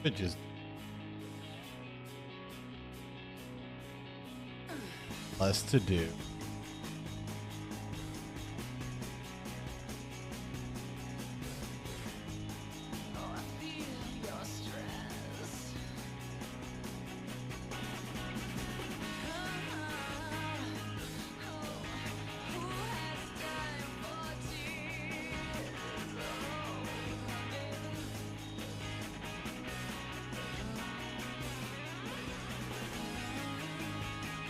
It just less to do.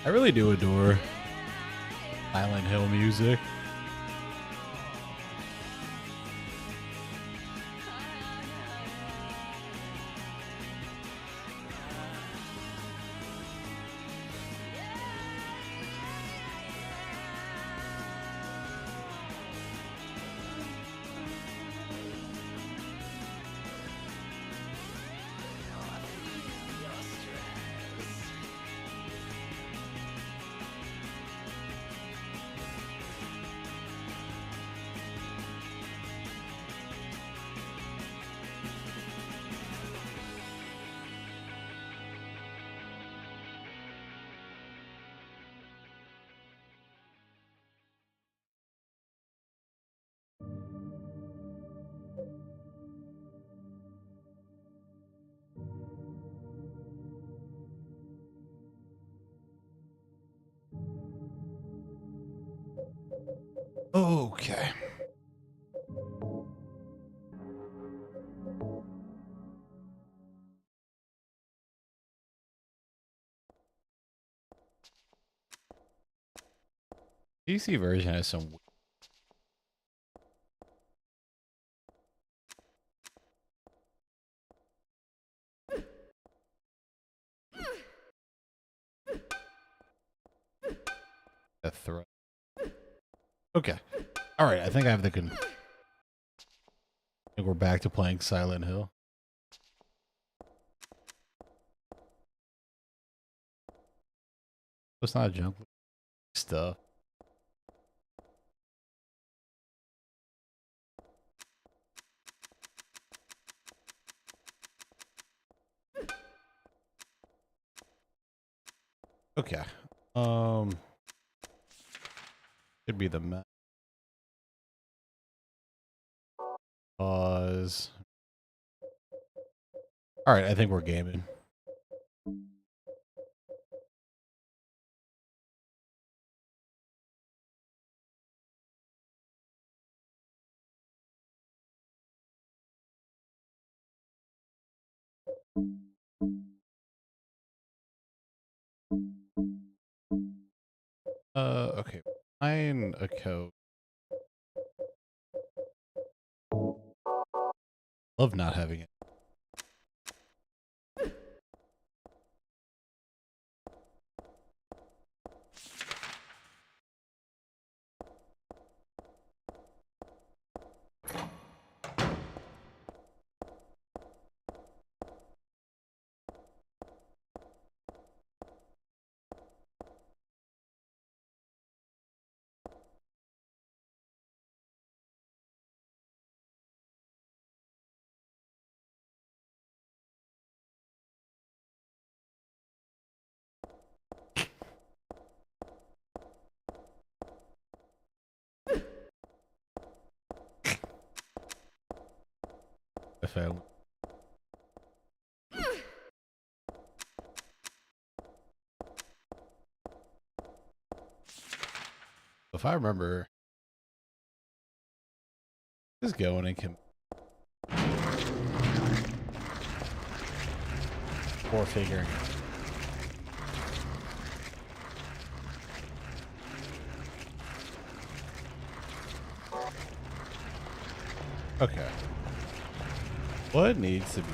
I really do adore Silent Hill music. Okay. PC version has some a throw. Okay. All right. I think I have the I think we're back to playing Silent Hill. It's not junk stuff. Okay. Could be the map. Pause. All right, I think we're gaming. Okay. Find a code. Love not having it. I failed. If I remember, just going and can 4-figuring. Okay. What needs to be?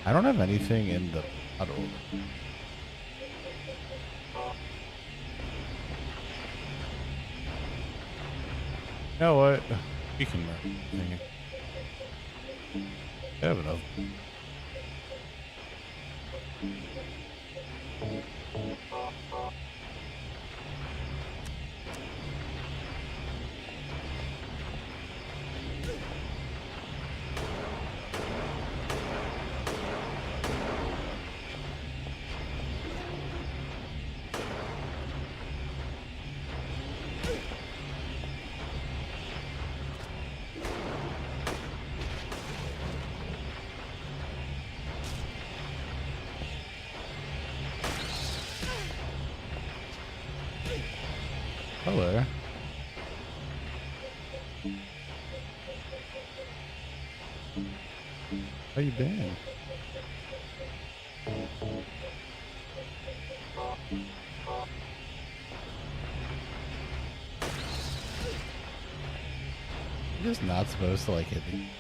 I don't have anything in the puddle. You know what? We can run. I have enough. Hello. How you been? You're just not supposed to like hit me.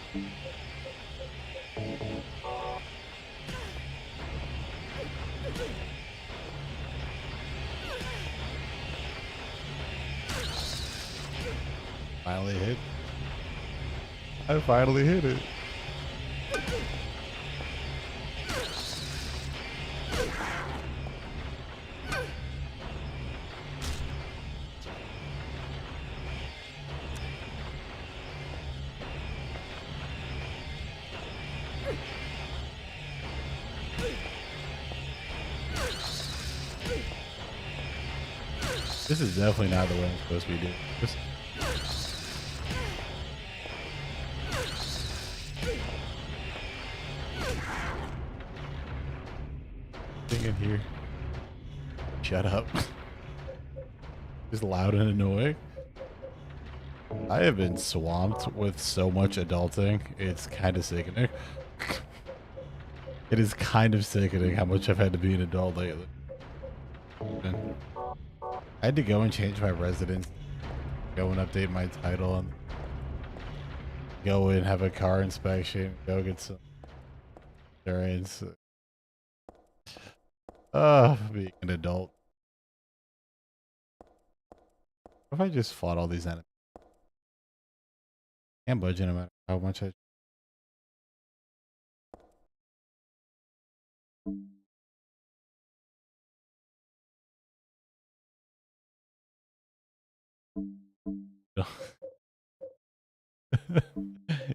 Finally hit. I finally hit it. This is definitely not the way I'm supposed to be doing this. Thing in here. Shut up. Just loud and annoying. I have been swamped with so much adulting. It's kind of sickening. It is kind of sickening how much I've had to be an adult lately. I had to go and change my residence, go and update my title, and go and have a car inspection, go get some insurance. Being an adult. What if I just fought all these enemies? Can't budge no matter how much I...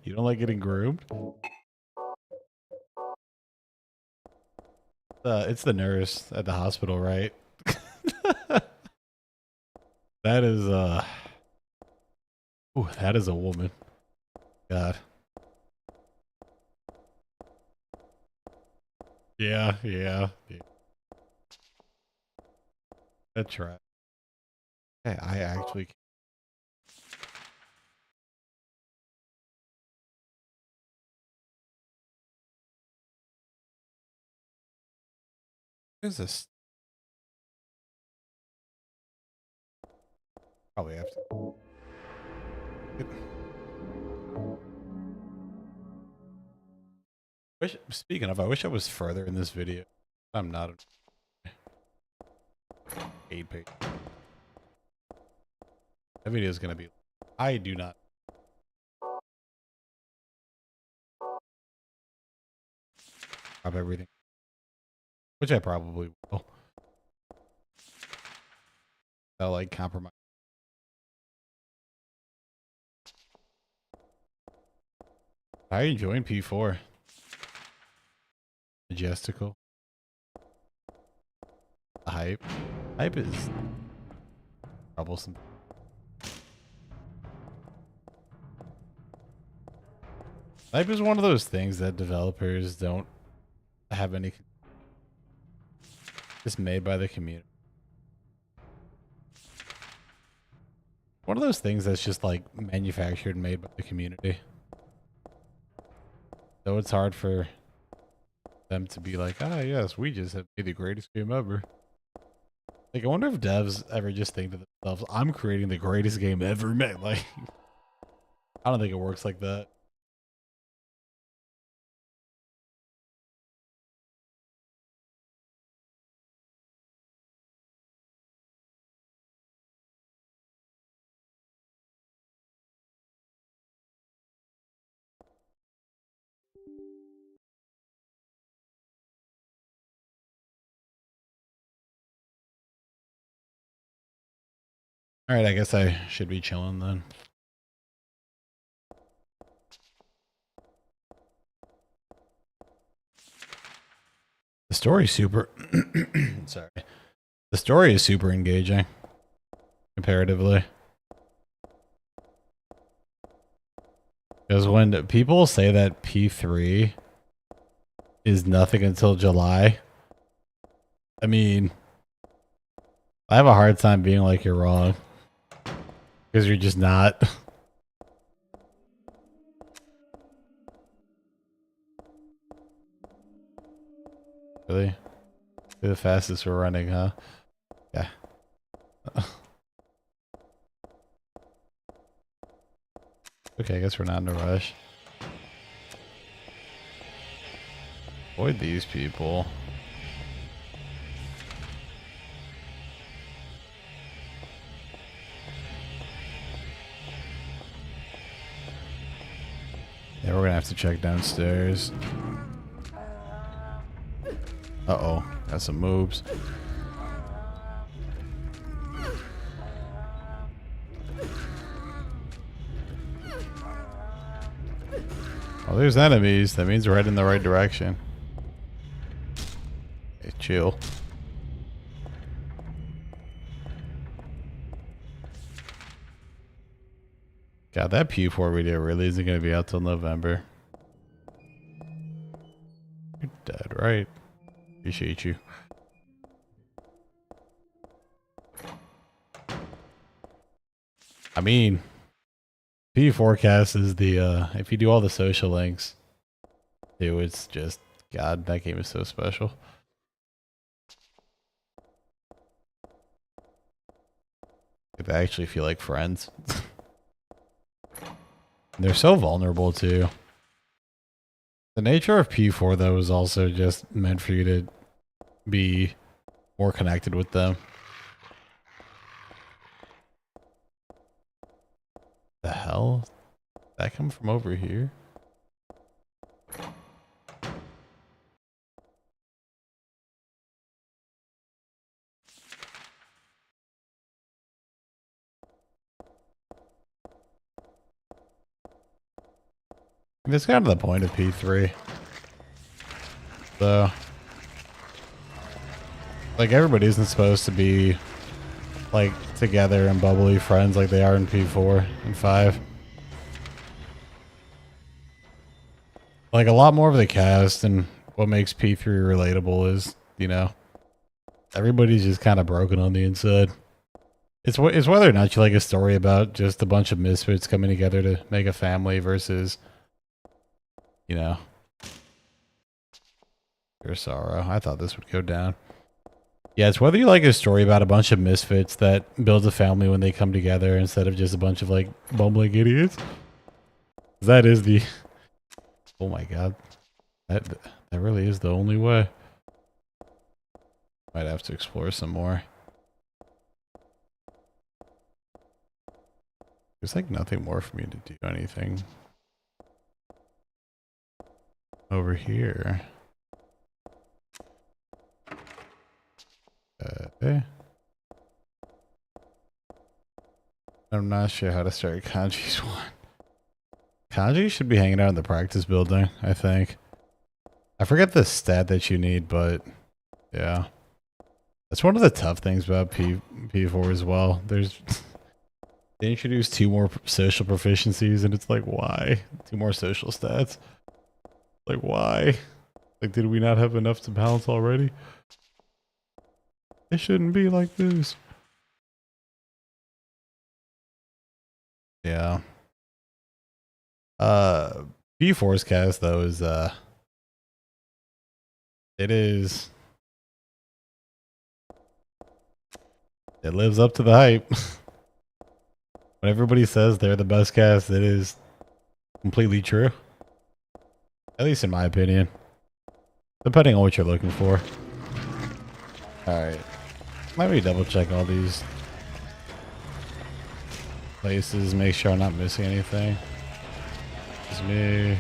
You don't like getting groomed? It's the nurse at the hospital, right? That is, ooh, that is a woman. God. Yeah. That's right. Hey, I actually... What is this? Probably have to. Speaking of, I wish I was further in this video. I'm not. 8 page. That video is gonna be. I do not. Drop everything. Which I probably will. I'll like compromise. How are you enjoying P4? Majestical. The hype. Hype is troublesome. Hype is one of those things that developers don't have any. It's made by the community. One of those things that's just like manufactured and made by the community. So it's hard for them to be like, ah, yes, we just have made the greatest game ever. Like, I wonder if devs ever just think to themselves, I'm creating the greatest game ever made. Like, I don't think it works like that. All right, I guess I should be chilling then. The story's super... Sorry. The story is super engaging. Comparatively. Because when people say that P3 is nothing until July, I mean, I have a hard time being like, you're wrong. Because you're just not. Really? You're the fastest we're running, huh? Yeah. Okay, I guess we're not in a rush. Avoid these people. Yeah, we're gonna have to check downstairs. Uh-oh, got some moves. Oh, there's enemies. That means we're heading in the right direction. Okay, chill. God, that P4 video really isn't going to be out till November. You're dead, right? Appreciate you. I mean, P forecast is the, if you do all the social links, too, it's just, God, that game is so special. They actually feel like friends. They're so vulnerable, too. The nature of P4, though, is also just meant for you to be more connected with them. The hell? Did that come from over here? That's kind of the point of P3. So, like, everybody isn't supposed to be, like, together and bubbly friends like they are in P4 and 5. Like, a lot more of the cast and what makes P3 relatable is, you know, everybody's just kind of broken on the inside. It's whether or not you like a story about just a bunch of misfits coming together to make a family versus, you know, your sorrow. I thought this would go down. Yeah, it's whether you like a story about a bunch of misfits that builds a family when they come together instead of just a bunch of, like, bumbling idiots. That is the... Oh my god. That really is the only way. Might have to explore some more. There's, like, nothing more for me to do anything over here. I'm not sure how to start Kanji's one. Kanji should be hanging out in the practice building, I think. I forget the stat that you need, but yeah. That's one of the tough things about P4 as well. There's they introduced 2 more social proficiencies and it's like, why? 2 more social stats. Like, why? Like, did we not have enough to balance already? It shouldn't be like this. Yeah. P4's cast though is it lives up to the hype. When everybody says they're the best cast, it is completely true. At least in my opinion. Depending on what you're looking for. Alright. Let me double check all these places, make sure I'm not missing anything. It's me.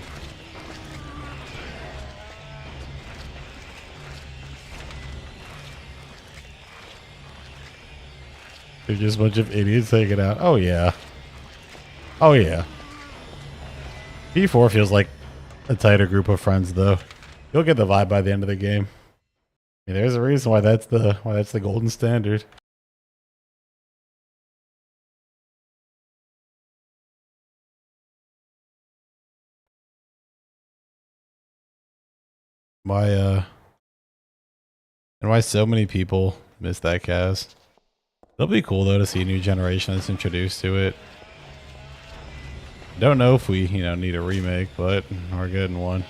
They're just a bunch of idiots hanging out. Oh yeah. Oh yeah. P4 feels like a tighter group of friends though. You'll get the vibe by the end of the game. I mean, there's a reason why that's the golden standard. Why and why so many people miss that cast. It'll be cool though to see a new generation that's introduced to it. Don't know if we, need a remake, but we're getting one.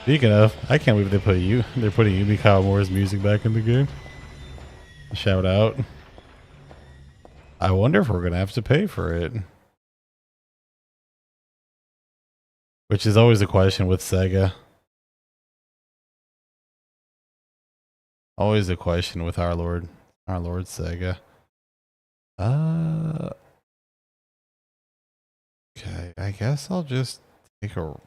Speaking of, I can't believe they're putting Yumi Kawamoto's music back in the game. Shout out. I wonder if we're gonna have to pay for it. Which is always a question with Sega. Always a question with our Lord Sega. Okay, I guess I'll just take a...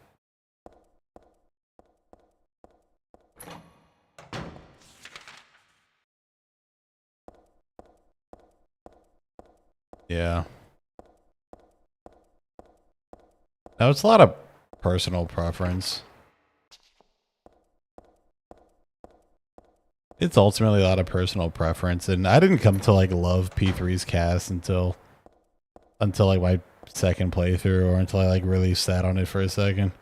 Yeah. Now it's a lot of personal preference. It's ultimately a lot of personal preference, and I didn't come to like love P3's cast until like my second playthrough, or until I like really sat on it for a second.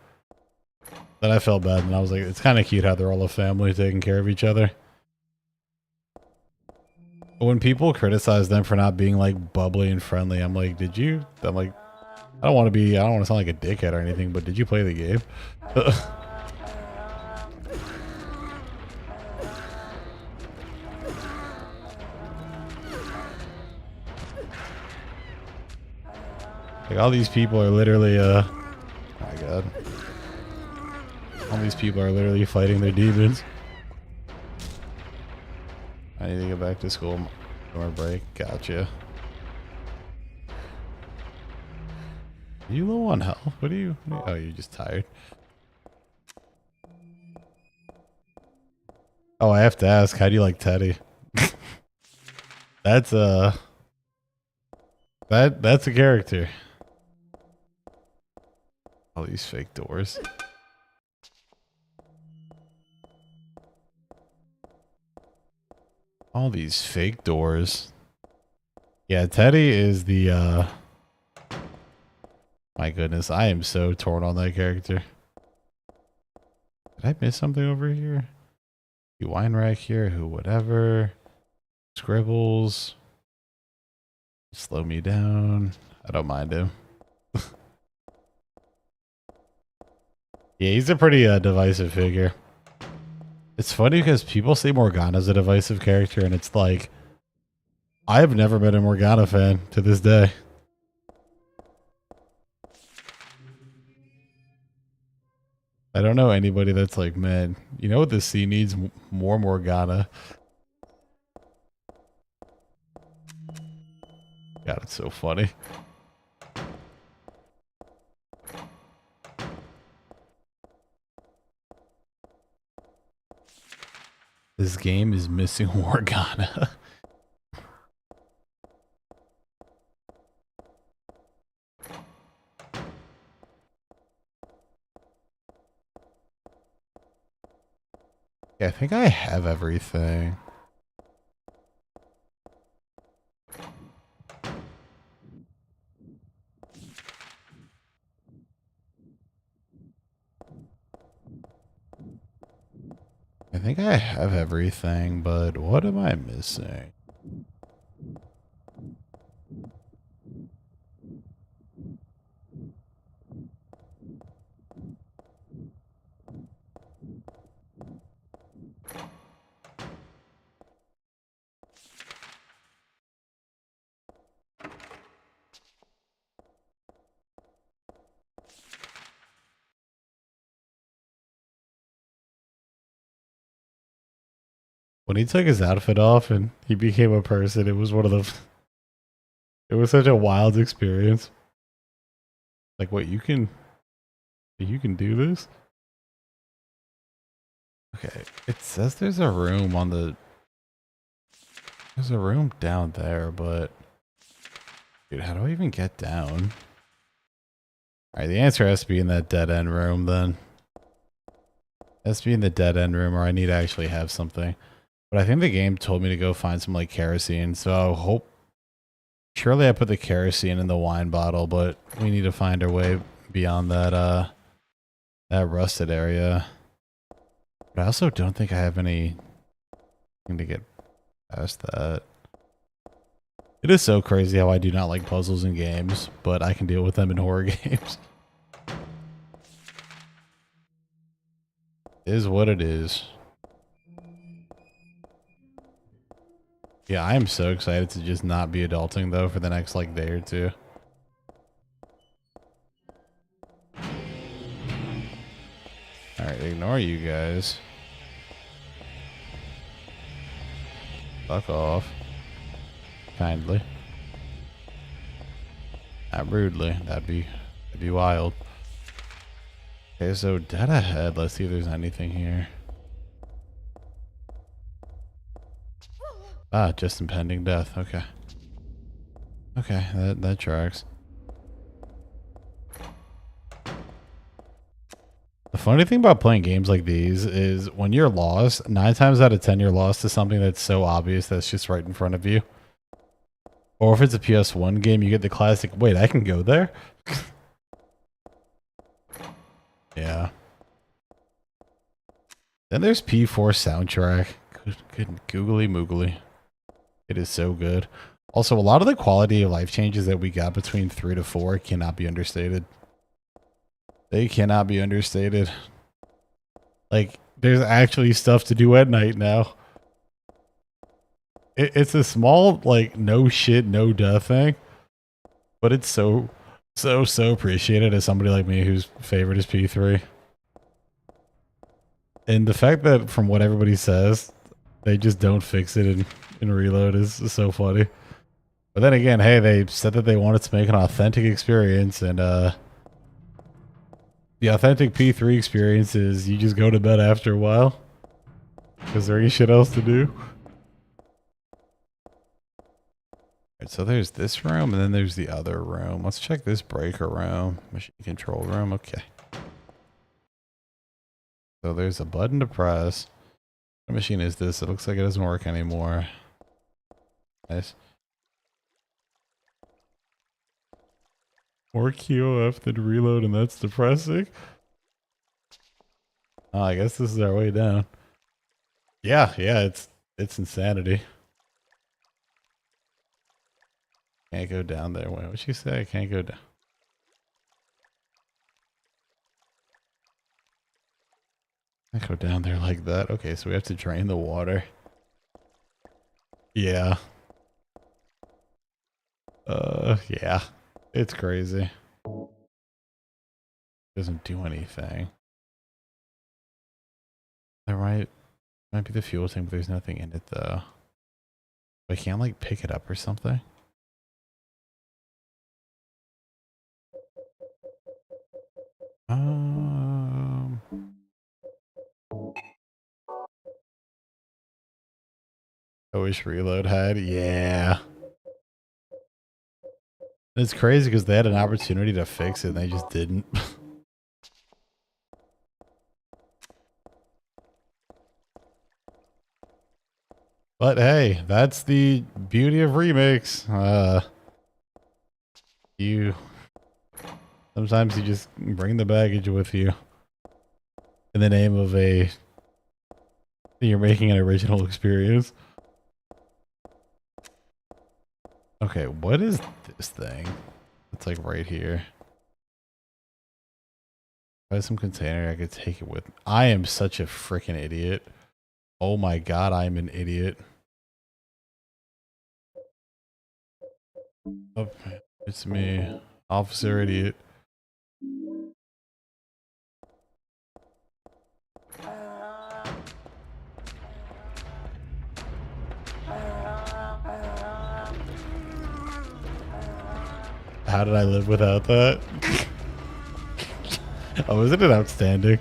Then I felt bad, and I was like, it's kind of cute how they're all a family taking care of each other. When people criticize them for not being like bubbly and friendly, I'm like, I'm like, I don't want to sound like a dickhead or anything, but did you play the game? Like all these people are literally, oh my god. All these people are literally fighting their demons. I need to get back to school. Summer break. Gotcha. Are you low on health? What are you? Oh, you're just tired. Oh, I have to ask, how do you like Teddy? That's that's a character. All these fake doors. All these fake doors. Yeah, Teddy is the my goodness, I am so torn on that character. Did I miss something over here? You wine rack here, who whatever. Scribbles. Slow me down. I don't mind him. Yeah, he's a pretty divisive figure. It's funny because people say Morgana's a divisive character, and it's like, I have never been a Morgana fan to this day. I don't know anybody that's like, man, you know what this scene needs? More Morgana. God, it's so funny. This game is missing Morgana. Yeah, I think I have everything. I think I have everything, but what am I missing? When he took his outfit off and he became a person, it was it was such a wild experience. Like, what, you can do this? Okay, it says there's a room there's a room down there, but dude, how do I even get down? Alright, the answer has to be in that dead end room then. It has to be in the dead end room, or I need to actually have something. But I think the game told me to go find some like kerosene, so I hope. Surely I put the kerosene in the wine bottle, but we need to find our way beyond that that rusted area. But I also don't think I have anything to get past that. It is so crazy how I do not like puzzles in games, but I can deal with them in horror games. It is what it is. Yeah, I am so excited to just not be adulting though for the next like day or two. Alright, ignore you guys. Fuck off. Kindly. Not rudely. That'd be wild. Okay, so dead ahead. Let's see if there's anything here. Ah, just impending death. Okay. Okay, that tracks. The funny thing about playing games like these is when you're lost, 9 times out of 10 you're lost to something that's so obvious that's just right in front of you. Or if it's a PS1 game, you get the classic, wait, I can go there? Yeah. Then there's P4 soundtrack. Good googly moogly. It is so good. Also, a lot of the quality of life changes that we got between 3 to 4 cannot be understated. They cannot be understated. Like, there's actually stuff to do at night now. It's a small, like, no shit, no duh thing. But it's so appreciated as somebody like me whose favorite is P3. And the fact that, from what everybody says, they just don't fix it in Reload is so funny. But then again, hey, they said that they wanted to make an authentic experience, and the authentic P3 experience is you just go to bed after a while. Because there ain't shit else to do. Alright, so there's this room, and then there's the other room. Let's check this breaker room. Machine control room, okay. So there's a button to press. What machine is this? It looks like it doesn't work anymore. Nice. More QOF than Reload, and that's depressing. Oh, I guess this is our way down. Yeah, it's insanity. Can't go down there. Wait, what'd she say? I can't go down. I go down there like that. Okay, so we have to drain the water. Yeah. Yeah. It's crazy. Doesn't do anything. There might be the fuel tank, but there's nothing in it though. I can't like pick it up or something. I wish Reload had. Yeah. It's crazy because they had an opportunity to fix it and they just didn't. But hey, that's the beauty of remakes. Sometimes you just bring the baggage with you in the name of you're making an original experience. Okay, what is this thing? It's like right here. If I had some container, I could take it with me. I am such a freaking idiot. Oh my god, I'm an idiot. Oh, it's me, Officer Idiot. How did I live without that? Oh, isn't it outstanding?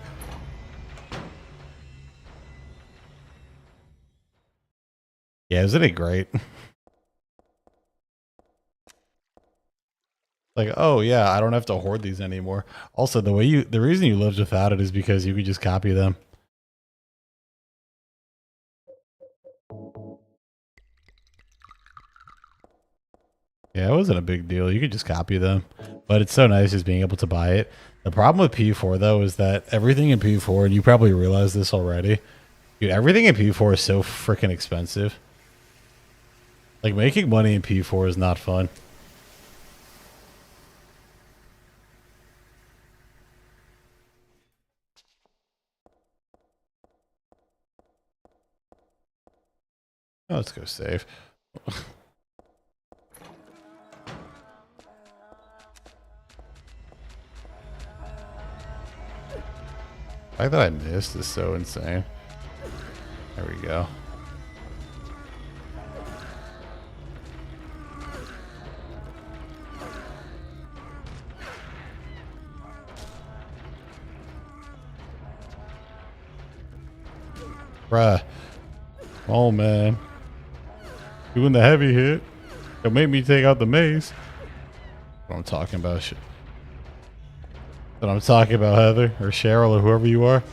Yeah, isn't it great? Like, oh yeah, I don't have to hoard these anymore. Also, the reason you lived without it is because you could just copy them. Yeah, it wasn't a big deal. You could just copy them. But it's so nice just being able to buy it. The problem with P4 though is that everything in P4, and you probably realize this already, dude, everything in P4 is so freaking expensive. Like, making money in P4 is not fun. Oh, let's go save. The fact that I missed is so insane. There we go. Bruh. Oh, man. Doing the heavy hit. It'll make me take out the maze. What I'm talking about. Shit. What I'm talking about, Heather or Cheryl or whoever you are.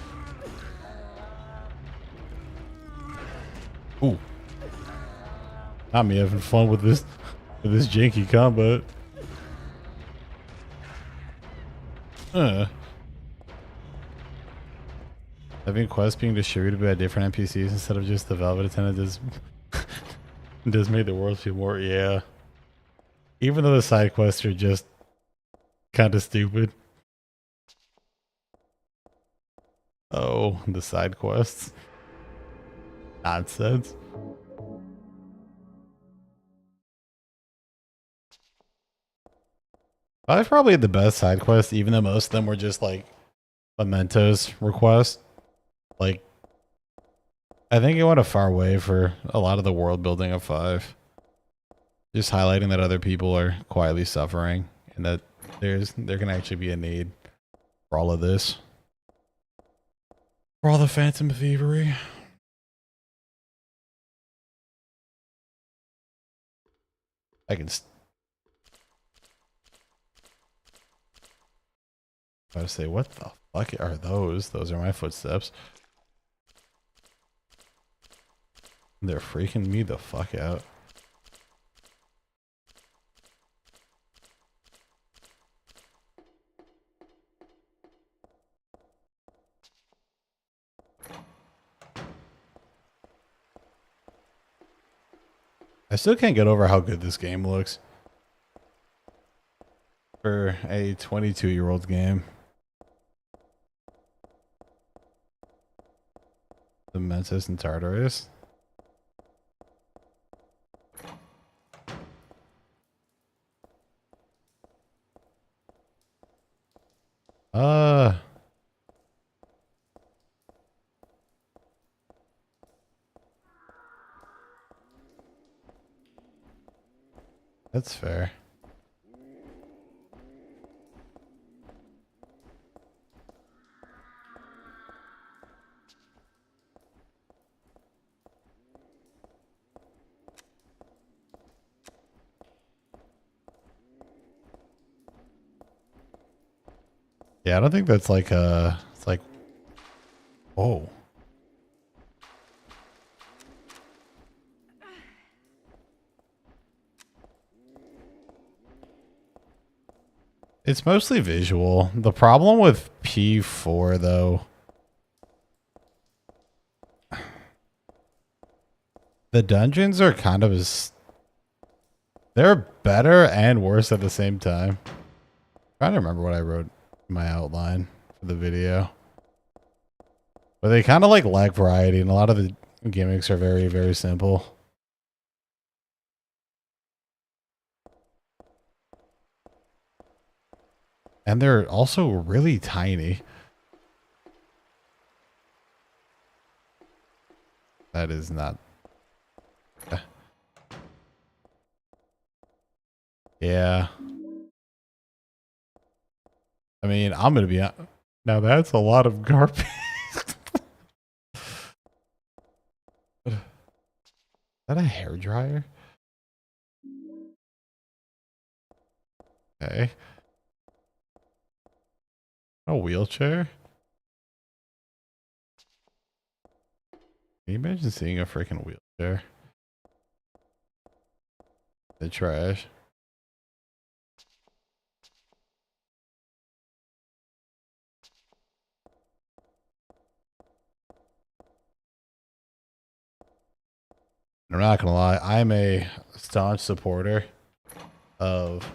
Ooh. Not me having fun with this janky combat. Having quests being distributed by different NPCs instead of just the Velvet Attendant does make the world feel more, yeah. Even though the side quests are just kind of stupid. Oh, the side quests. Nonsense. I've probably had the best side quests, even though most of them were just like Mementos requests. Like, I think it went a far way for a lot of the world building of 5. Just highlighting that other people are quietly suffering and that there can actually be a need for all of this. For all the phantom thievery. I can I would say, what the fuck are those? Those are my footsteps. They're freaking me the fuck out. I still can't get over how good this game looks. For a 22-year-old game. The Mentis and Tartarus. That's fair. Yeah, I don't think that's like it's like, oh. It's mostly visual. The problem with P4 though, the dungeons are kind of they're better and worse at the same time. I'm trying to remember what I wrote in my outline for the video. But they kind of like lack variety, and a lot of the gimmicks are very, very simple. And they're also really tiny. That is not... Yeah. I mean, I'm going to be... Now that's a lot of garbage. Is that a hairdryer? Okay. A wheelchair? Can you imagine seeing a freaking wheelchair? The trash. I'm not gonna lie, I'm a staunch supporter of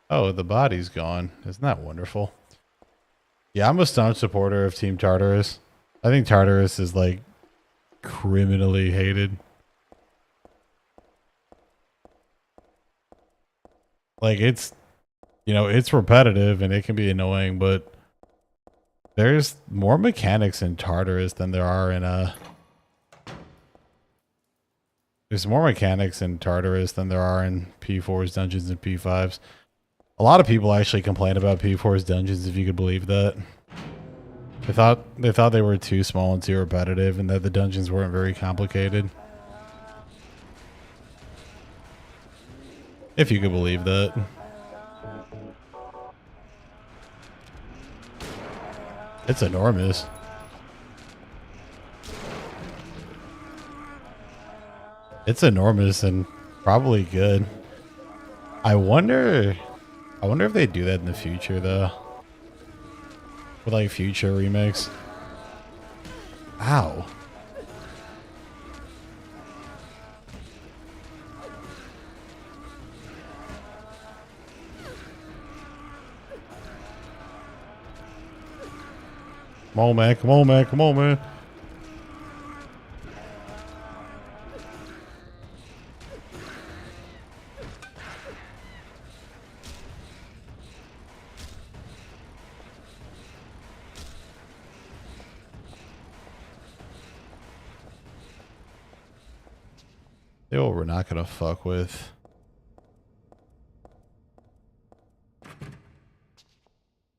oh, the body's gone. Isn't that wonderful? Yeah, I'm a staunch supporter of Team Tartarus. I think Tartarus is like criminally hated. Like it's, you know, it's repetitive and it can be annoying, but there's more mechanics in Tartarus than there are in there's more mechanics in Tartarus than there are in P4's dungeons and P5's. A lot of people actually complain about P4's dungeons, if you could believe that. They thought they were too small and too repetitive and that the dungeons weren't very complicated. If you could believe that. It's enormous. It's enormous and probably good. I wonder if they do that in the future though. With like future remakes. Ow. Come on, man. Come on, man. Come on, man. Yo, we're not gonna fuck with.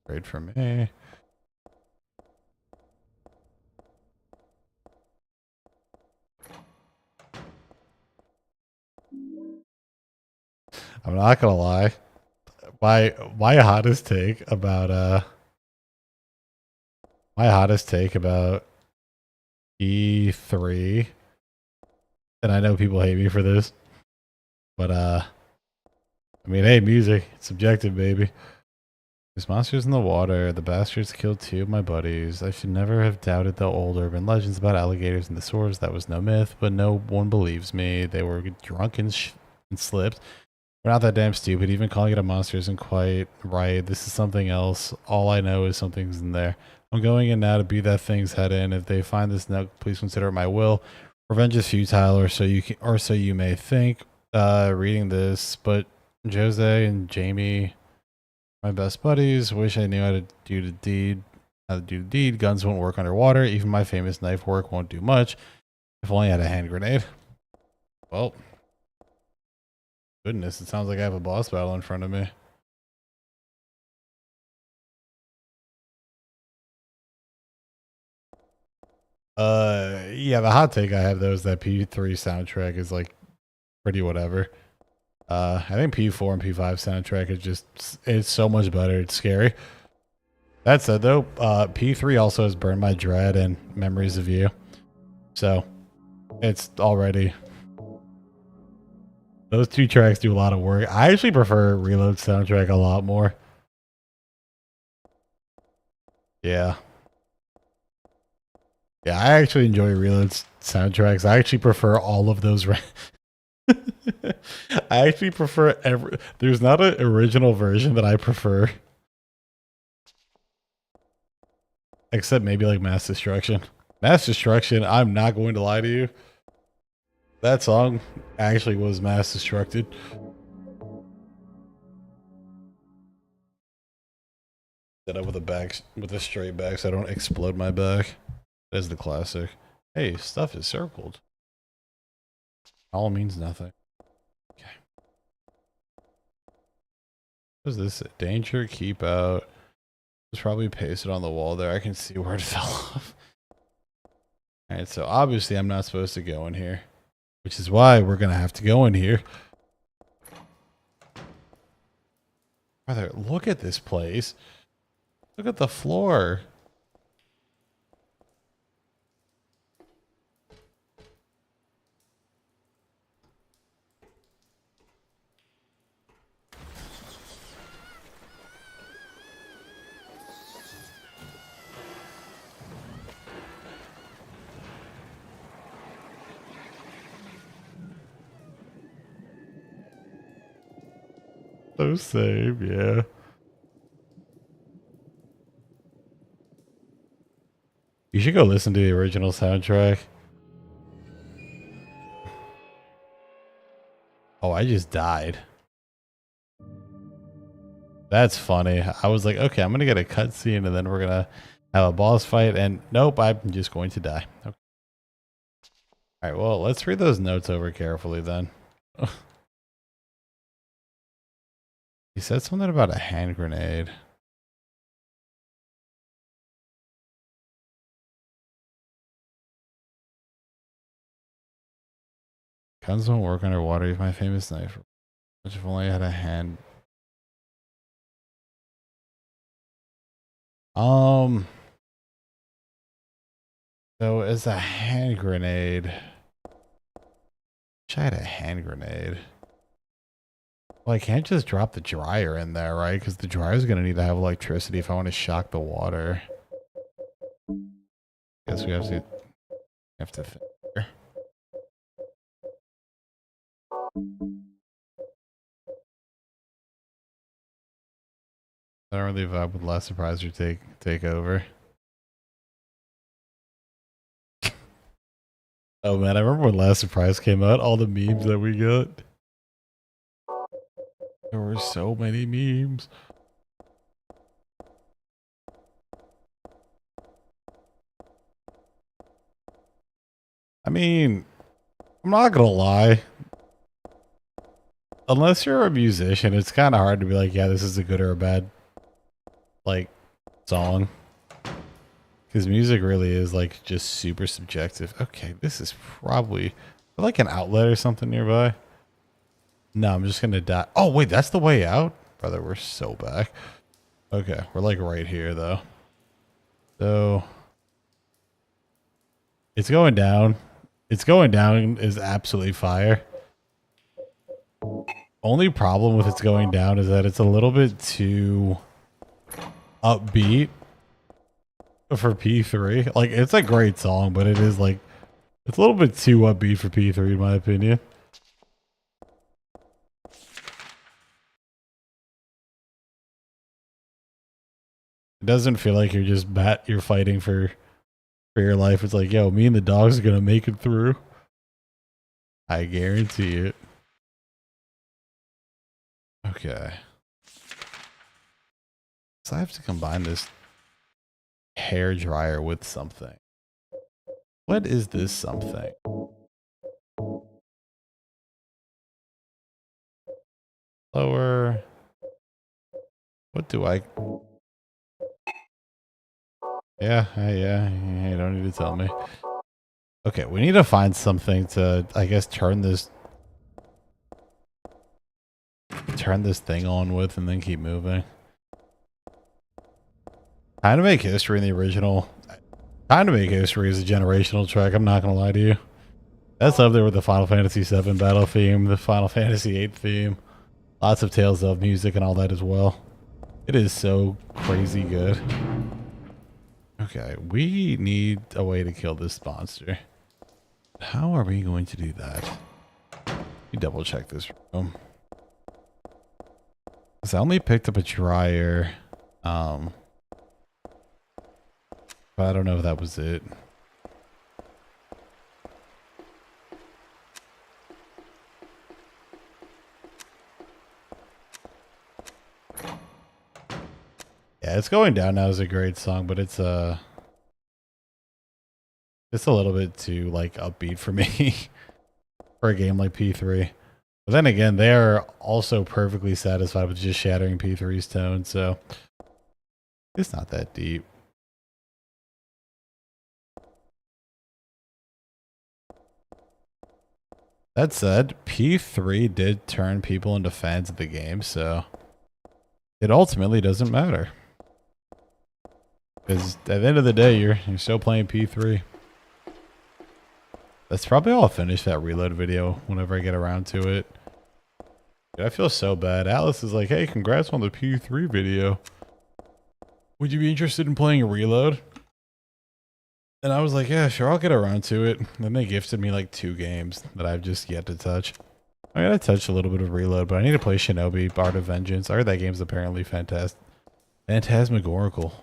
Great for me. I'm not gonna lie. My hottest take about E3, and I know people hate me for this, but I mean, hey, music, it's subjective, baby. There's monsters in the water. The bastards killed 2 of my buddies. I should never have doubted the old urban legends about alligators and the swords. That was no myth, but no one believes me. They were drunk and slipped. We're not that damn stupid. Even calling it a monster isn't quite right. This is something else. All I know is something's in there. I'm going in now to be that thing's head in. If they find this note, please consider it my will. Revenge is futile, or so you may think. Reading this, but Jose and Jamie, my best buddies, wish I knew how to do the deed. Guns won't work underwater. Even my famous knife work won't do much. If only I had a hand grenade. Well, goodness, it sounds like I have a boss battle in front of me. Yeah, the hot take I have though is that P3 soundtrack is like pretty whatever. I think P4 and P5 soundtrack is just, it's so much better. It's scary. That said though, P3 also has Burn My Dread and Memories of You. So it's already, those 2 tracks do a lot of work. I actually prefer Reload soundtrack a lot more. Yeah. Yeah, I actually enjoy Reload's soundtracks. I actually prefer all of those. I actually prefer there's not an original version that I prefer. Except maybe like Mass Destruction. Mass Destruction, I'm not going to lie to you. That song actually was mass destructed. Set up with a straight back so I don't explode my back. That's the classic. Hey, stuff is circled. All means nothing. Okay. What is this? Danger, keep out. It's probably pasted on the wall there. I can see where it fell off. Alright, so obviously I'm not supposed to go in here. Which is why we're gonna have to go in here. Brother, look at this place. Look at the floor. So same, yeah. You should go listen to the original soundtrack. Oh, I just died. That's funny. I was like, okay, I'm going to get a cutscene and then we're going to have a boss fight. And nope, I'm just going to die. Okay. All right, well, let's read those notes over carefully then. He said something about a hand grenade. Guns don't work underwater. He's my famous knife. Which if only I had a hand. So as a hand grenade. Wish I had a hand grenade. Well, I can't just drop the dryer in there, right? Because the dryer is going to need to have electricity if I want to shock the water. Guess we have to figure. I don't really vibe with Last Surprise or take over. Oh man, I remember when Last Surprise came out, all the memes that we got. There were so many memes. I mean, I'm not gonna lie. Unless you're a musician, it's kind of hard to be like, yeah, this is a good or a bad, like, song. Because music really is, like, just super subjective. Okay, this is probably like an outlet or something nearby. No, I'm just gonna die. Oh, wait, that's the way out? Brother, we're so back. Okay, we're, like, right here, though. So, it's going down. It's going down is absolutely fire. Only problem with it's going down is that it's a little bit too upbeat for P3. Like, it's a great song, but it is like, it's a little bit too upbeat for P3 in my opinion. It doesn't feel like you're just you're fighting for your life. It's like, yo, me and the dogs are gonna make it through. I guarantee it. Okay. So I have to combine this hair dryer with something. What is this something? Lower. What do I... Yeah, you don't need to tell me. Okay, we need to find something to, I guess, turn this thing on with and then keep moving. Time to Make History in the original. Time to Make History is a generational track, I'm not gonna lie to you. That's up there with the Final Fantasy VII battle theme, the Final Fantasy VIII theme. Lots of Tales of music and all that as well. It is so crazy good. Okay, we need a way to kill this monster. How are we going to do that? Let me double check this room. Because I only picked up a dryer. But I don't know if that was it. Yeah, It's Going Down Now is a great song, but it's a little bit too like upbeat for me for a game like P3. But then again, they are also perfectly satisfied with just shattering P3's tone, so it's not that deep. That said, P3 did turn people into fans of the game, so it ultimately doesn't matter. Because at the end of the day, you're still playing P3. That's probably how I'll finish that reload video whenever I get around to it. Dude, I feel so bad. Alice is like, hey, congrats on the P3 video. Would you be interested in playing a reload? And I was like, yeah, sure, I'll get around to it. And then they gifted me like 2 games that I've just yet to touch. I gotta touch a little bit of Reload, but I need to play Shinobi Art of Vengeance. I heard that game's apparently fantastic. Phantasmagorical.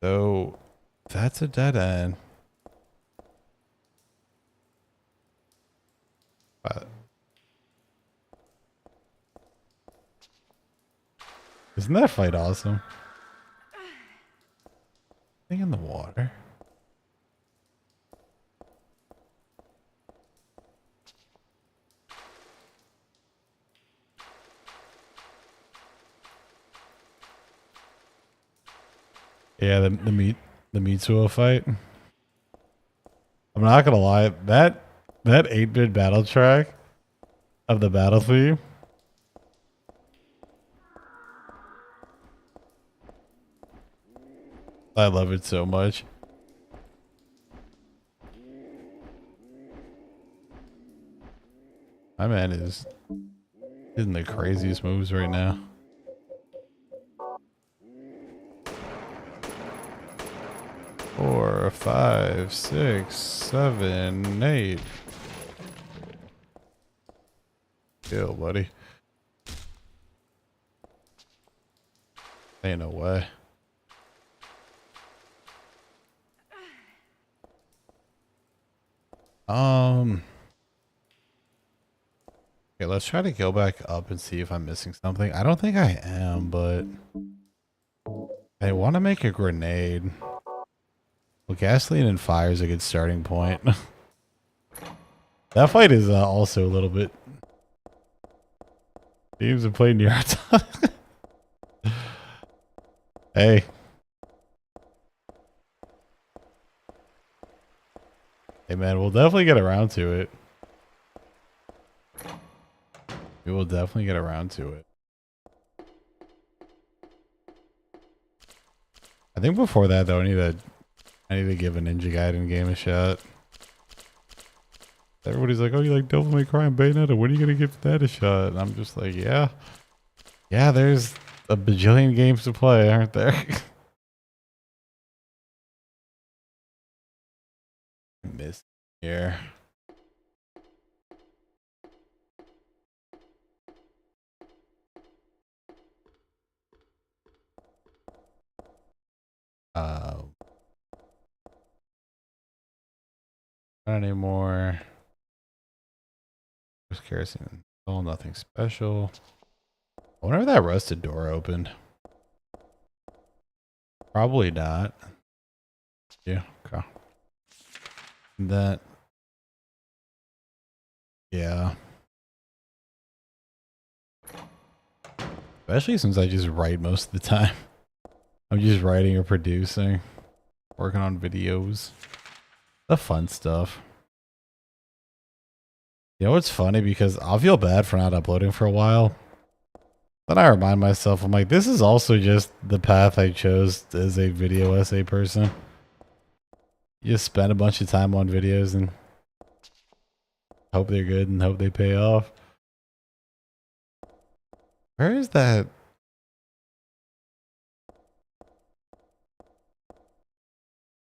So that's a dead end. Isn't that fight awesome? Thing in the water. Yeah, the Mitsuo fight. I'm not gonna lie, that 8-bit battle track of the battle theme. I love it so much. My man is hitting the craziest moves right now. Four, 5, 6, 7, 8. Chill, buddy. Ain't no way. Okay, let's try to go back up and see if I'm missing something. I don't think I am, but I want to make a grenade. Well, gasoline and fire is a good starting point. That fight is also a little bit. Teams have played near our time. Hey. Hey man, we'll definitely get around to it. We will definitely get around to it. I think before that though, I need to give a Ninja Gaiden game a shot. Everybody's like, oh, you like Devil May Cry and Bayonetta? When are you gonna give that a shot? And I'm just like, yeah. Yeah, there's a bajillion games to play, aren't there? Miss here. Not anymore. Just kerosene. Oh, nothing special. I wonder if that rusted door opened. Probably not. Yeah, okay. That. Yeah. Especially since I just write most of the time. I'm just writing or producing. Working on videos. The fun stuff. You know what's funny? Because I'll feel bad for not uploading for a while. Then I remind myself, I'm like, this is also just the path I chose as a video essay person. You just spend a bunch of time on videos and hope they're good and hope they pay off. Where is that?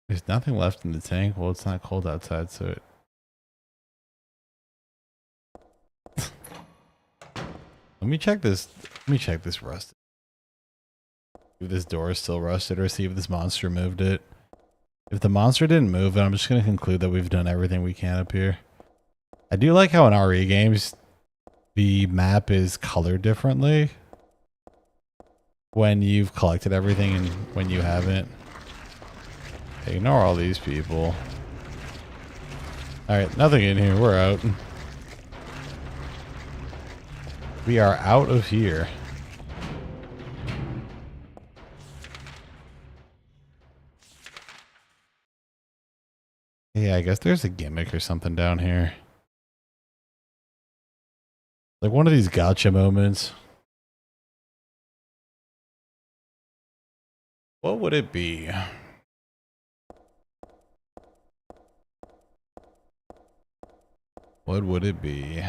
There's nothing left in the tank. Well, it's not cold outside, so it... Let me check this. Let me check this rusted. If this door is still rusted, or see if this monster moved it. If the monster didn't move it, I'm just going to conclude that we've done everything we can up here. I do like how in RE games, the map is colored differently when you've collected everything and when you haven't. Ignore all these people. Alright, nothing in here. We're out. We are out of here. Yeah, I guess there's a gimmick or something down here. Like one of these gotcha moments. What would it be? What would it be?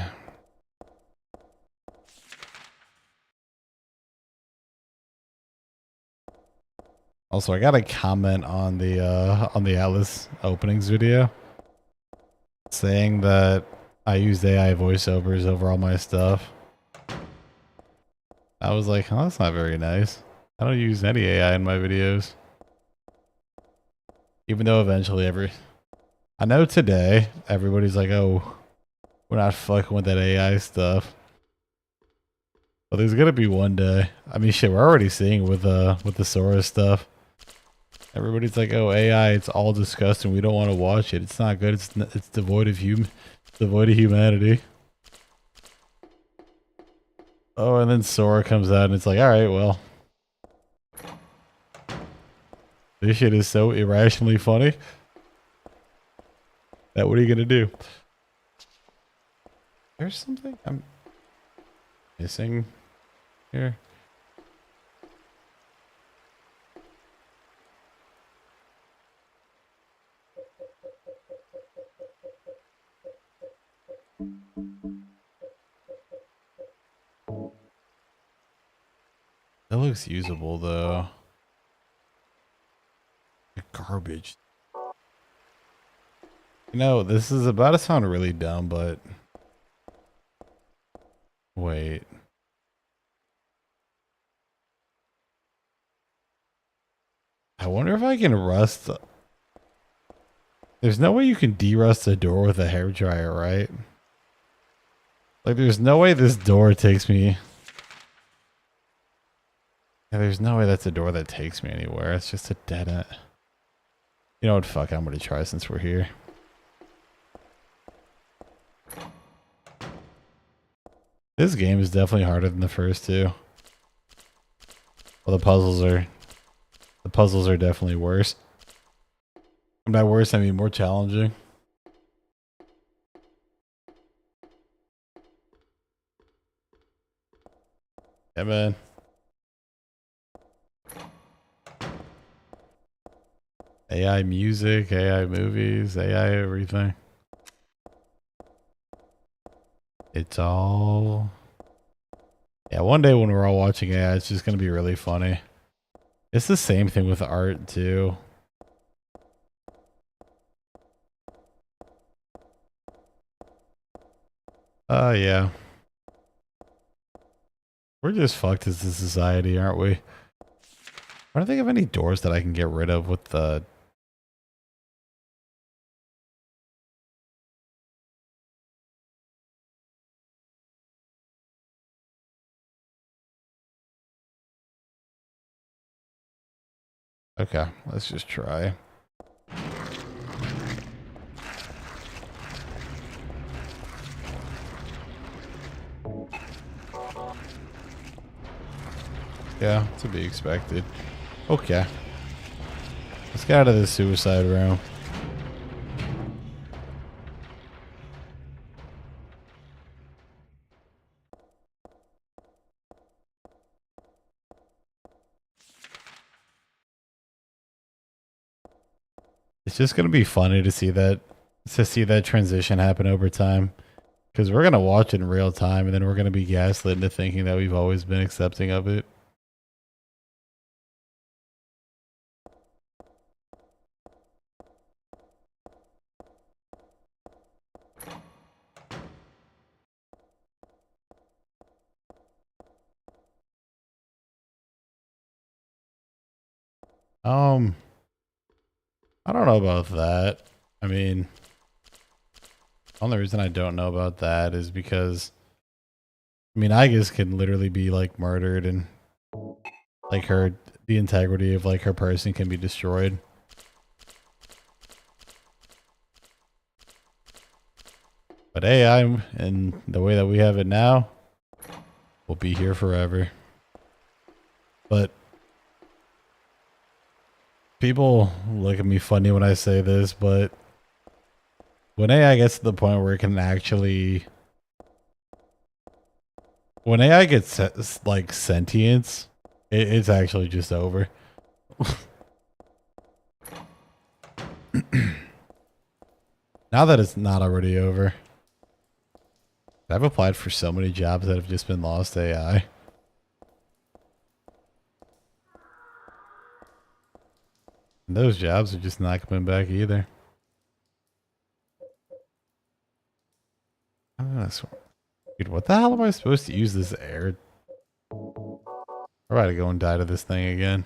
Also, I got a comment on the Atlas openings video saying that I used AI voiceovers over all my stuff. I was like, oh, that's not very nice. I don't use any AI in my videos. Even though eventually I know today, everybody's like, oh, we're not fucking with that AI stuff. But there's gonna be one day. I mean, shit, we're already seeing with the Sora stuff. Everybody's like, oh, AI, it's all disgusting. We don't want to watch it. It's not good. It's devoid of humanity. Oh, and then Sora comes out and it's like, all right, well, this shit is so irrationally funny that what are you gonna do? There's something I'm missing here. That looks usable though. Garbage. You know, this is about to sound really dumb, but wait. I wonder if I can rust. There's no way you can derust a door with a hairdryer, right? Like, there's no way this door takes me. Yeah, there's no way that's a door that takes me anywhere. It's just a dead end. You know what? Fuck, I'm gonna try since we're here. This game is definitely harder than the first two. Well, the puzzles are definitely worse. And by worse, I mean more challenging. Yeah, man. AI music, AI movies, AI everything. It's all... Yeah, one day when we're all watching AI, it's just going to be really funny. It's the same thing with art, too. Yeah. We're just fucked as a society, aren't we? I don't think of any doors that I can get rid of with the... Okay, let's just try. Yeah, to be expected. Okay. Let's get out of this suicide room. It's just gonna be funny to see that transition happen over time. Because we're gonna watch it in real time and then we're gonna be gaslit into thinking that we've always been accepting of it. I don't know about that. I mean, the only reason I don't know about that is because, I mean, Igus can literally be like murdered and like the integrity of like her person can be destroyed. But AI and the way that we have it now will be here forever. But people look at me funny when I say this, but when AI gets to the point where it can actually... When AI gets like sentience, it's actually just over. Now that it's not already over. I've applied for so many jobs that have just been lost to AI. And those jobs are just not coming back either. Dude, what the hell am I supposed to use this air? We're about to go and die to this thing again.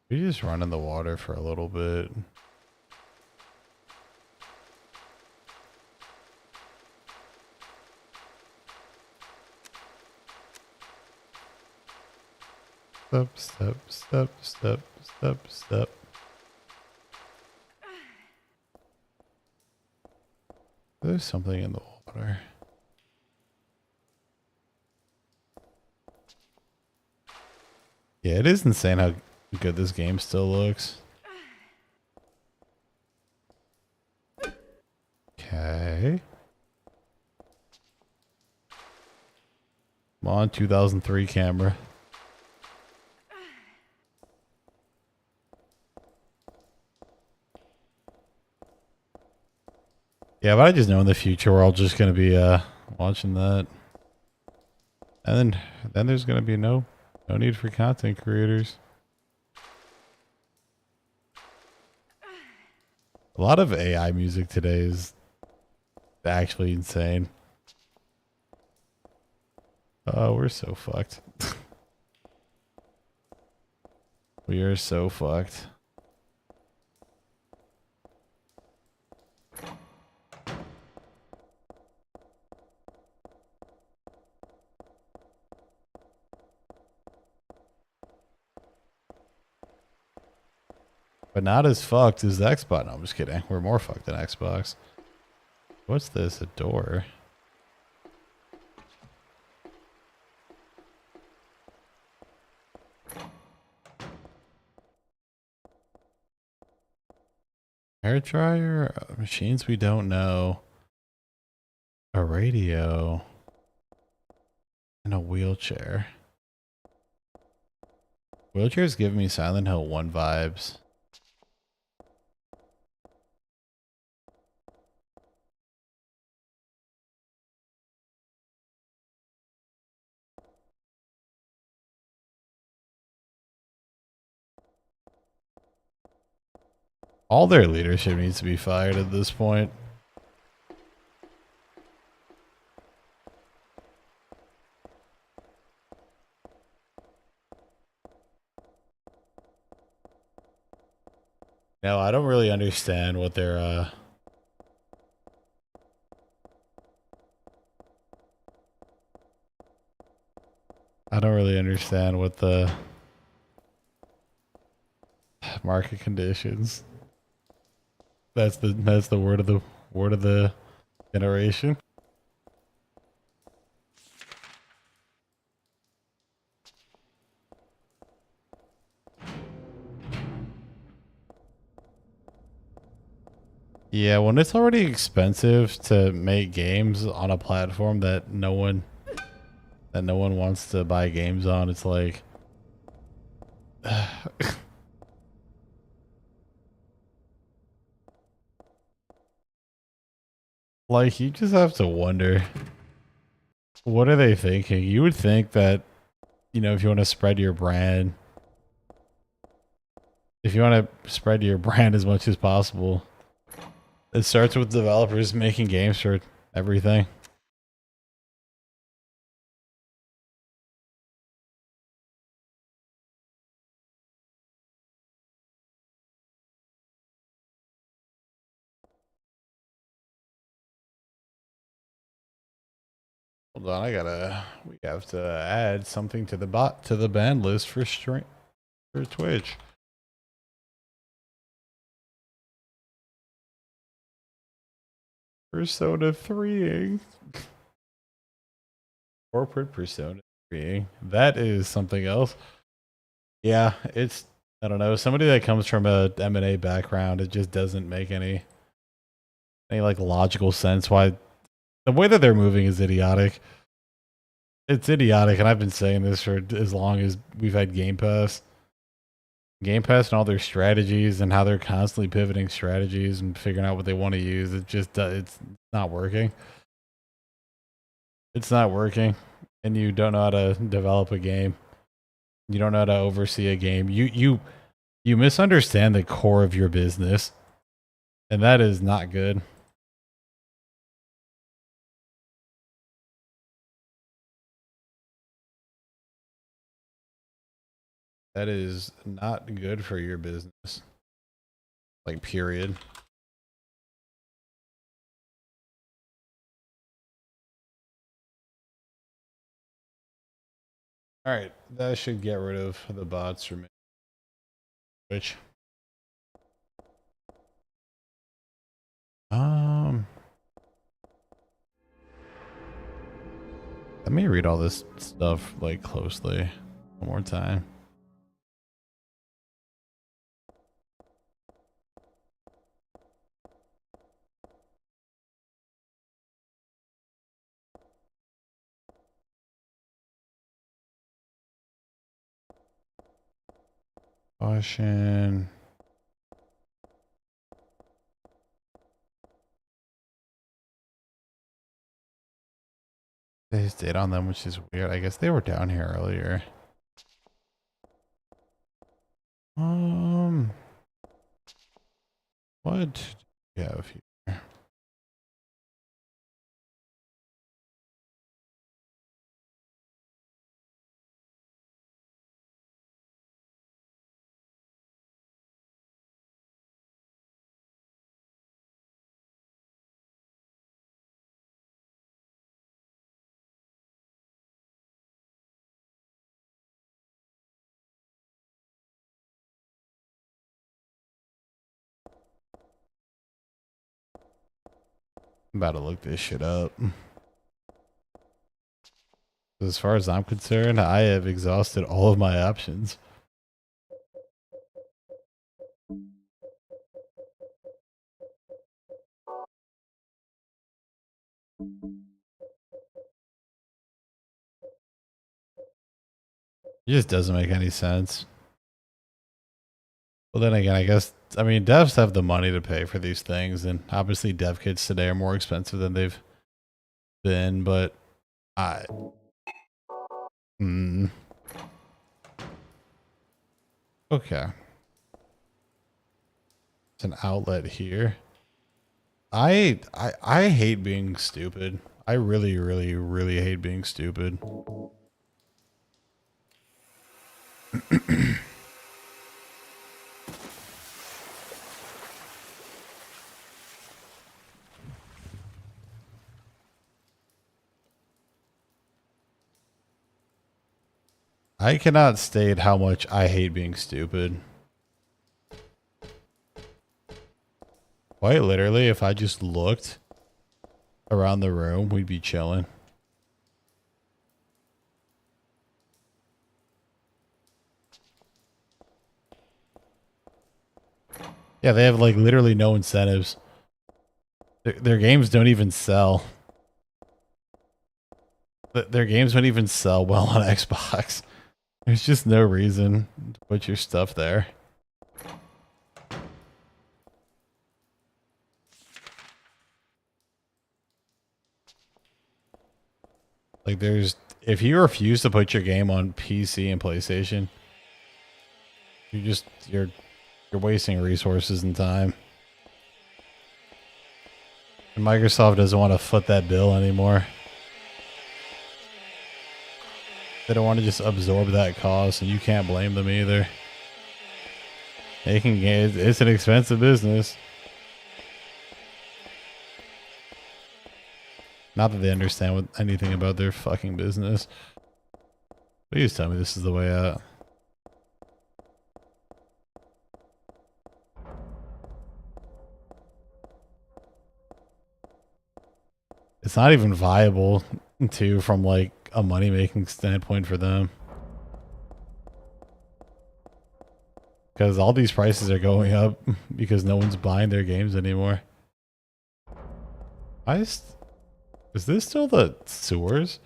We just run in the water for a little bit. Step, step, step, step, step, step. There's something in the water. Yeah, it is insane how good this game still looks. Okay. Come on, 2003 camera. Yeah, but I just know in the future we're all just gonna be watching that, and then there's gonna be no need for content creators. A lot of AI music today is actually insane. Oh, we're so fucked. We are so fucked. But not as fucked as the Xbox. No, I'm just kidding. We're more fucked than Xbox. What's this? A door? Hair dryer? Machines we don't know. A radio. And a wheelchair. Wheelchairs give me Silent Hill 1 vibes. All their leadership needs to be fired at this point. No, I don't really understand what their I don't really understand what the market conditions. That's the word of the generation. Yeah, when it's already expensive to make games on a platform that no one wants to buy games on, it's like like you just have to wonder, what are they thinking? You would think that, you know, if you want to spread your brand, as much as possible, it starts with developers making games for everything. Hold on, we have to add something to the band list for Twitch. Persona 3ing. Corporate Persona 3ing. That is something else. Yeah, it's, I don't know, somebody that comes from a M&A background, it just doesn't make any like logical sense why the way that they're moving is idiotic. It's idiotic, and I've been saying this for as long as we've had Game Pass. Game Pass and all their strategies and how they're constantly pivoting strategies and figuring out what they want to use. It just it's not working. It's not working, and you don't know how to develop a game. You don't know how to oversee a game. You misunderstand the core of your business. And that is not good. That is not good for your business. Like, period. All right, that should get rid of the bots for me. Which, let me read all this stuff like closely one more time. Caution. They stayed on them, which is weird. I guess they were down here earlier. What do we have here? I'm about to look this shit up. As far as I'm concerned, I have exhausted all of my options. It just doesn't make any sense. Well, then again, I guess, I mean, devs have the money to pay for these things, and obviously dev kits today are more expensive than they've been, but I... Okay. It's an outlet here. I hate being stupid. I really, really, really hate being stupid. I cannot state how much I hate being stupid. Quite literally, if I just looked around the room, we'd be chilling. Yeah, they have like literally no incentives. Their games don't even sell. Their games don't even sell well on Xbox. There's just no reason to put your stuff there. Like if you refuse to put your game on PC and PlayStation, you're wasting resources and time. And Microsoft doesn't want to foot that bill anymore. They don't want to just absorb that cost, and you can't blame them either. It's an expensive business. Not that they understand anything about their fucking business. Please tell me this is the way out. It's not even viable, too, from like a money-making standpoint for them. Because all these prices are going up because no one's buying their games anymore. Is this still the sewers?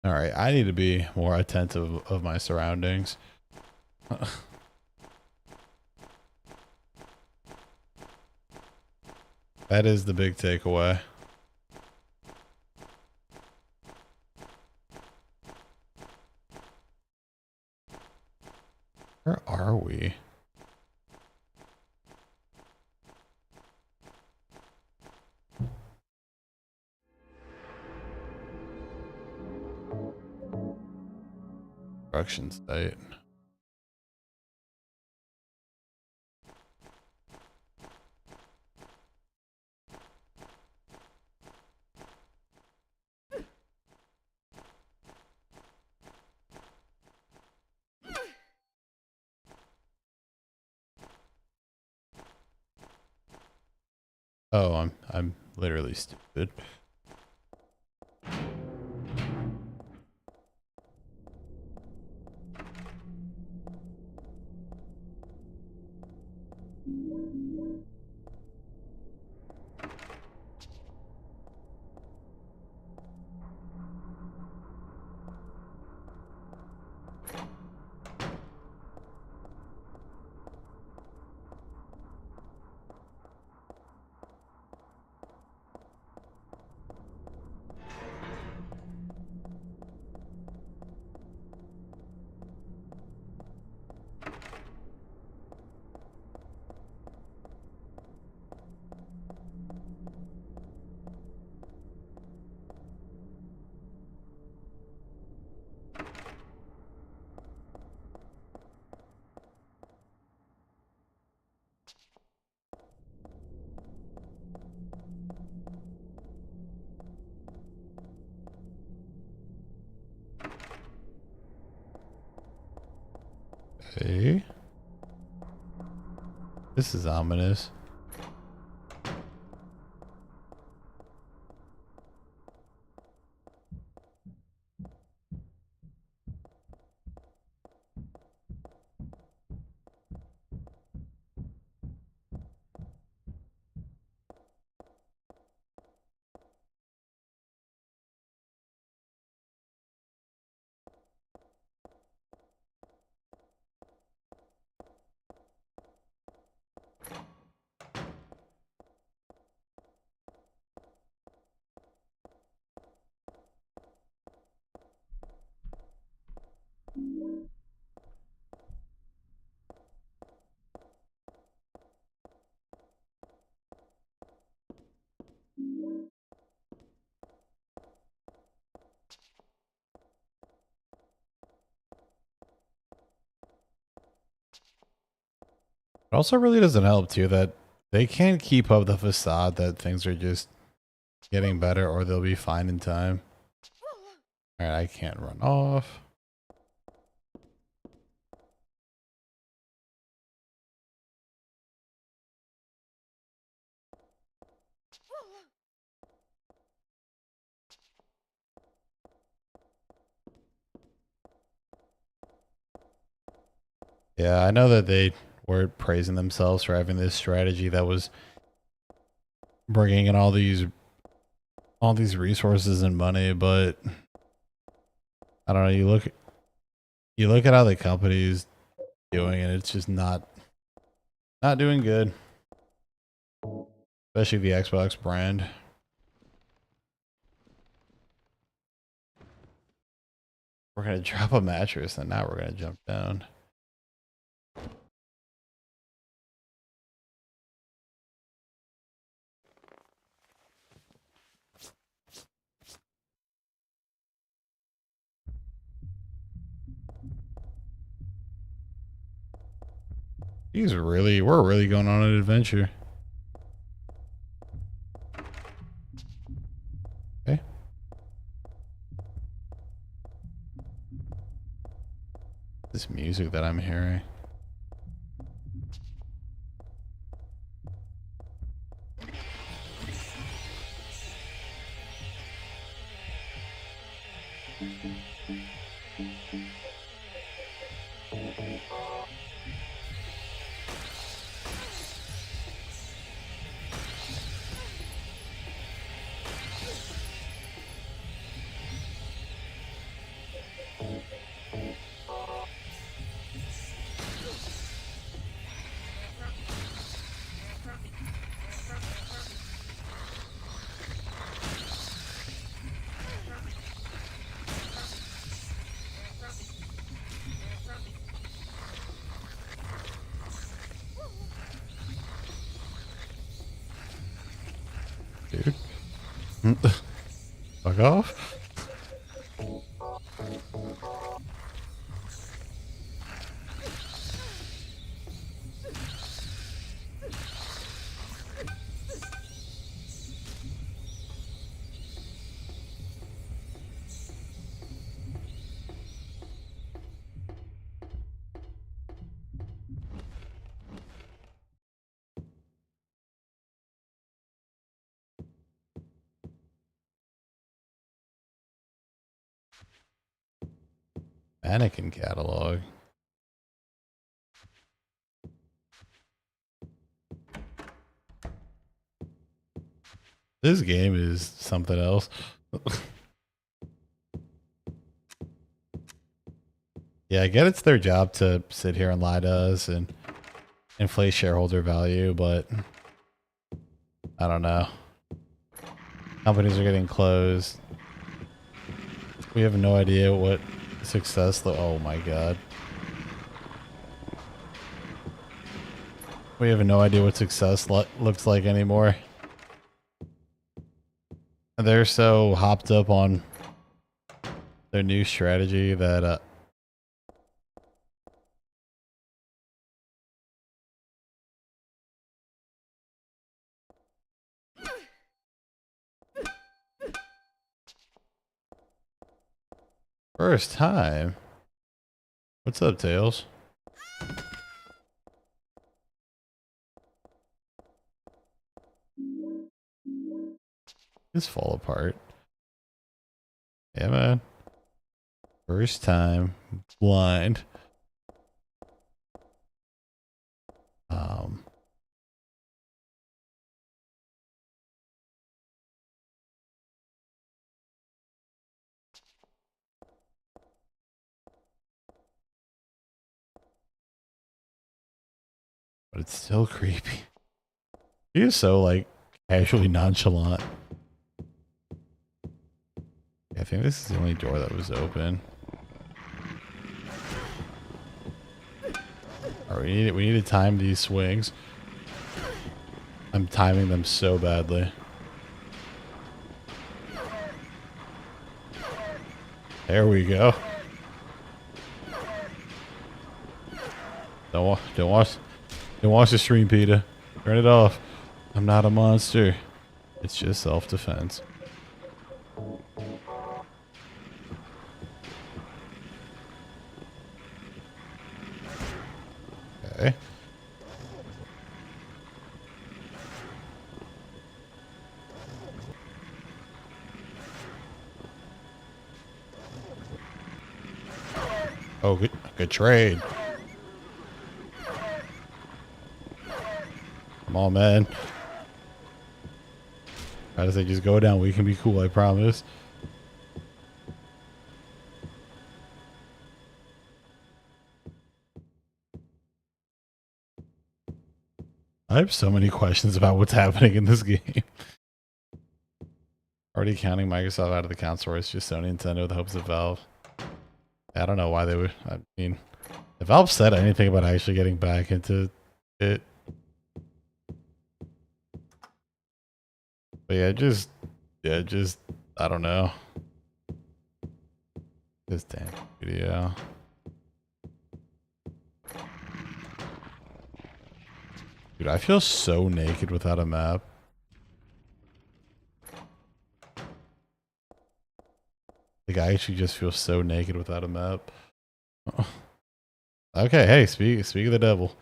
All right, I need to be more attentive of my surroundings. That is the big takeaway. Where are we? Production site. Oh, I'm literally stupid. Hey. This is ominous. It also really doesn't help too that they can't keep up the facade that things are just getting better or they'll be fine in time. All right, I can't run off. Yeah, I know that they were praising themselves for having this strategy that was bringing in all these resources and money, but I don't know. You look at how the company's doing, and it's just not doing good. Especially the Xbox brand. We're gonna drop a mattress, and now we're gonna jump down. We're really going on an adventure. Okay. This music that I'm hearing. Dude. Fuck off. Mannequin catalog. This game is something else. Yeah, I get it's their job to sit here and lie to us and inflate shareholder value, but I don't know. Companies are getting closed. We have no idea what success. Oh my god. We have no idea what success looks like anymore. They're so hopped up on their new strategy that first time. What's up, Tails? Just fall apart. Yeah, man. First time. Blind. But it's still creepy. He is so, like, casually nonchalant. Yeah, I think this is the only door that was open. Alright, we need to time these swings. I'm timing them so badly. There we go. Don't watch the stream, Peter. Turn it off. I'm not a monster. It's just self-defense. Okay. Oh, good trade. Come on, man. How does it just go down? We can be cool, I promise. I have so many questions about what's happening in this game. Already counting Microsoft out of the console, it's just Sony and Nintendo with the hopes of Valve. I don't know why they would. I mean, if Valve said anything about actually getting back into it. But yeah, just, I don't know. This damn video. Dude, I feel so naked without a map. Like, I actually just feel so naked without a map. Okay, hey, speak of the devil.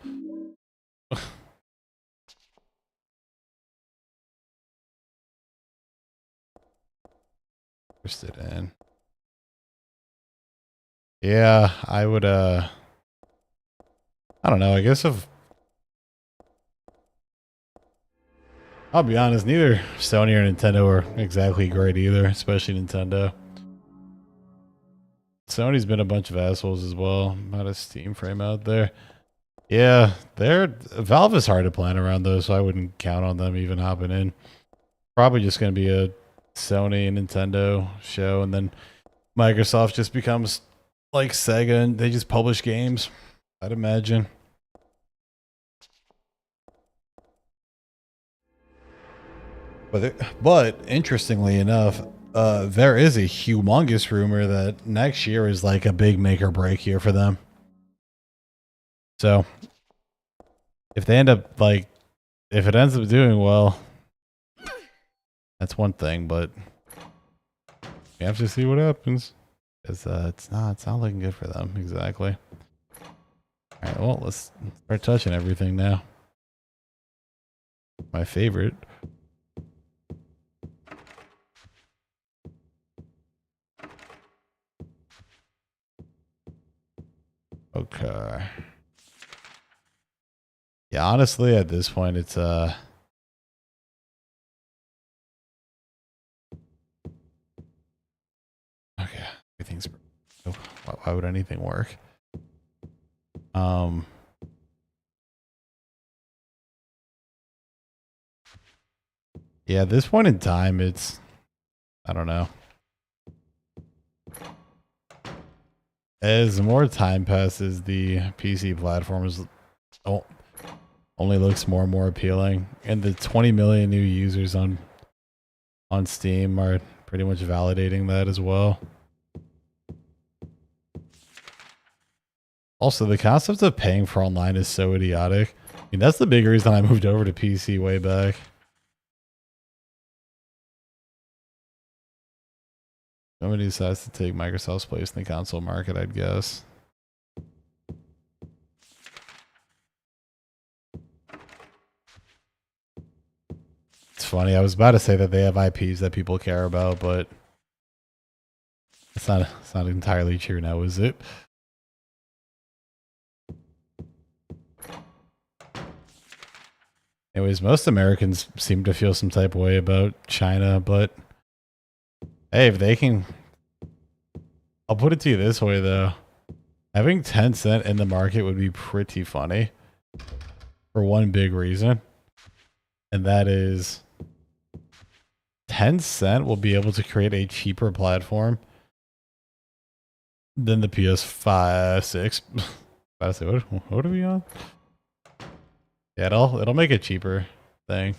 Forced it in. Yeah, I would, I don't know, I guess if... I'll be honest, neither Sony or Nintendo are exactly great either, especially Nintendo. Sony's been a bunch of assholes as well. Not a Steam frame out there. Yeah, Valve is hard to plan around though, so I wouldn't count on them even hopping in. Probably just going to be a Sony and Nintendo show, and then Microsoft just becomes like Sega and they just publish games, I'd imagine. But interestingly enough, there is a humongous rumor that next year is like a big make or break year for them. So if they end up like, if it ends up doing well, that's one thing, but we have to see what happens. Because it's not looking good for them exactly. All right, well, let's start touching everything now. My favorite. Okay. Yeah, honestly, at this point, it's okay. Everything's. Why would anything work? Yeah, at this point in time, it's. I don't know. As more time passes, the PC platform is only looks more and more appealing, and the 20 million new users on Steam are pretty much validating that as well. Also, the concept of paying for online is so idiotic. I mean, that's the big reason I moved over to PC way back. Somebody decides to take Microsoft's place in the console market, I'd guess. It's funny. I was about to say that they have IPs that people care about, but it's not entirely true now, is it? Anyways, most Americans seem to feel some type of way about China, but hey, if they can... I'll put it to you this way, though. Having Tencent in the market would be pretty funny for one big reason, and that is Tencent will be able to create a cheaper platform than the PS5, 6. I say, what are we on? Yeah, it'll make a cheaper thing.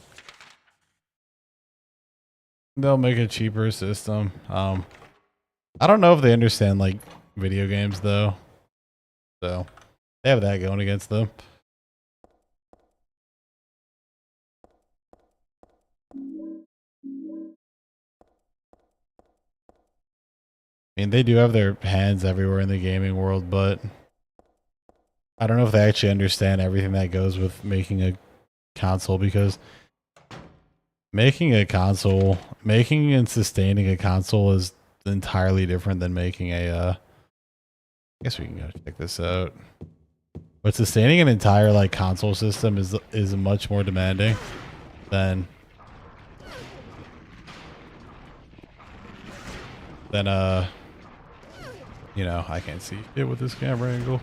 They'll make a cheaper system. I don't know if they understand like video games though, so they have that going against them. I mean, they do have their hands everywhere in the gaming world, but I don't know if they actually understand everything that goes with making a console, because making and sustaining a console is entirely different than making a I guess we can go check this out. But sustaining an entire like console system is much more demanding than you know, I can't see it with this camera angle,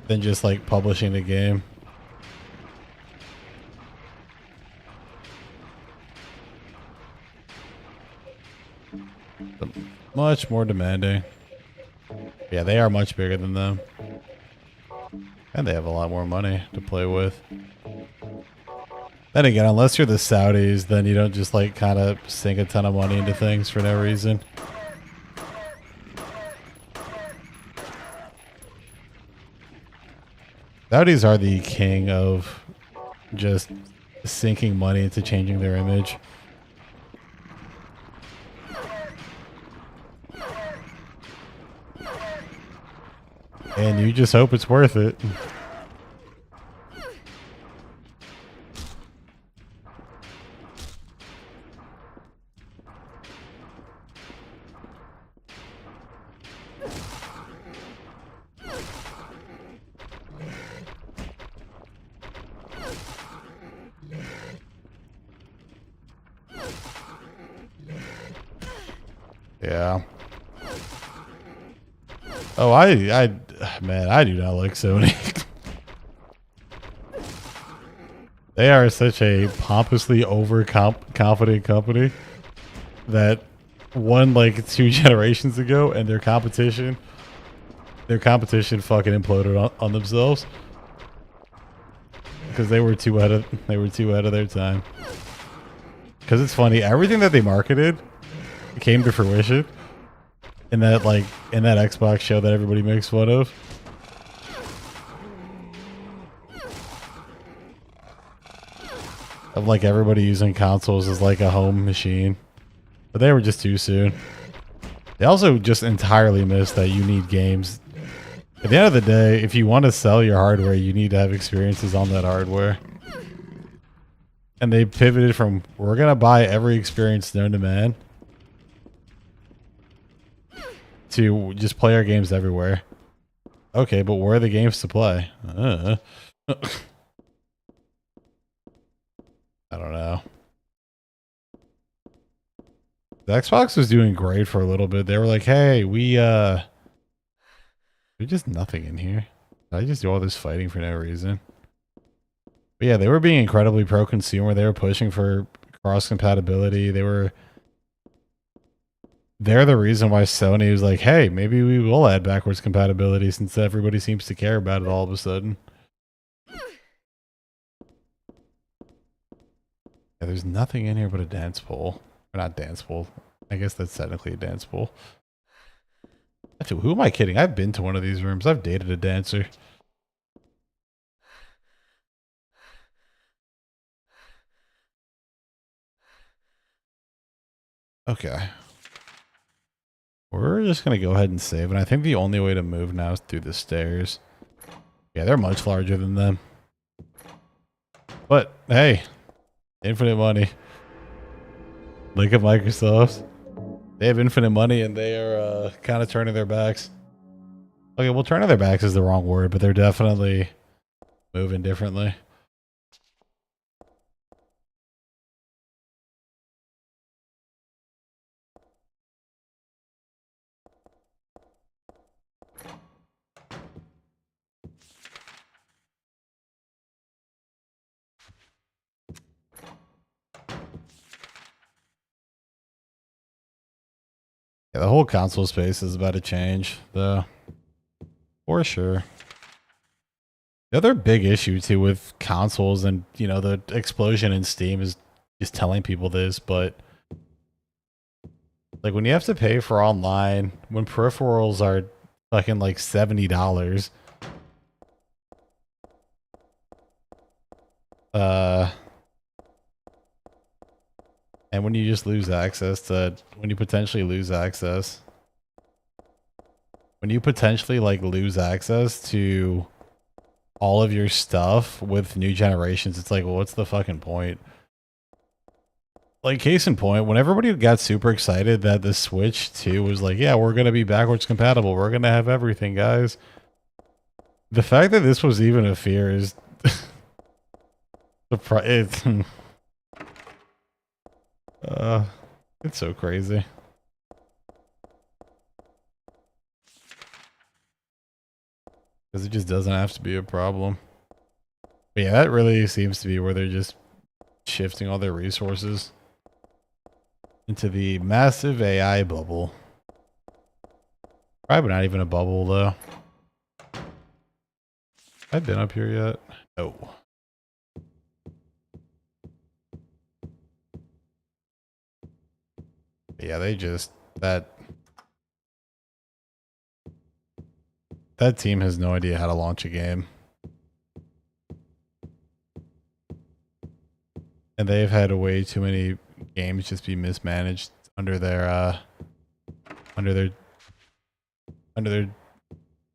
than just like publishing a game. Much more demanding. Yeah, they are much bigger than them. And they have a lot more money to play with. Then again, unless you're the Saudis, then you don't just like kind of sink a ton of money into things for no reason. Saudis are the king of just sinking money into changing their image. And you just hope it's worth it. Yeah. Oh, man, I do not like Sony. They are such a pompously overconfident company that won like 2 generations ago, and their competition fucking imploded on themselves because they were too ahead of their time. Because it's funny, everything that they marketed came to fruition in that Xbox show that everybody makes fun of. Of like everybody using consoles as like a home machine. But they were just too soon. They also just entirely missed that you need games. At the end of the day, if you want to sell your hardware, you need to have experiences on that hardware. And they pivoted from, we're going to buy every experience known to man, to just play our games everywhere. Okay, but where are the games to play? I don't know. The Xbox was doing great for a little bit. They were like, hey, there's just nothing in here. I just do all this fighting for no reason. But yeah, they were being incredibly pro-consumer. They were pushing for cross-compatibility. They're the reason why Sony was like, hey, maybe we will add backwards compatibility since everybody seems to care about it all of a sudden. Yeah, there's nothing in here but a dance pole. Or not dance pole. I guess that's technically a dance pole. Actually, who am I kidding? I've been to one of these rooms. I've dated a dancer. Okay. We're just going to go ahead and save. And I think the only way to move now is through the stairs. Yeah, they're much larger than them. But, hey. Infinite money. Look at Microsoft. They have infinite money and they are kind of turning their backs. Okay, well, turning their backs is the wrong word, but they're definitely moving differently. Yeah, the whole console space is about to change, though. For sure. The other big issue, too, with consoles and, you know, the explosion in Steam is just telling people this, but like when you have to pay for online, when peripherals are fucking like $70, and when you just lose access to, when you potentially lose access to all of your stuff with new generations, it's like, well, what's the fucking point? Like, case in point, when everybody got super excited that the Switch 2 was like, yeah, we're going to be backwards compatible. We're going to have everything, guys. The fact that this was even a fear is... it's so crazy. Because it just doesn't have to be a problem. But yeah, that really seems to be where they're just shifting all their resources into the massive AI bubble. Probably not even a bubble, though. Have I been up here yet? No. Yeah, they just... That team has no idea how to launch a game. And they've had way too many games just be mismanaged under their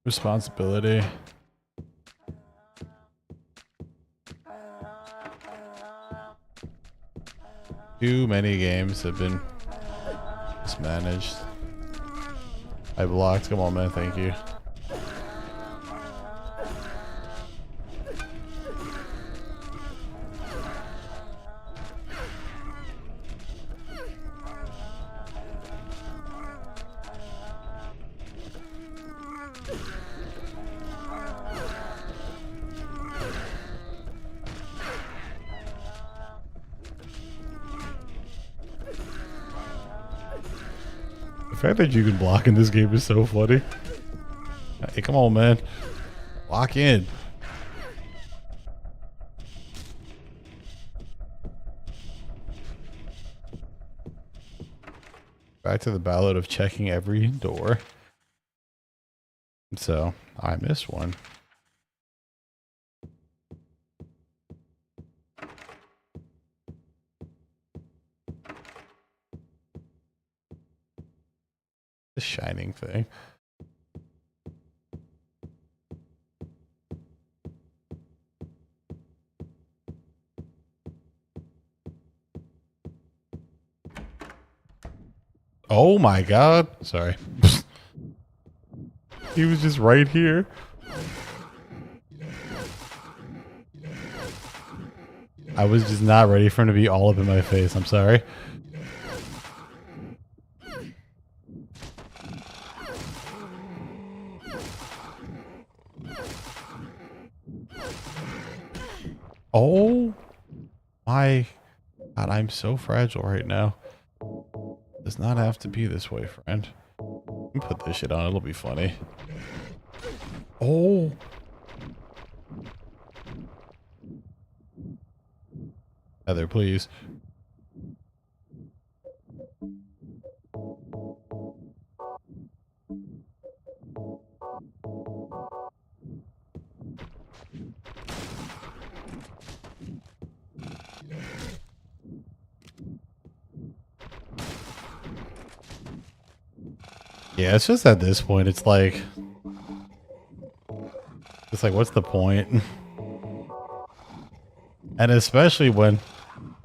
responsibility. Too many games have been mismanaged. I blocked. Come on, man. Thank you. fact that you can block in this game is so funny. Hey, come on, man. Lock in. Back to the ballad of checking every door. So, I missed one. The shining thing. Oh my god. Sorry. He was just right here. I was just not ready for him to be all up in my face. I'm sorry. Oh my god, I'm so fragile right now. Does not have to be this way, friend. Let me put this shit on, it'll be funny. Oh. Heather, please. Yeah, it's just at this point, it's like, what's the point? And especially when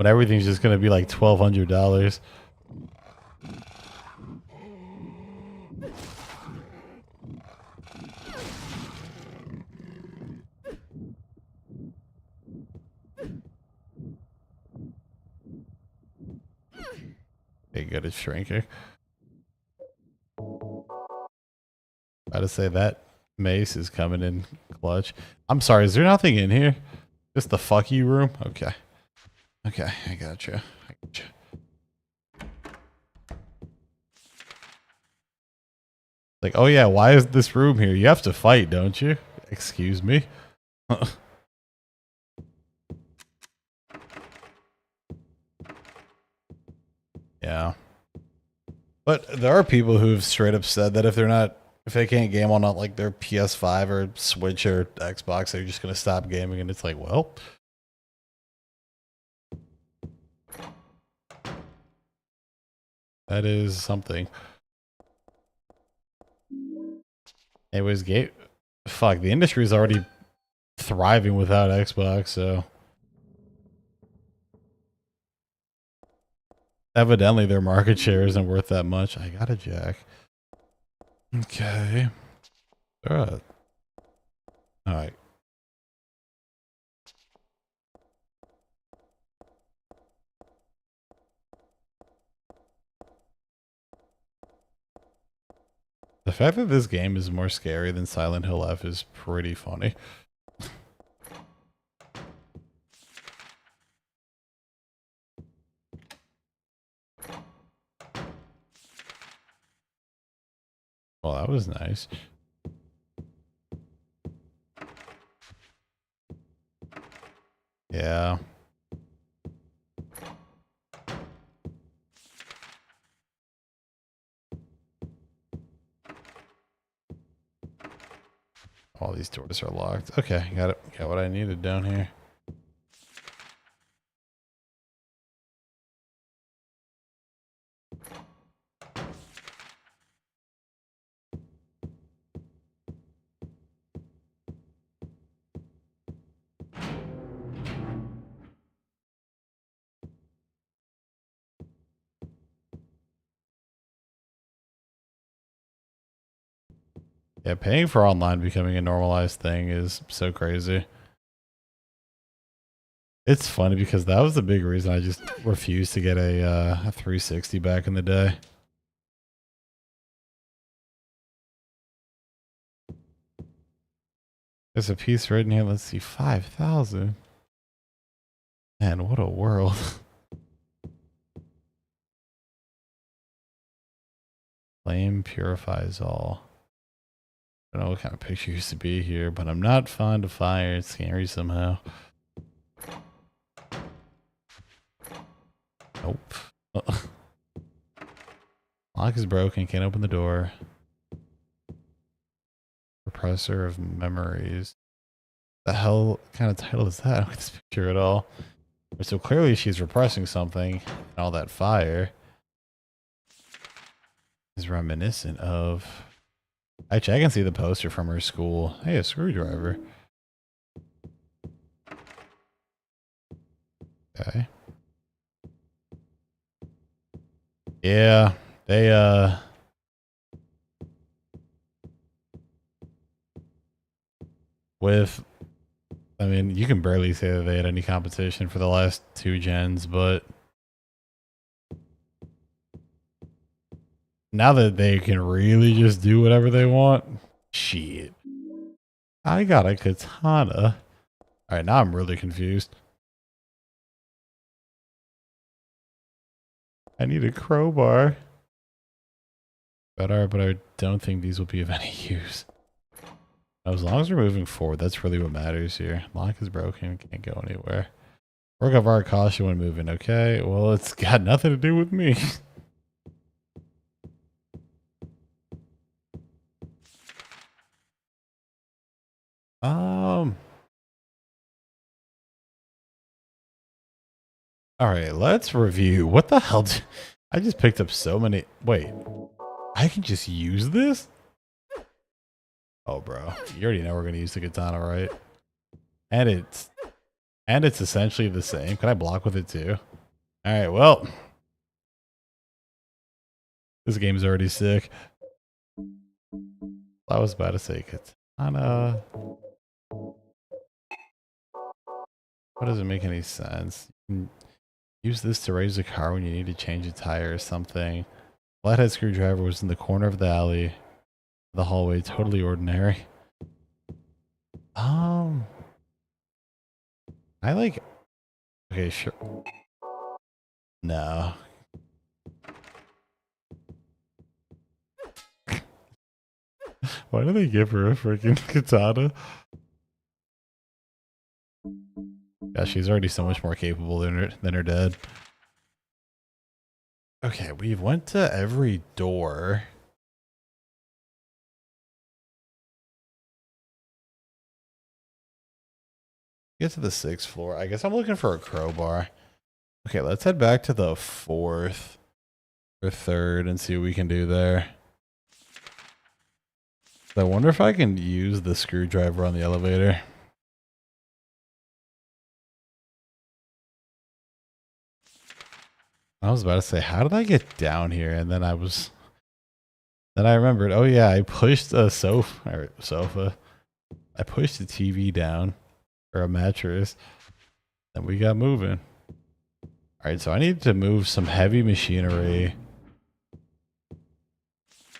everything's just gonna be like $1,200. Okay, good, it's shrinking. Gotta say that mace is coming in clutch. I'm sorry, is there nothing in here? Just the fuck you room? Okay. Okay, I gotcha. Like, oh yeah, why is this room here? You have to fight, don't you? Excuse me? Yeah. But there are people who've straight up said that if they can't game on like their PS5 or Switch or Xbox, they're just gonna stop gaming, and it's like, well, that is something. Anyways, fuck, the industry is already thriving without Xbox, so evidently their market share isn't worth that much. I got a jack. Okay. Alright. Alright. The fact that this game is more scary than Silent Hill F is pretty funny. Well, that was nice. Yeah. All these doors are locked. Okay, got it. Got what I needed down here. Yeah, paying for online becoming a normalized thing is so crazy. It's funny because that was the big reason I just refused to get a 360 back in the day. There's a piece right in here. Let's see, 5,000. Man, what a world. Flame purifies all. I don't know what kind of picture used to be here, but I'm not fond of fire. It's scary somehow. Nope. Lock is broken. Can't open the door. Repressor of memories. The hell kind of title is that? I don't get this picture at all. So clearly she's repressing something, and all that fire is reminiscent of. Actually, I can see the poster from her school. Hey, a screwdriver. Okay. Yeah, they with, I mean, you can barely say that they had any competition for the last 2 gens, but now that they can really just do whatever they want, shit. I got a katana. All right, now I'm really confused. I need a crowbar. Better, but I don't think these will be of any use. As long as we're moving forward, that's really what matters here. Lock is broken, can't go anywhere. Work of our caution when moving. Okay, well, it's got nothing to do with me. All right, let's review. What the hell? I just picked up so many. Wait, I can just use this? Oh, bro, you already know we're gonna use the katana, right? And it's essentially the same. Can I block with it too? All right, well, this game's already sick. I was about to say katana. What doesn't make any sense? You can use this to raise a car when you need to change a tire or something. Flathead screwdriver was in the corner of the alley, the hallway. Totally ordinary. I like. Okay, sure. No. Why do they give her a freaking katana? Yeah, she's already so much more capable than her dad. Okay, we've went to every door. Get to the 6th floor. I guess I'm looking for a crowbar. Okay, let's head back to the 4th or 3rd and see what we can do there. I wonder if I can use the screwdriver on the elevator. I was about to say, how did I get down here? And then I remembered, oh yeah, I pushed a sofa. I pushed the TV down, or a mattress, and we got moving. All right, so I need to move some heavy machinery.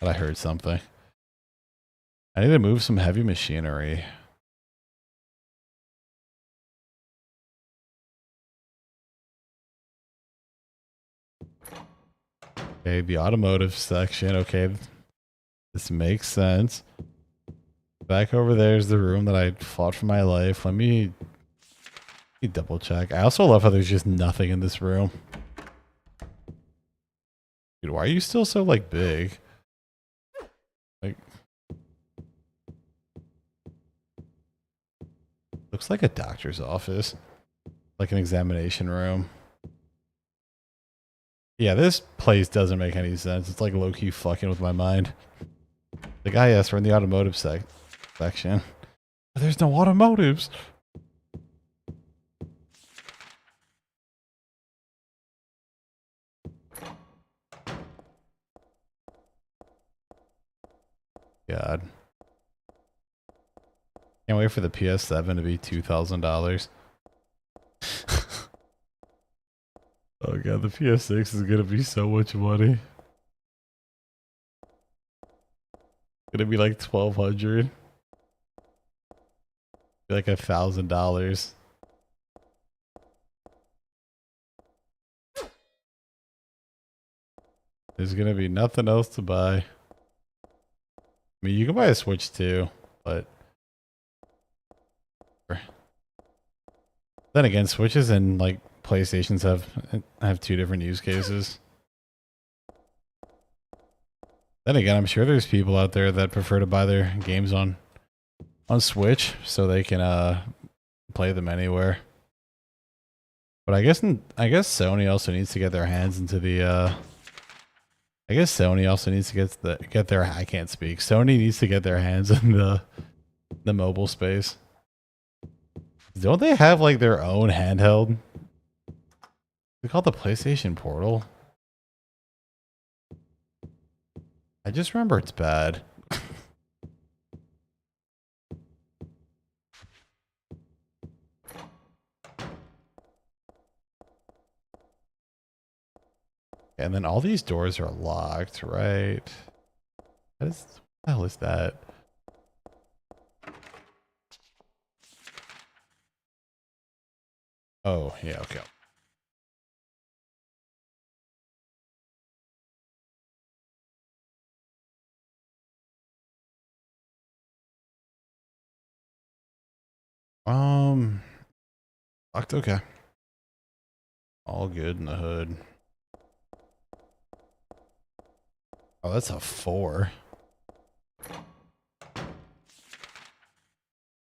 But I heard something. I need to move some heavy machinery. Okay, the automotive section. Okay, this makes sense. Back over there is the room that I fought for my life. Let me double check. I also love how there's just nothing in this room. Dude, why are you still so, like, big? Like, looks like a doctor's office. Like an examination room. Yeah, this place doesn't make any sense. It's like low-key fucking with my mind. The guy asked we're in the automotive section. But there's no automotives. God. Can't wait for the PS7 to be $2,000. Oh god, the PS6 is gonna be so much money. Gonna be like $1,200. Be like $1,000. There's gonna be nothing else to buy. I mean, you can buy a Switch too, but then again, Switches and like PlayStations have two different use cases. Then again, I'm sure there's people out there that prefer to buy their games on Switch so they can play them anywhere. But I guess Sony also needs to get their hands into the I guess Sony also needs to get their I can't speak. Sony needs to get their hands in the mobile space. Don't they have like their own handheld? They call it the PlayStation Portal. I just remember it's bad. And then all these doors are locked, right? What the hell is that? Oh, yeah, okay. Locked, okay. All good in the hood. Oh, that's a 4.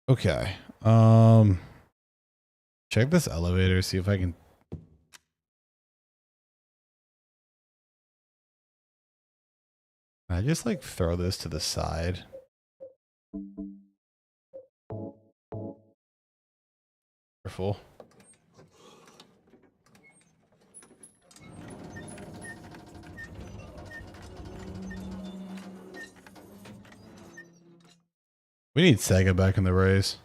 Okay. Check this elevator, see if I can. I just like throw this to the side. Careful. We need Sega back in the race.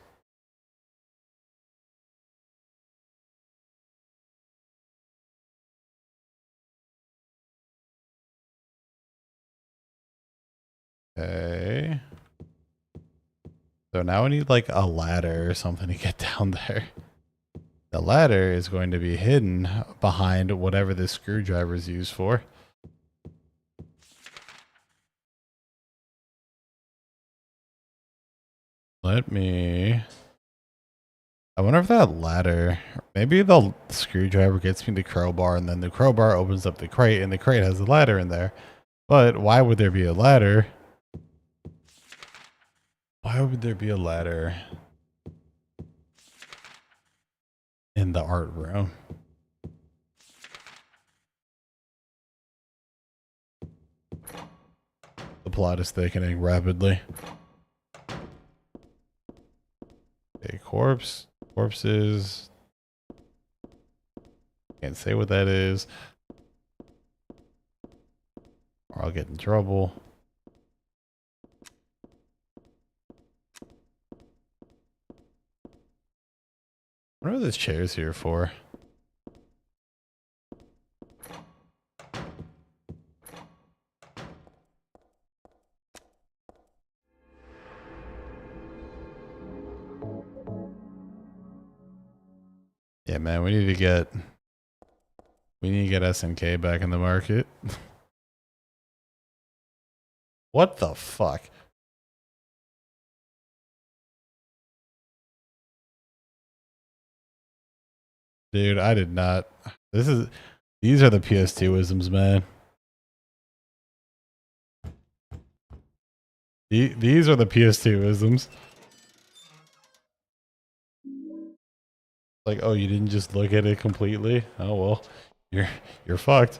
Okay. So now we need like a ladder or something to get down there. The ladder is going to be hidden behind whatever this screwdriver is used for. Let me... I wonder if that ladder... Maybe the screwdriver gets me the crowbar and then the crowbar opens up the crate and the crate has a ladder in there. But why would there be a ladder? Why would there be a ladder in the art room? The plot is thickening rapidly. Okay, corpses. Can't say what that is, or I'll get in trouble. What are those chairs here for? Yeah, man, we need to get SNK back in the market. What the fuck? Dude, I did not. These are the PS2isms, man. These are the PS2isms. Like, oh, you didn't just look at it completely? Oh well, you're fucked.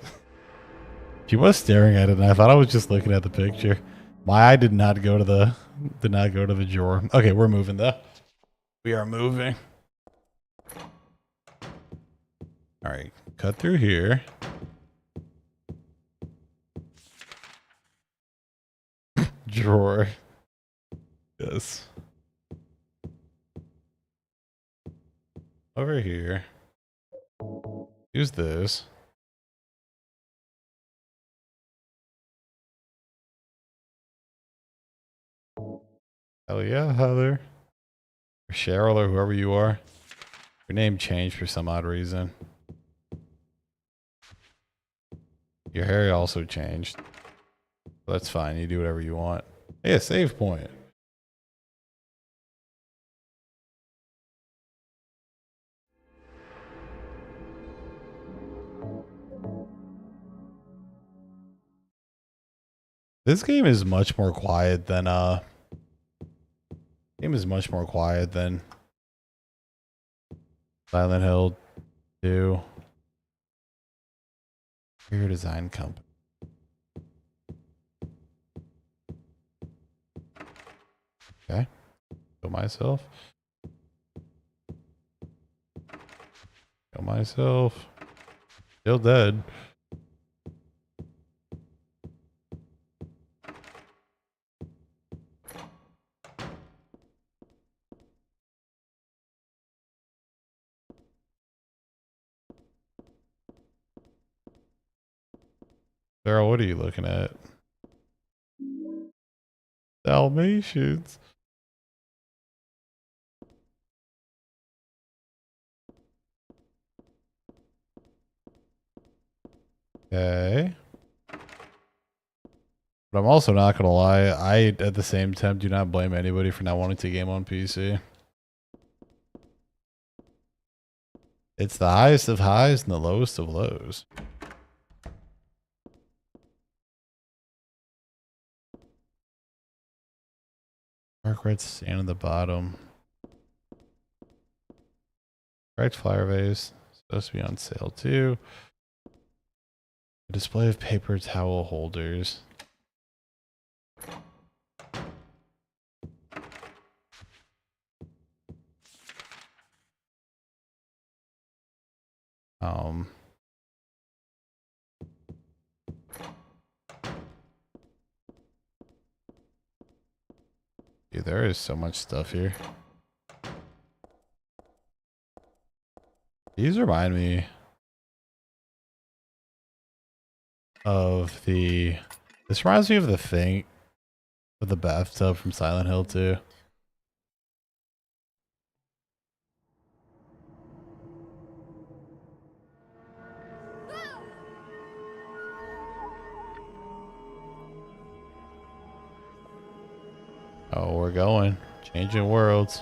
She was staring at it, and I thought I was just looking at the picture. My eye did not go to the drawer. Okay, we're moving though. We are moving. All right, cut through here. Drawer. Yes. Over here. Use this. Hell yeah, Heather. Or Cheryl or whoever you are. Your name changed for some odd reason. Your hair also changed. That's fine. You do whatever you want. Yeah, save point. This game is much more quiet than Silent Hill 2. Your design company. Okay. Kill myself. Kill myself. Still dead. Daryl, what are you looking at? Dalmatians. Okay. But I'm also not going to lie. I, at the same time, do not blame anybody for not wanting to game on PC. It's the highest of highs and the lowest of lows. Dark red sand at the bottom. Correct flower vase. Supposed to be on sale too. A display of paper towel holders. Dude, there is so much stuff here. These remind me of the... This reminds me of the thing with the bathtub from Silent Hill 2. Oh, we're going. Changing worlds.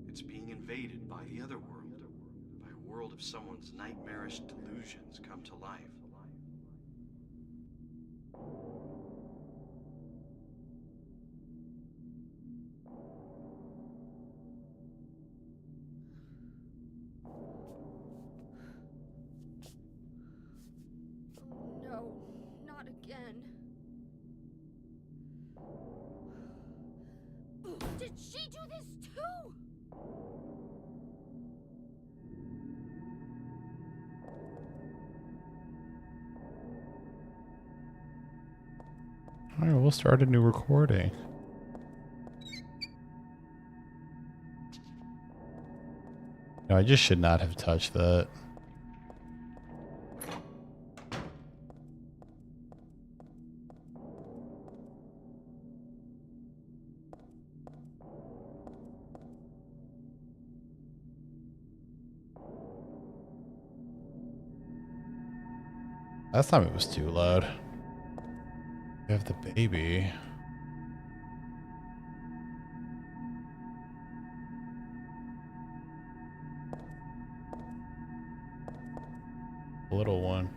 It's being invaded by the other world, by a world of someone's nightmarish delusions come to life. No, not again. Did she do this too? Alright, we'll start a new recording. No, I just should not have touched that. Last time it was too loud. We have the baby. Little one.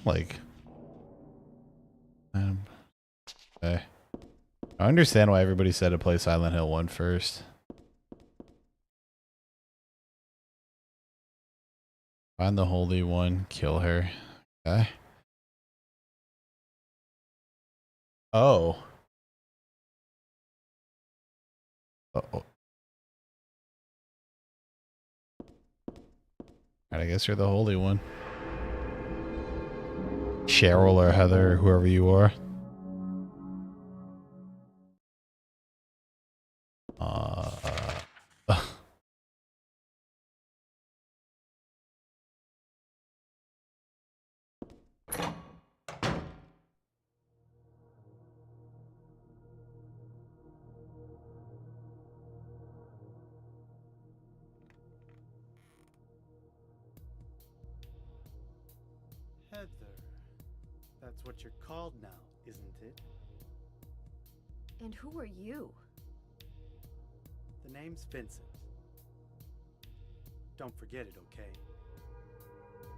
Like, okay. I understand why everybody said to play Silent Hill 1 first. Find the Holy One, kill her. Okay. Oh. Uh-oh. I guess you're the holy one. Cheryl or Heather or whoever you are. Heather. That's what you're called now, isn't it? And who are you? The name's Vincent. Don't forget it, okay?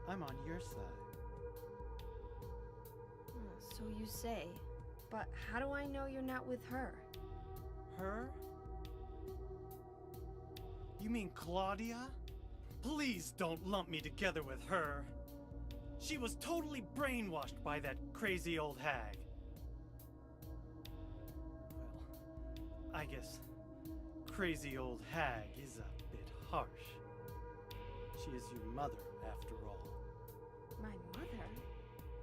I'm on your side. So you say. But how do I know you're not with her? Her? You mean Claudia? Please don't lump me together with her. She was totally brainwashed by that crazy old hag. Well, I guess crazy old hag is a bit harsh. She is your mother, after all. My mother?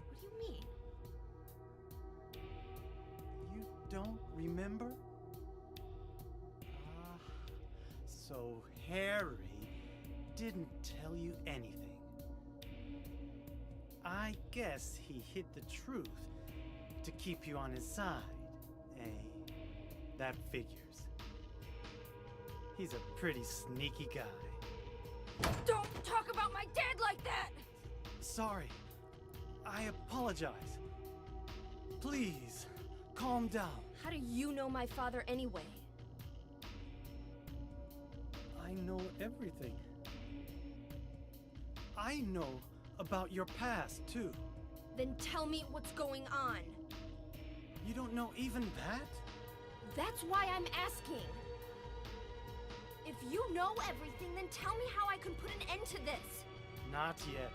What do you mean? You don't remember? Ah, so Harry didn't tell you anything. I guess he hid the truth to keep you on his side, eh? That figures. He's a pretty sneaky guy. Don't talk about my dad like that! Sorry. I apologize. Please, calm down. How do you know my father anyway? I know everything. I know about your past, too. Then tell me what's going on. You don't know even that? That's why I'm asking. If you know everything, then tell me how I can put an end to this. Not yet.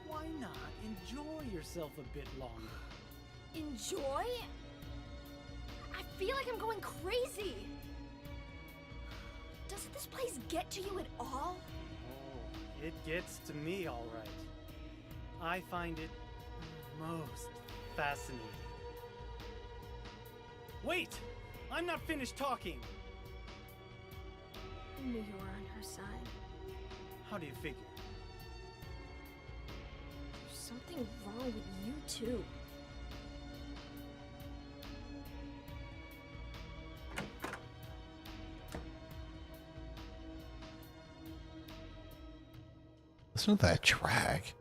Why not enjoy yourself a bit longer? Enjoy? I feel like I'm going crazy. Does this place get to you at all? Oh, it gets to me all right. I find it most fascinating. Wait! I'm not finished talking! I knew you were on her side. How do you figure? There's something wrong with you too. Listen to that track.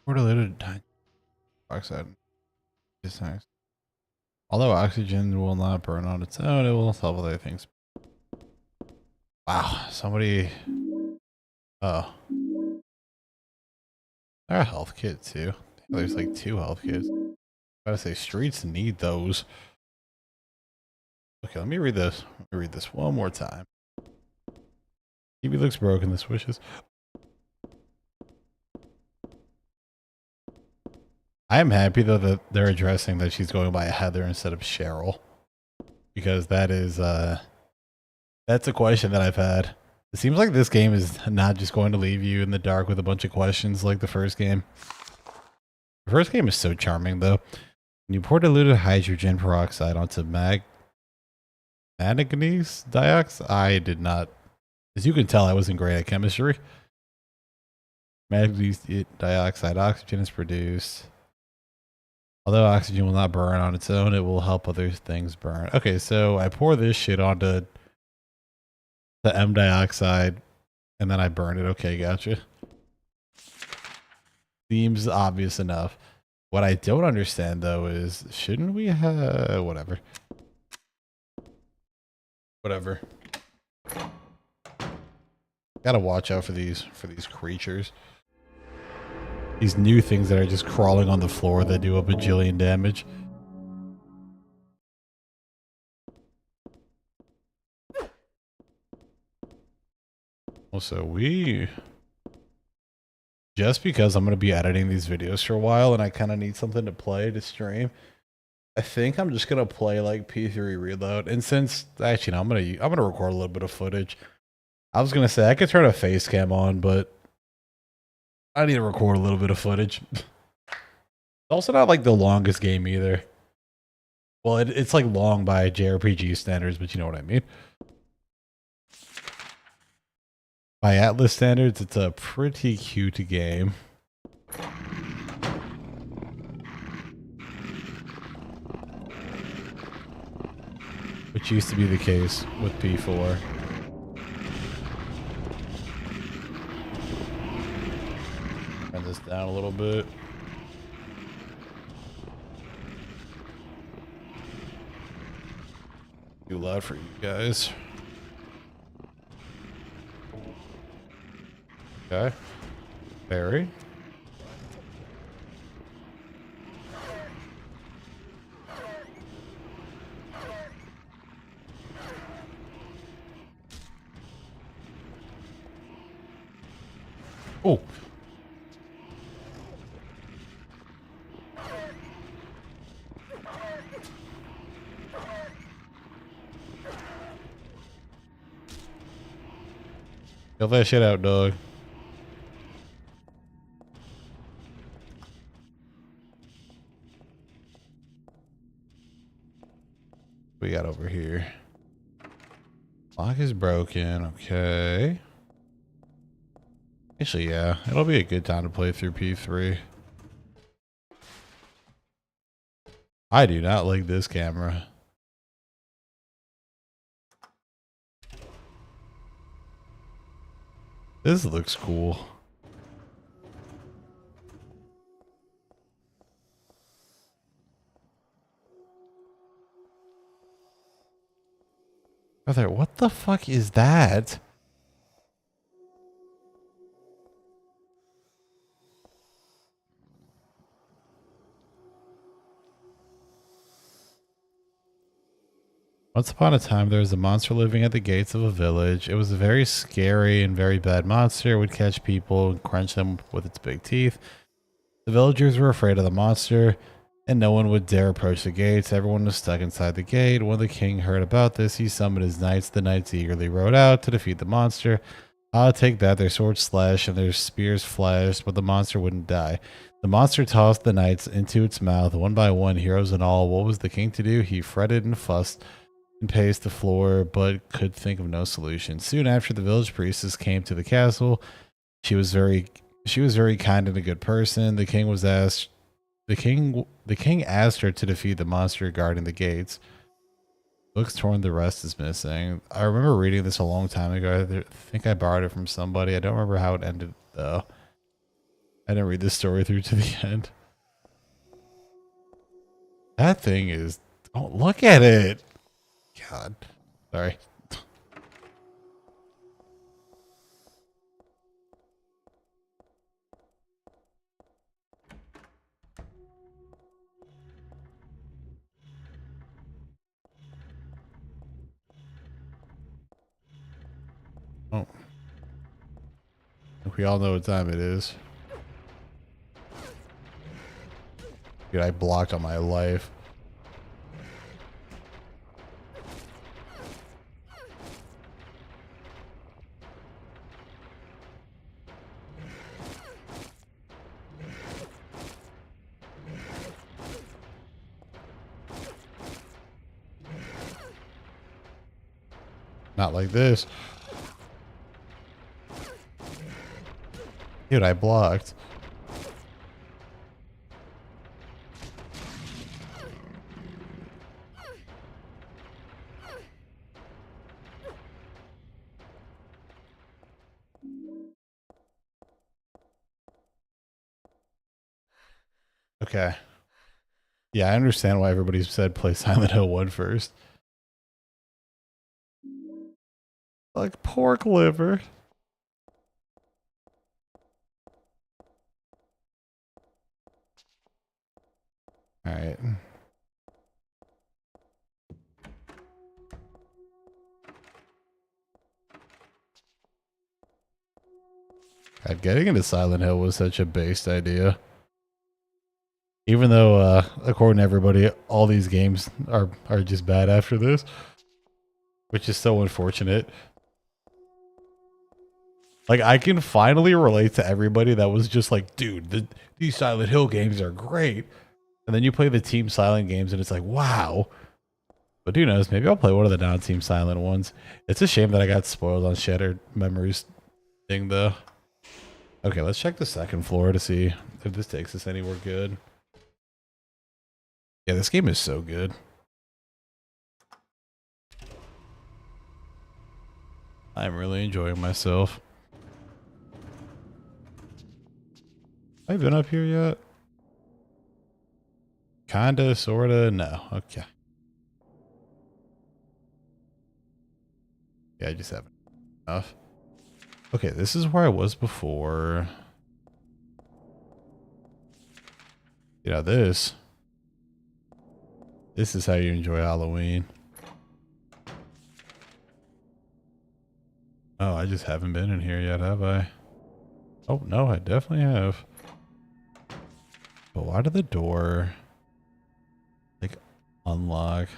Diluted oxide. Is nice. Although oxygen will not burn on its own, it will help other things. Wow, somebody. Oh, they're a health kit too. There's like 2 health kits. Gotta say, streets need those. Okay, let me read this. Let me read this one more time. TV looks broken. The switches. I am happy though that they're addressing that she's going by Heather instead of Cheryl, because that is that's a question that I've had. It seems like this game is not just going to leave you in the dark with a bunch of questions like the first game. The first game is so charming though. When you pour diluted hydrogen peroxide onto manganese dioxide, I did not. As you can tell, I wasn't great at chemistry. Manganese dioxide, oxygen is produced. Although oxygen will not burn on its own, it will help other things burn. Okay, so I pour this shit onto the M dioxide, and then I burn it. Okay, gotcha. Seems obvious enough. What I don't understand, though, is shouldn't we have... Whatever. Whatever. Gotta watch out for these creatures. These new things that are just crawling on the floor that do a bajillion damage. Also, we just because I'm going to be editing these videos for a while and I kind of need something to play to stream. I think I'm just going to play like P3 Reload. And since actually, no, I'm going to record a little bit of footage. I was going to say I could turn a face cam on, but I need to record a little bit of footage. It's also not like the longest game either. Well, it's like long by JRPG standards, but you know what I mean. By Atlas standards, it's a pretty cute game. Which used to be the case with P4. Turn this down a little bit. Too loud for you guys. Okay. Barry. Oh. Kill that shit out, dog. We got over here. Lock is broken. Okay. Actually, yeah. It'll be a good time to play through P3. I do not like this camera. This looks cool. Brother, what the fuck is that? Once upon a time, there was a monster living at the gates of a village. It was a very scary and very bad monster. It would catch people and crunch them with its big teeth. The villagers were afraid of the monster, and no one would dare approach the gates. Everyone was stuck inside the gate. When the king heard about this, he summoned his knights. The knights eagerly rode out to defeat the monster. Take that. Their swords slashed and their spears flashed, but the monster wouldn't die. The monster tossed the knights into its mouth, one by one, heroes and all. What was the king to do? He fretted and fussed and paced the floor, but could think of no solution. Soon after, the village priestess came to the castle. She was very kind and a good person. The king asked her to defeat the monster guarding the gates. Book's torn, the rest is missing. I remember reading this a long time ago. I think I borrowed it from somebody. I don't remember how it ended though. I didn't read this story through to the end. That thing is, don't look at it. God. Sorry. Oh. We all know what time it is. Dude, I blocked on my life. Not like this. Dude, I blocked. Okay. Yeah, I understand why everybody said play Silent Hill 1 first. Like pork liver. All right. God, getting into Silent Hill was such a based idea. Even though, according to everybody, all these games are just bad after this, which is so unfortunate. Like, I can finally relate to everybody that was just like, dude, these Silent Hill games are great. And then you play the Team Silent games and it's like, wow. But who knows? Maybe I'll play one of the non-Team Silent ones. It's a shame that I got spoiled on Shattered Memories thing, though. Okay, let's check the second floor to see if this takes us anywhere good. Yeah, this game is so good. I'm really enjoying myself. Have I been up here yet? Kinda, sorta, no. Okay. Yeah, I just haven't enough. Okay, this is where I was before. You know, this is how you enjoy Halloween. Oh, I just haven't been in here yet, have I? Oh, no, I definitely have. But why did the door, like, unlock?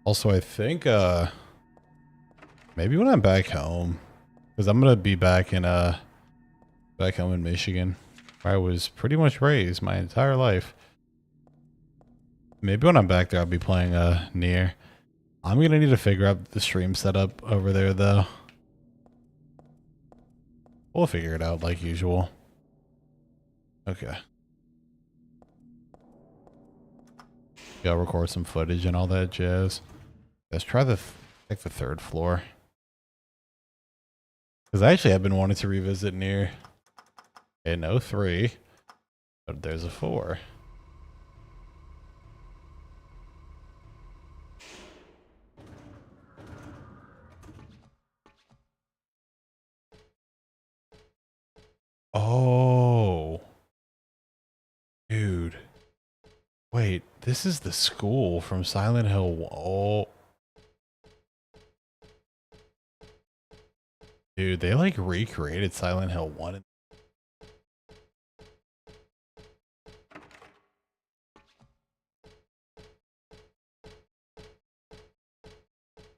Also, I think, maybe when I'm back home, because I'm gonna be back home in Michigan, where I was pretty much raised my entire life. Maybe when I'm back there, I'll be playing Nier. I'm gonna need to figure out the stream setup over there, though. We'll figure it out like usual. Okay. Yeah, I'll record some footage and all that jazz. Let's try the third floor. Because I actually have been wanting to revisit Nier. Okay, no 3. But there's a 4. Oh. Dude. Wait, this is the school from Silent Hill. Oh. Dude, they like recreated Silent Hill 1.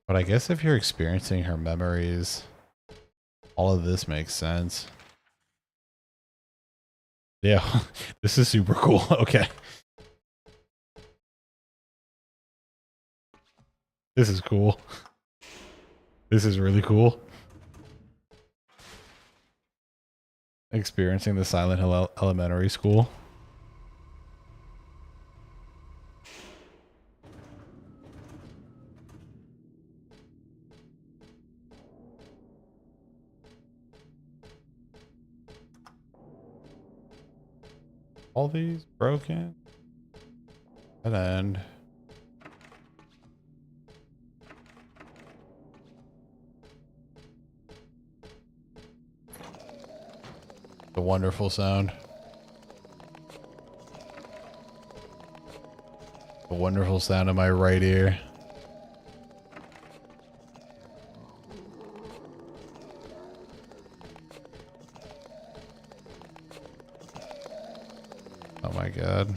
But I guess if you're experiencing her memories, all of this makes sense. Yeah, this is super cool. Okay. This is cool. This is really cool. Experiencing the Silent Hill Elementary School. All these broken. And then the wonderful sound. The wonderful sound in my right ear. Oh my god.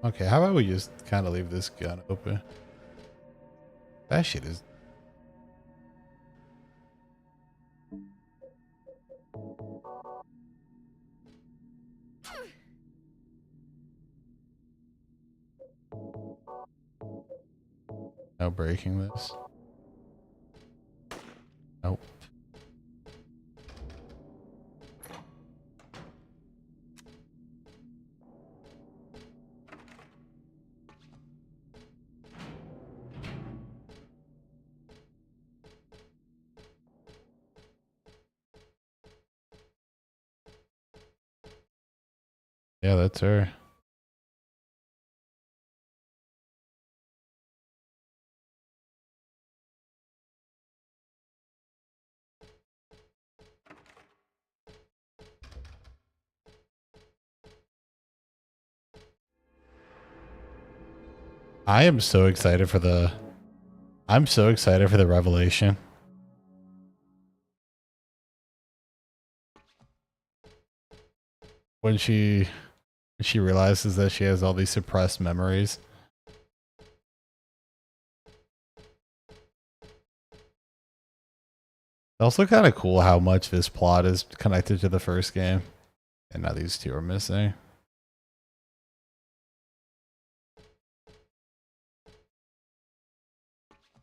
Okay, how about we just kind of leave this gun open? That shit is... No breaking this. Nope. Yeah, that's her. I am so excited for the... I'm so excited for the revelation. When she realizes that she has all these suppressed memories. It's also kind of cool how much this plot is connected to the first game. And now these two are missing.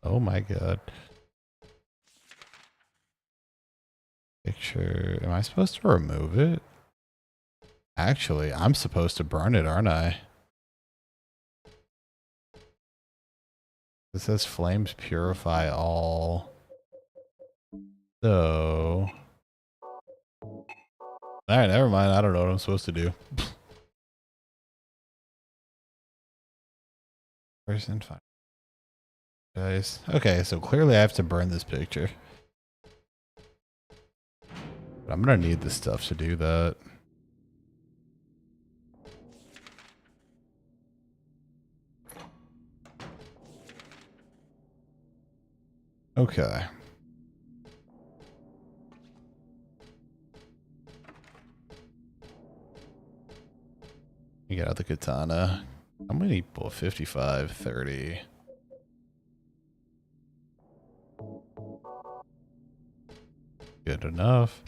Oh my god. Picture. Am I supposed to remove it? Actually, I'm supposed to burn it, aren't I? It says flames purify all. So... Alright, never mind. I don't know what I'm supposed to do. Person fine. Guys. Okay, so clearly I have to burn this picture. But I'm gonna need this stuff to do that. Okay. You get out the katana. How many people? 55, 30. Good enough.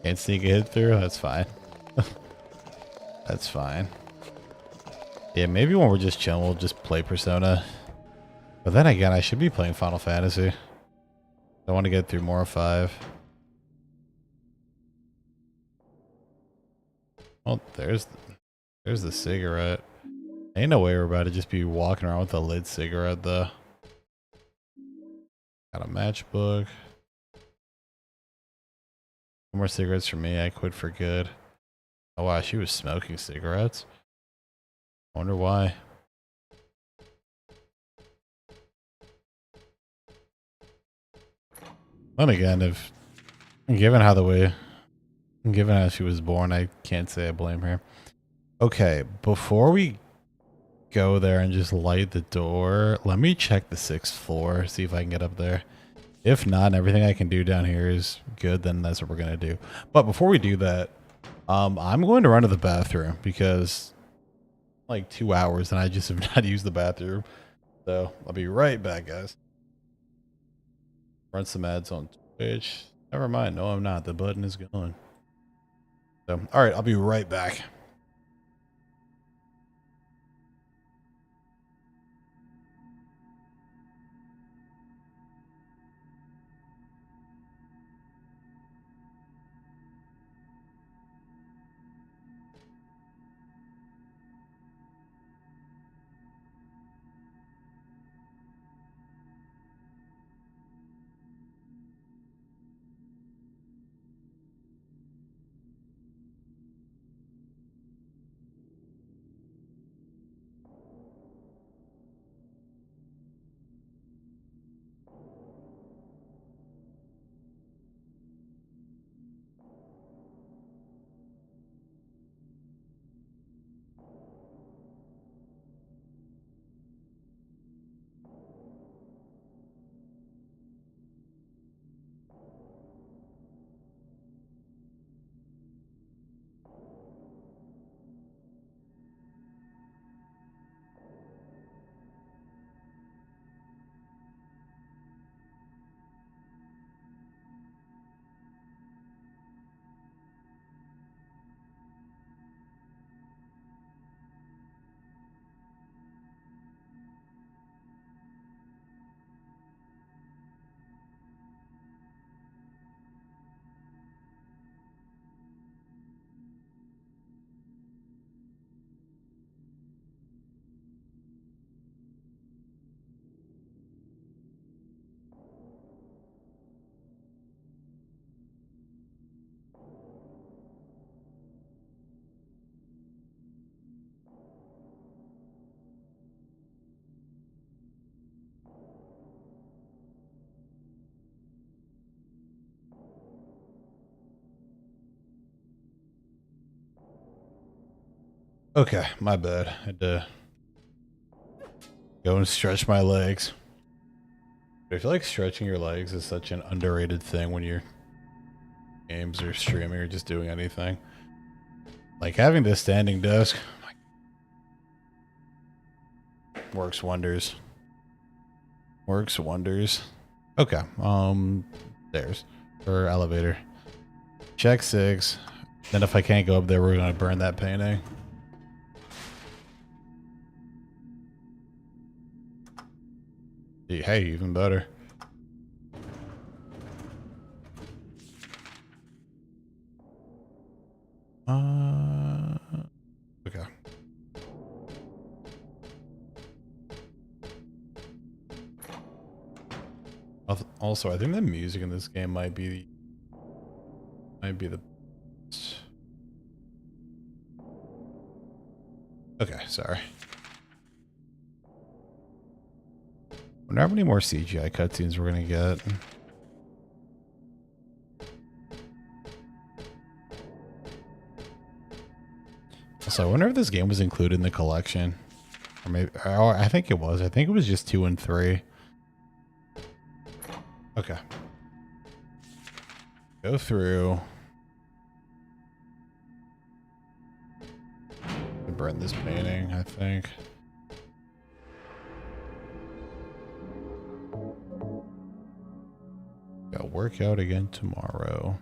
Can't sneak a hit through? That's fine. That's fine. Yeah, maybe when we're just chilling, we'll just play Persona. But then again, I should be playing Final Fantasy. I want to get through more of 5. Well, there's the cigarette. Ain't no way we're about to just be walking around with a lit cigarette, though. Got a matchbook. No more cigarettes for me. I quit for good. Oh wow, she was smoking cigarettes. I wonder why. Then again, if given how she was born, I can't say I blame her. Okay, before we go there and just light the door, let me check the 6th floor, see if I can get up there. If not, everything I can do down here is good, then that's what we're gonna do. But before we do that, I'm going to run to the bathroom because like 2 hours and I just have not used the bathroom. So I'll be right back, guys. Run some ads on Twitch. Never mind. No, I'm not. The button is gone. So, all right, I'll be right back. Okay, my bad. I had to go and stretch my legs. I feel like stretching your legs is such an underrated thing when you're games or streaming or just doing anything. Like having this standing desk works wonders. Works wonders. Okay. Stairs or elevator. Check 6. Then if I can't go up there, we're gonna burn that painting. Hey, even better. Okay. Also, I think the music in this game might be the best. Okay, sorry. I wonder how many more CGI cutscenes we're gonna get. Also, I wonder if this game was included in the collection. Or maybe, oh, I think it was. I think it was just 2 and 3. Okay. Go through. Burn this painting, I think. Got workout again tomorrow.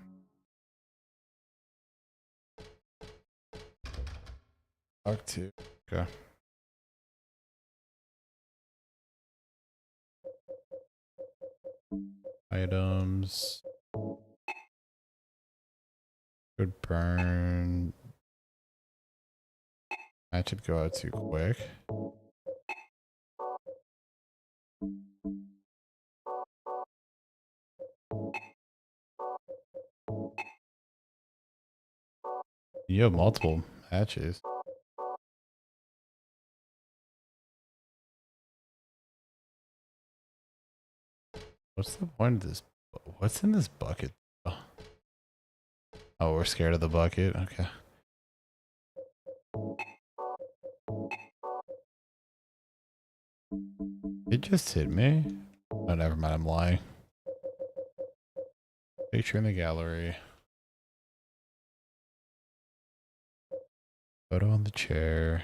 Talk to. Okay. Items. Could burn. That should go out too quick. You have multiple matches. What's the point of this? What's in this bucket? Oh, we're scared of the bucket. Okay. It just hit me. Oh, never mind. I'm lying. Picture in the gallery. Photo on the chair.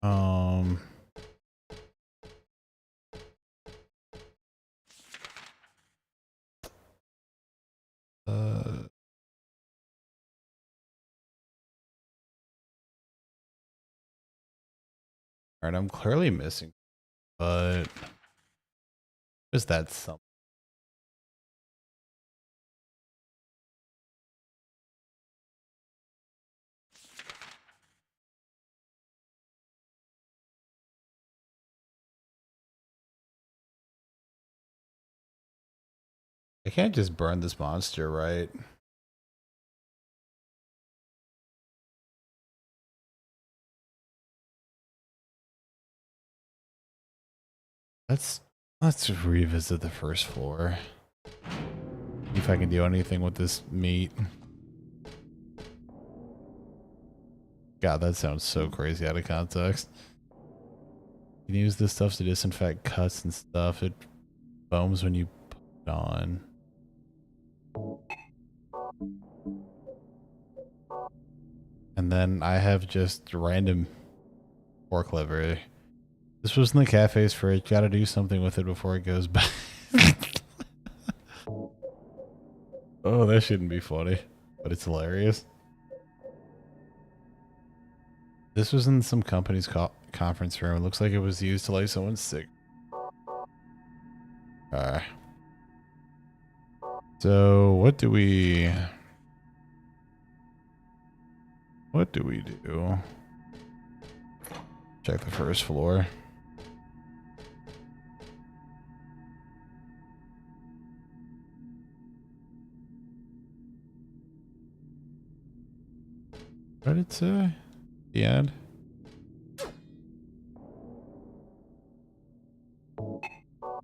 Um. Alright, I'm clearly missing, but is that something? I can't just burn this monster, right? Let's revisit the first floor. See if I can do anything with this meat. God, that sounds so crazy out of context. You can use this stuff to disinfect cuts and stuff. It foams when you put it on. And then I have just random pork liver. This was in the cafe's fridge. Gotta do something with it before it goes back. Oh, that shouldn't be funny, but it's hilarious. This was in some company's conference room. It looks like it was used to light someone's sick. So what do we do? Check the first floor. What did it say? The end.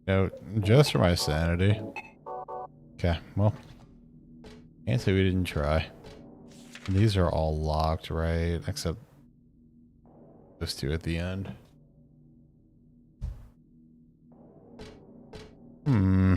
No, just for my sanity. Okay, well, can't say we didn't try. And these are all locked, right? Except those two at the end. Hmm.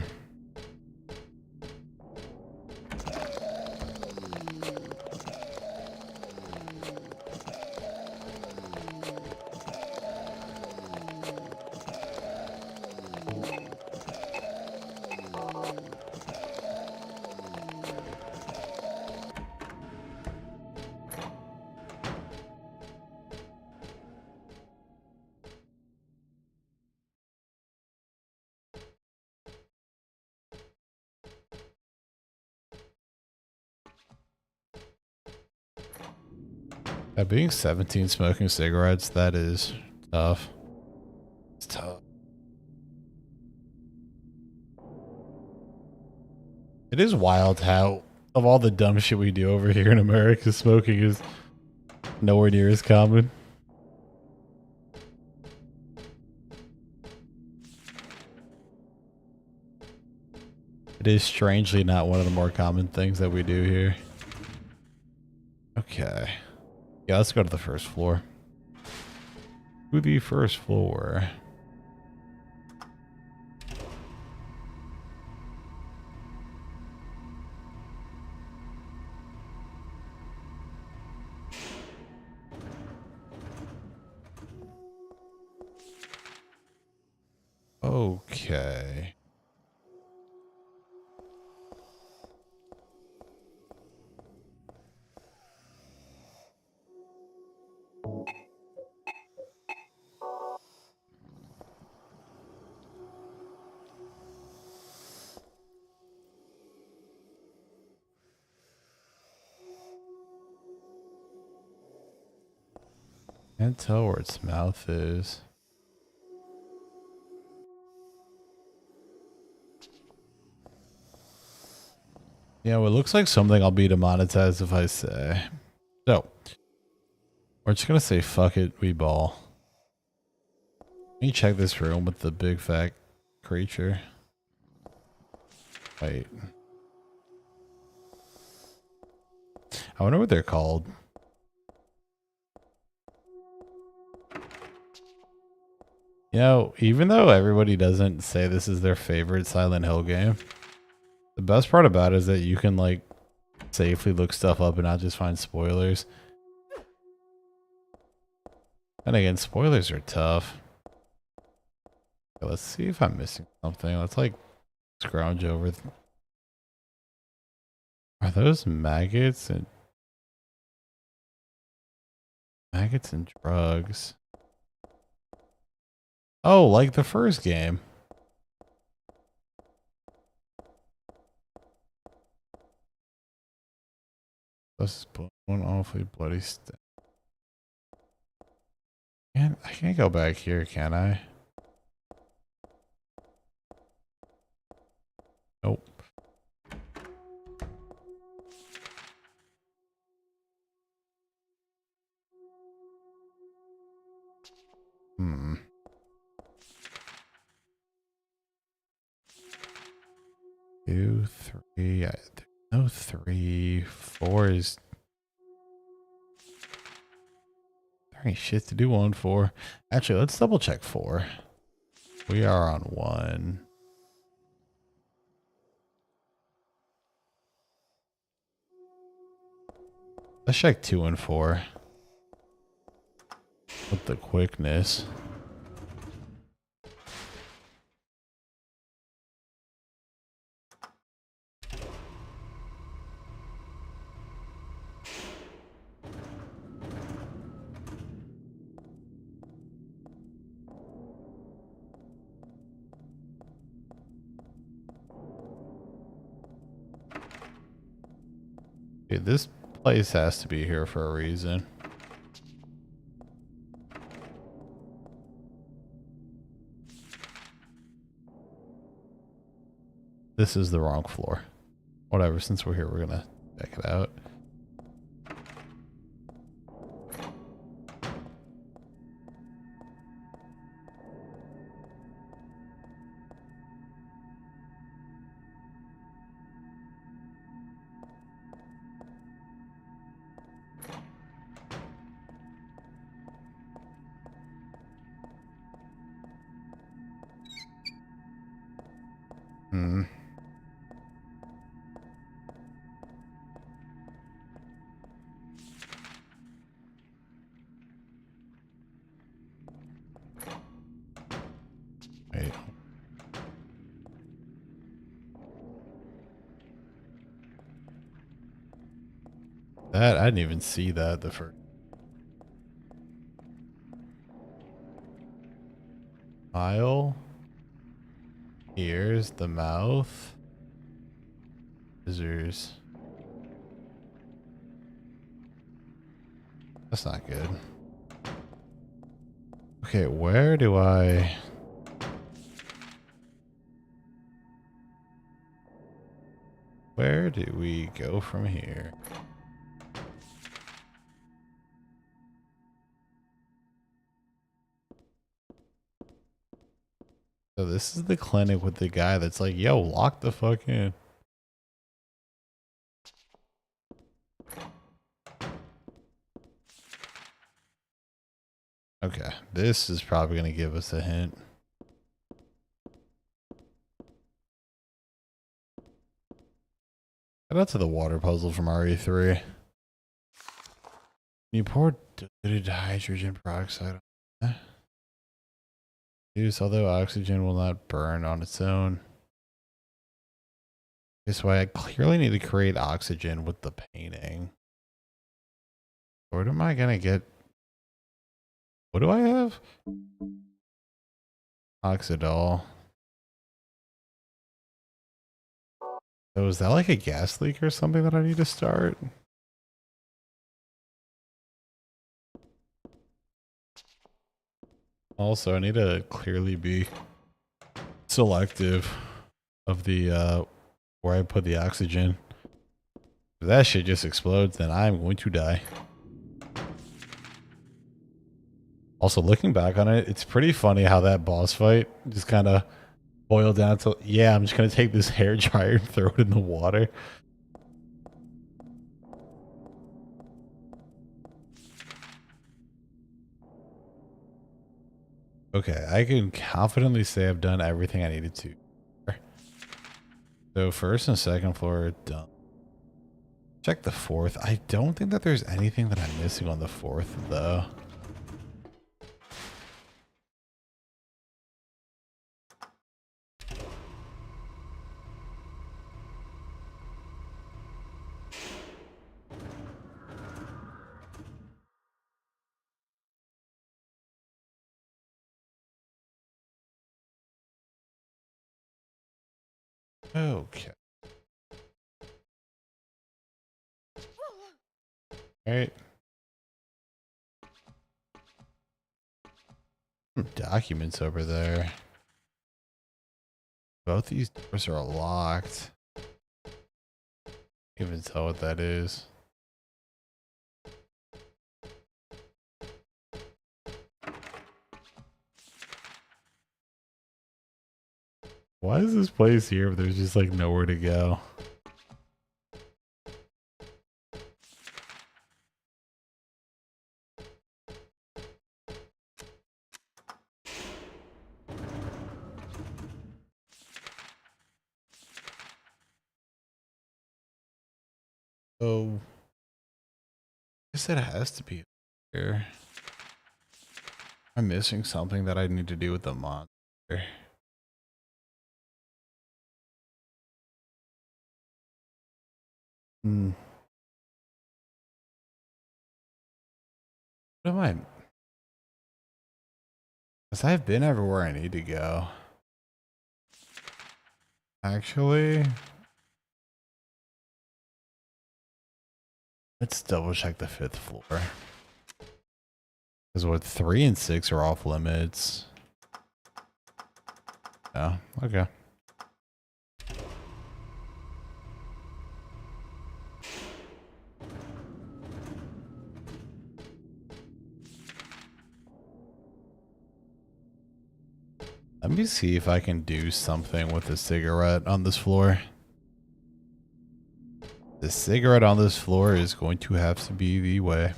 Being 17 smoking cigarettes, that is tough. It's tough. It is wild how, of all the dumb shit we do over here in America, smoking is nowhere near as common. It is strangely not one of the more common things that we do here. Okay. Yeah, let's go to the first floor. To the first floor. Okay. Can't tell where its mouth is. Yeah, well, it looks like something I'll be demonetized if I say. So, we're just gonna say fuck it, we ball. Let me check this room with the big fat creature. Wait. I wonder what they're called. You know, even though everybody doesn't say this is their favorite Silent Hill game, the best part about it is that you can like safely look stuff up and not just find spoilers. And again, spoilers are tough. Okay, let's see if I'm missing something. Let's like scrounge over. Are those maggots and drugs? Oh, like the first game. This is one awfully bloody step. I can't go back here, can I? Nope. Hmm. 2, 3. No 3. 4 is. There ain't shit to do on 4. Actually, let's double check 4. We are on 1. Let's check 2 and 4. With the quickness. Dude, this place has to be here for a reason. This is the wrong floor. Whatever, since we're here, we're gonna check it out. Hmm. Wait. That I didn't even see that the first. Smile. Ears, the mouth. Scissors. That's not good. Okay, where do we go from here? So this is the clinic with the guy that's like, yo, lock the fuck in. Okay, this is probably going to give us a hint. Shout out to the water puzzle from RE3. You pour diluted hydrogen peroxide on it. Use, although oxygen will not burn on its own. That's why I clearly need to create oxygen with the painting. Where am I going to get? What do I have? Oxidol. So is that like a gas leak or something that I need to start? Also, I need to clearly be selective of the where I put the oxygen. If that shit just explodes, then I'm going to die. Also, looking back on it, it's pretty funny how that boss fight just kind of boiled down to, yeah, I'm just going to take this hair dryer and throw it in the water. Okay, I can confidently say I've done everything I needed to. So first and second floor done. Check the fourth. I don't think that there's anything that I'm missing on the fourth though. Okay. All right. Documents over there. Both these doors are locked. Can't even tell what that is. Why is this place here if there's just like nowhere to go? Oh, I guess it has to be here. I'm missing something that I need to do with the monster. Hmm. What am I? Because I've been everywhere I need to go. Actually, let's double check the fifth floor. Because what 3 and 6 are off limits. Oh, okay. Let me see if I can do something with the cigarette on this floor. The cigarette on this floor is going to have to be the way.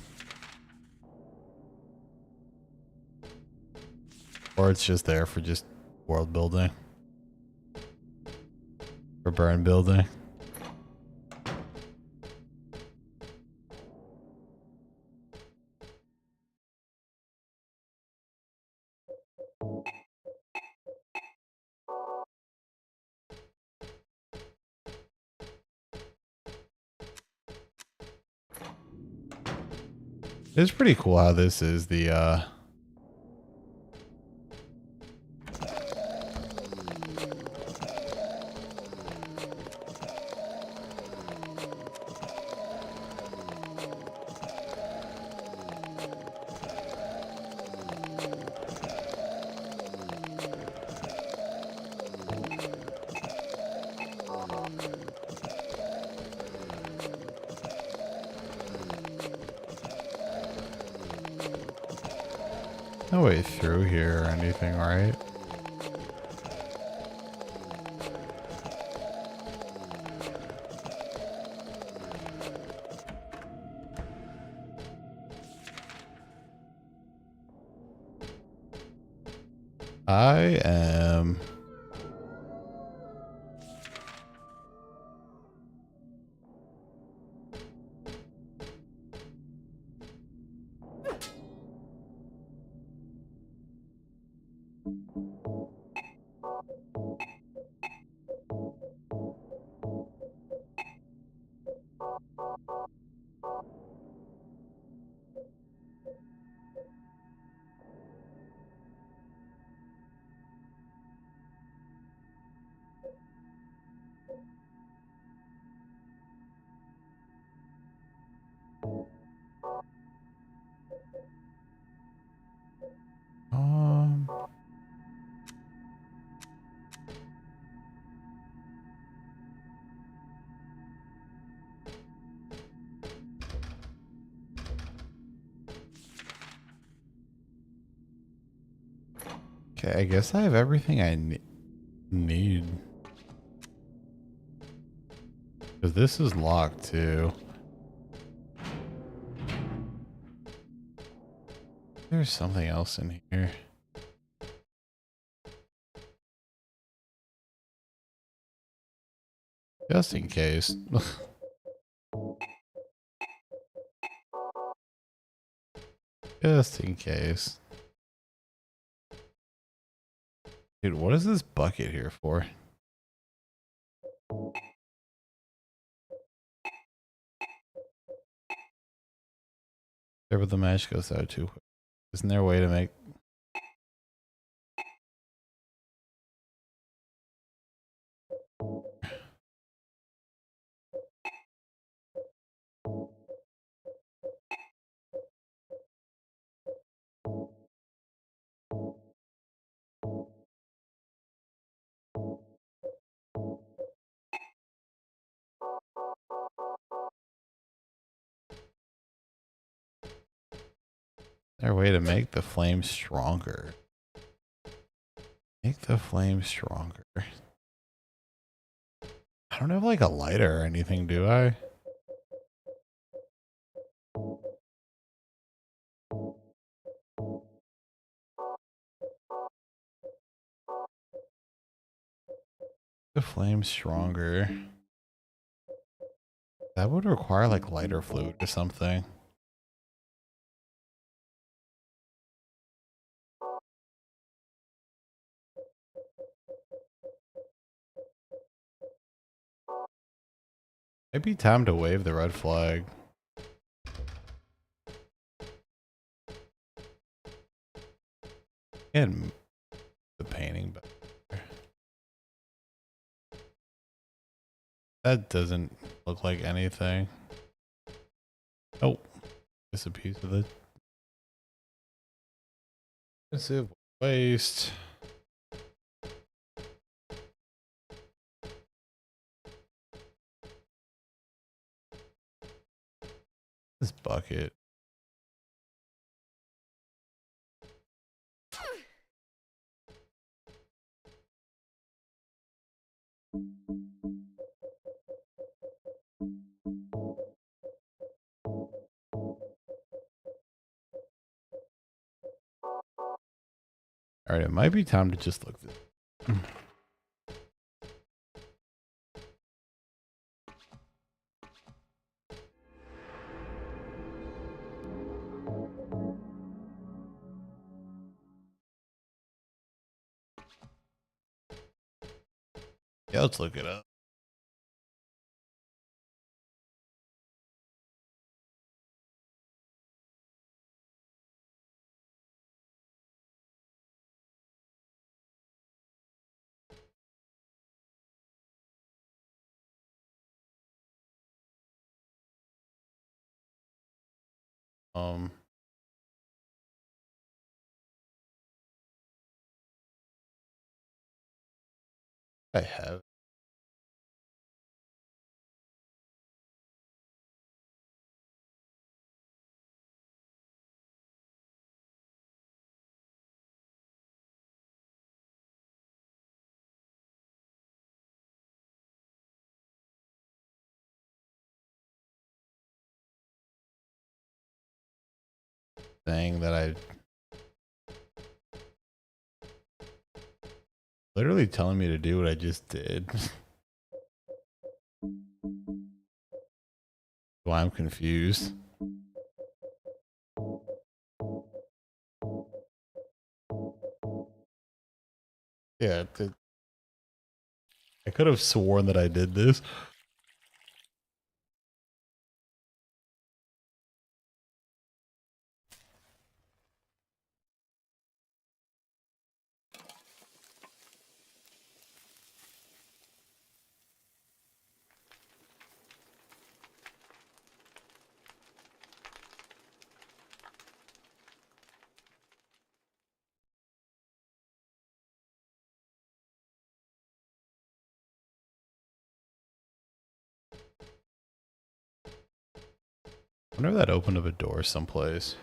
Or it's just there for just world building. for burn building. It's pretty cool how this is the no way through here or anything, right? I am um okay, I guess I have everything I need. Because this is locked too. There's something else in here. Just in case. Just in case. Dude, what is this bucket here for? There, but the match goes out too quick. Isn't there a way to make... Is there a way to make the flame stronger? Make the flame stronger. I don't have like a lighter or anything, do I? The flame stronger. That would require like lighter fluid or something. Might be time to wave the red flag. And the painting better. That doesn't look like anything. Oh, just a piece of it. Expensive waste. This bucket. All right, it might be time to just look this. Yeah, let's look it up. Um, I have. Thing that I literally telling me to do what I just did. Why I'm confused. Yeah, I could have sworn that I did this. I wonder if that opened up a door someplace.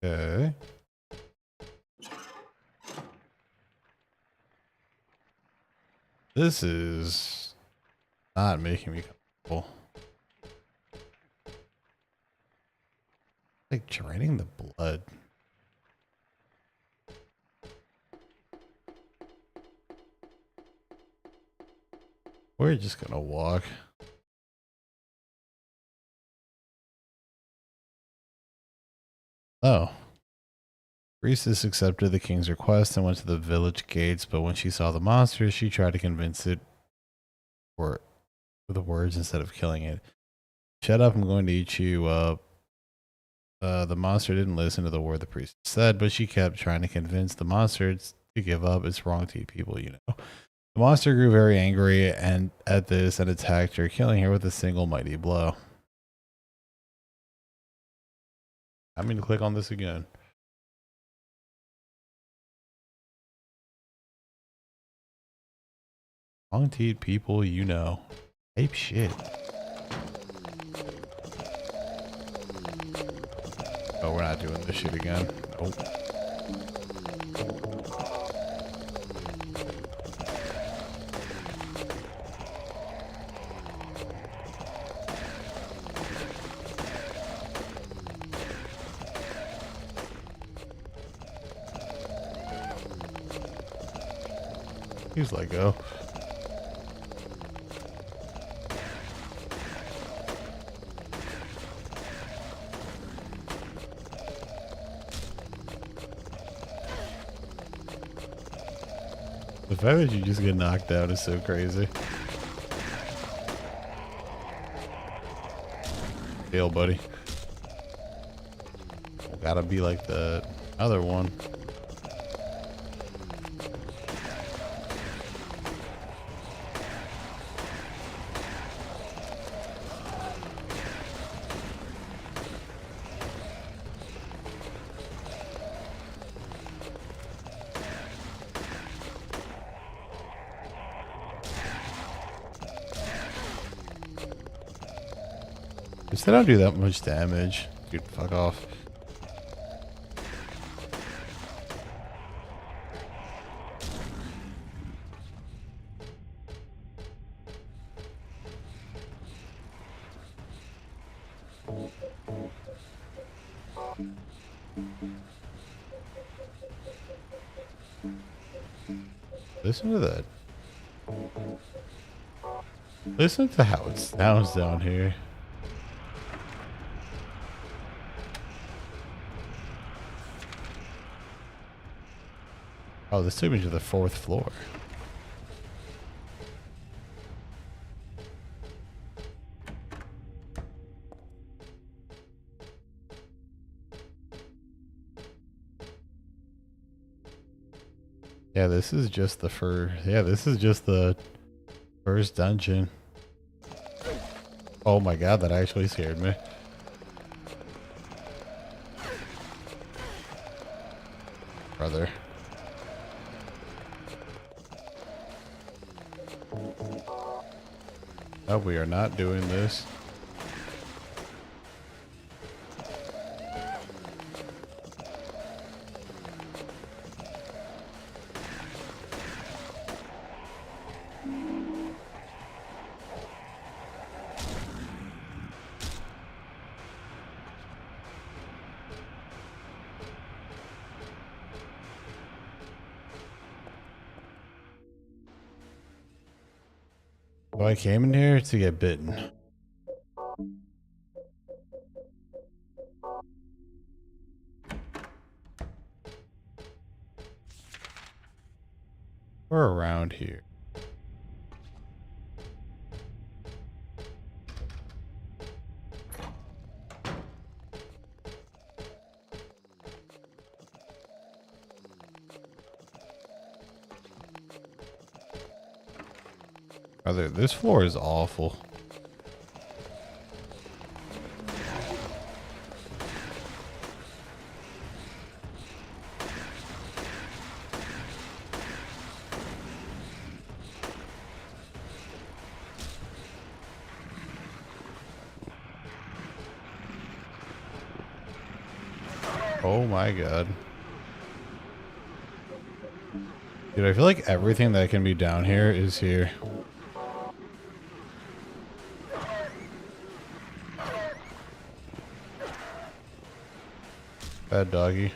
Okay. This is not making me comfortable. Like draining the blood. We're just gonna walk. Oh. Priestess accepted the king's request and went to the village gates, but when she saw the monster, she tried to convince it with the words instead of killing it. Shut up, I'm going to eat you up. The monster didn't listen to the word the priest said, but she kept trying to convince the monster to give up. It's wrong to eat people, you know. The monster grew very angry and at this and attacked her, killing her with a single mighty blow. I mean to click on this again. Wrong to eat people, you know. Ape shit. Oh, we're not doing this shit again. Nope. He's let go. The fact that you just get knocked out is so crazy. Deal, buddy. Gotta be like the other one. They don't do that much damage. Dude, fuck off. Listen to that. Listen to how it sounds down here. Oh, this took me to the 4th floor. Yeah, this is just the first. Yeah, this is just the first dungeon. Oh my god, that actually scared me. Brother. No, we are not doing this. So I came in here to get bitten. We're around here. Brother, this floor is awful. Oh my god. Dude, I feel like everything that can be down here is here. Bad doggy.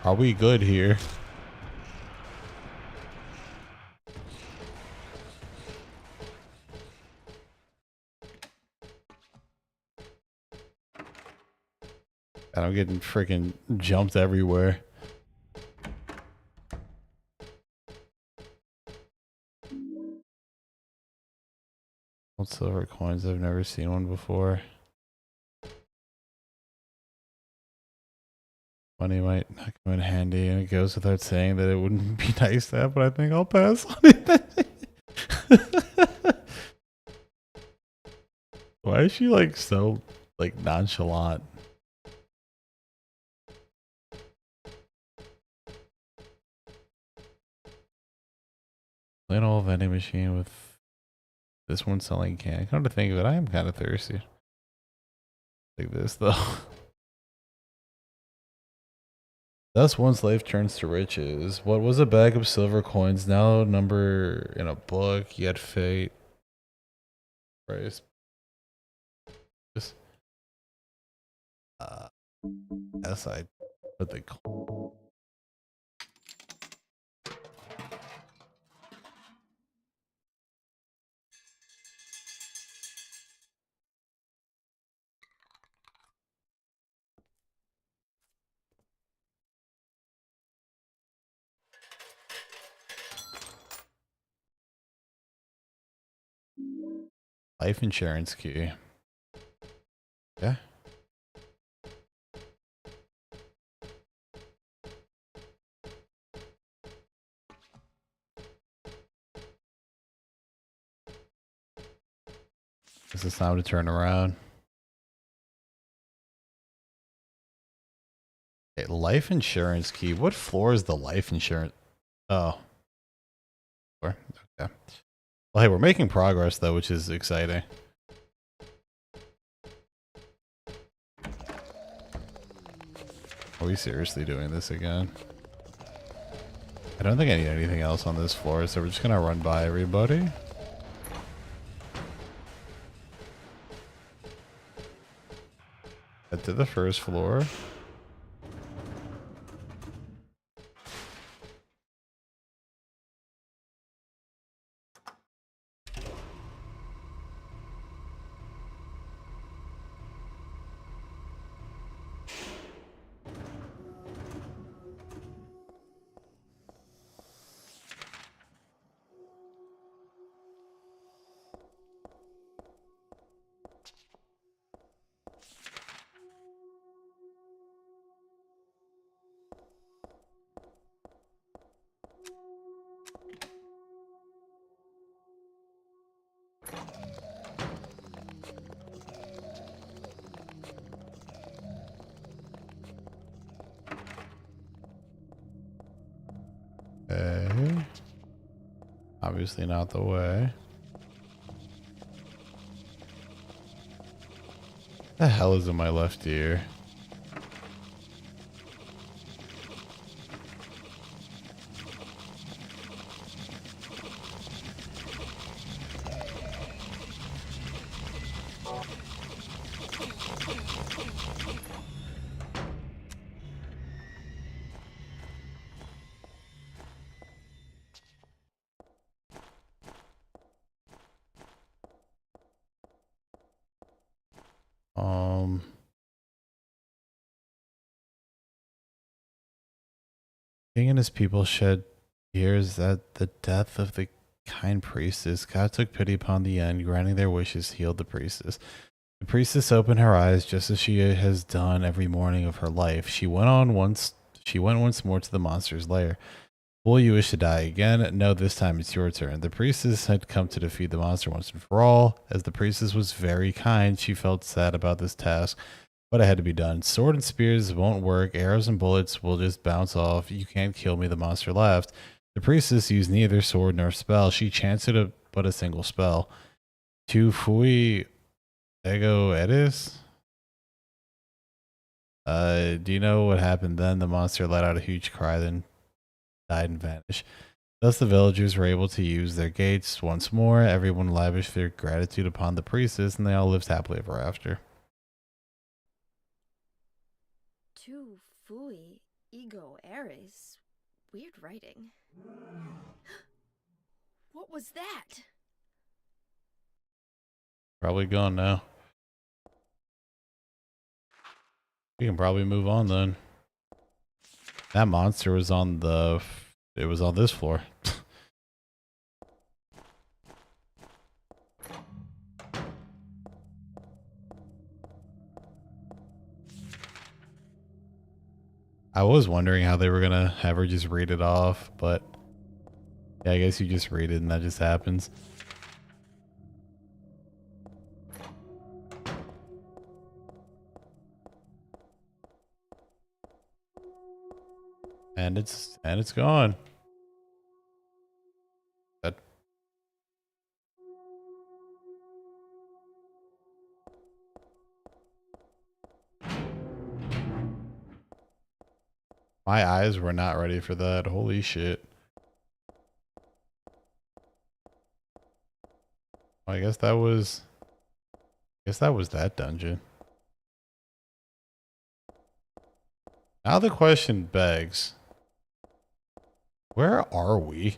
Are we good here? God, I'm getting freaking jumped everywhere. Old silver coins, I've never seen one before. Money might not come in handy, and it goes without saying that it wouldn't be nice to have, but I think I'll pass on it. Why is she like so like nonchalant? Plain old vending machine with this one selling can. Come to think of it, I am kind of thirsty. Like this though. Thus one slave turns to riches. What was a bag of silver coins? Now number in a book. Yet fate. Price. Just yes, I put the life insurance key. Yeah. This is time to turn around. Okay, life insurance key. What floor is the life insurance? Oh. Floor. Okay. Well, hey, we're making progress though, which is exciting. Are we seriously doing this again? I don't think I need anything else on this floor, so we're just gonna run by everybody. Head to the first floor. Obviously not the way. The hell is in my left ear? King and his people shed tears at the death of the kind priestess. God took pity upon the end, granting their wishes, healed the priestess. The priestess opened her eyes just as she has done every morning of her life. She went once more to the monster's lair. Will you wish to die again? No, this time it's your turn. The priestess had come to defeat the monster once and for all. As the priestess was very kind, she felt sad about this task, but it had to be done. Sword and spears won't work. Arrows and bullets will just bounce off. You can't kill me, the monster laughed. The priestess used neither sword nor spell. She chanced but a single spell. Tu fui ego edis? Do you know what happened then? The monster let out a huge cry, then died and vanished. Thus the villagers were able to use their gates once more. Everyone lavished their gratitude upon the priestess, and they all lived happily ever after. Tu fui ego eris. Weird writing. What was that? Probably gone now. We can probably move on then. That monster was on it was on this floor. I was wondering how they were gonna have her just read it off, but yeah, I guess you just read it and that just happens. And it's gone. That my eyes were not ready for that. Holy shit. I guess that was that dungeon. Now the question begs, where are we?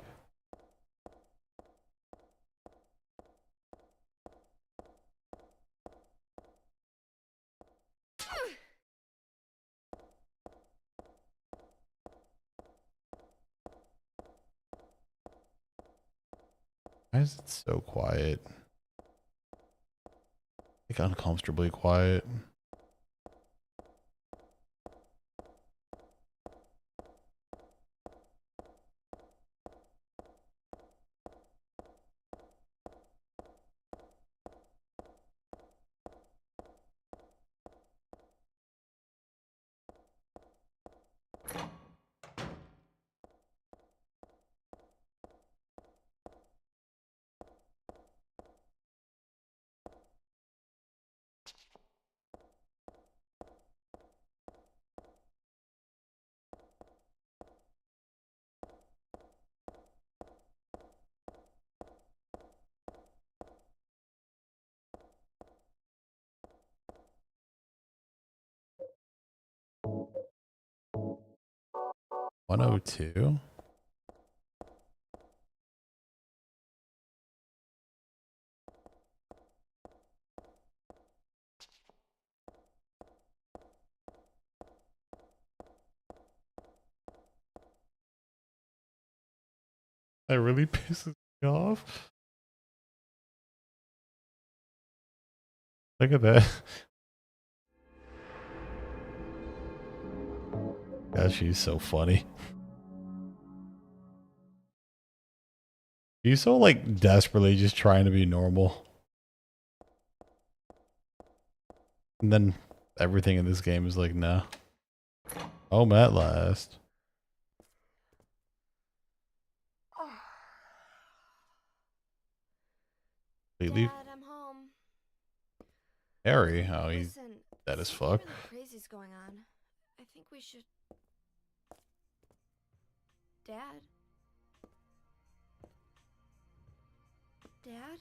Why is it so quiet? Like uncomfortably quiet. $102. That really pisses me off. Look at that. God, she's so funny. She's so like desperately just trying to be normal. And then everything in this game is like, no. Home at last. completely Dad, I'm home. Harry. Oh, he's Listen, dead as something fuck. really crazy's going on. I think we should. Dad? Dad?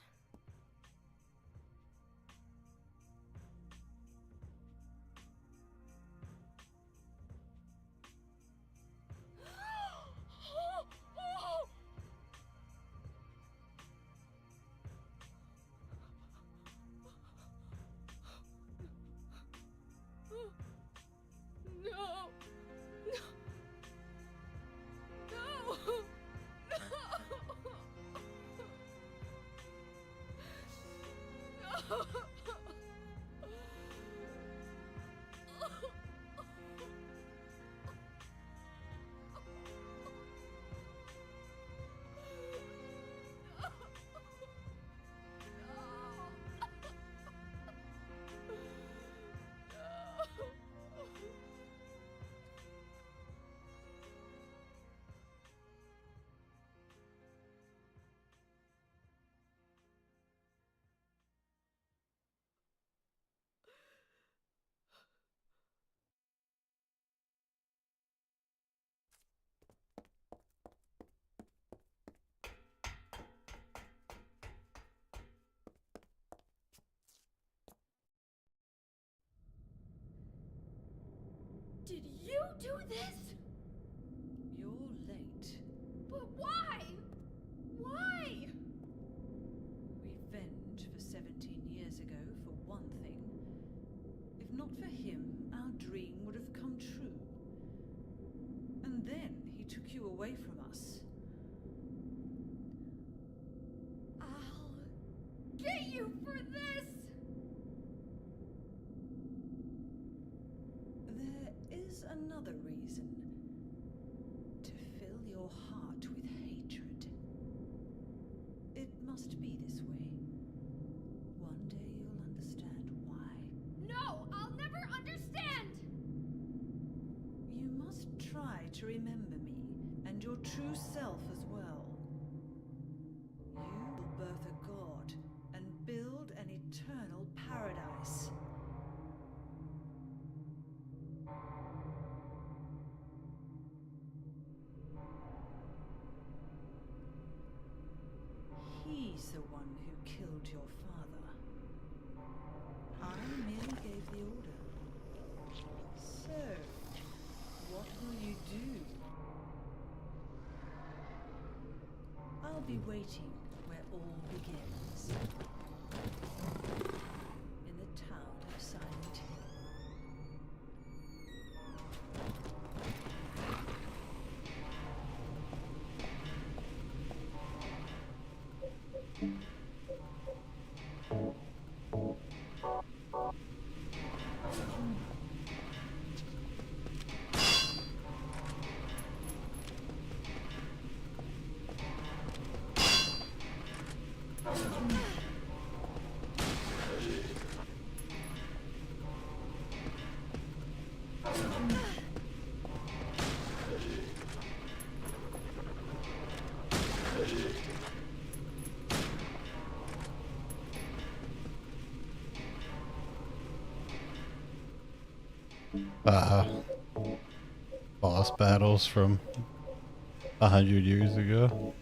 No. No. No. No. Did you do this? You're late. But why? Why? Revenge for 17 years ago, for one thing. If not for him, our dream would have come true. And then he took you away from us. I'll get you for this! There is another reason. To fill your heart with hatred. It must be this way. One day you'll understand why. No, I'll never understand! You must try to remember me, and your true self as well. You will birth a god, and build an eternal paradise. He's the one who killed your father. I merely gave the order. So, what will you do? I'll be waiting where all begins. In the town of Silent Hill. Boss battles from 100 years ago.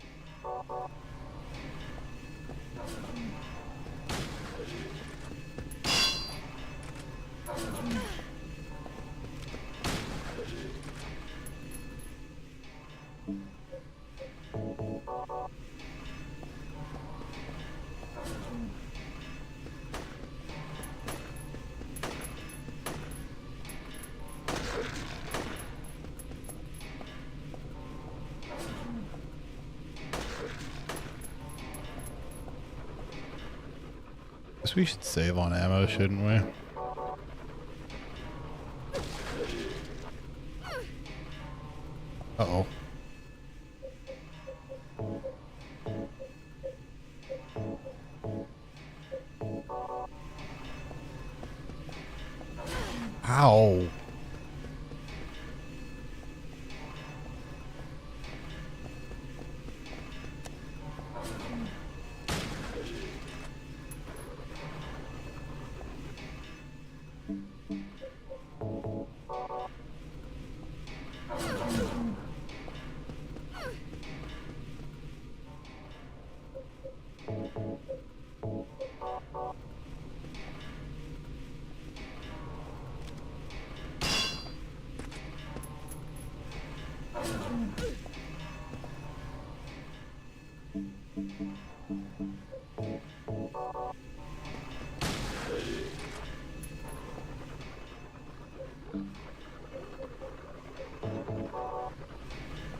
Guess we should save on ammo, shouldn't we? Uh-oh. Ow.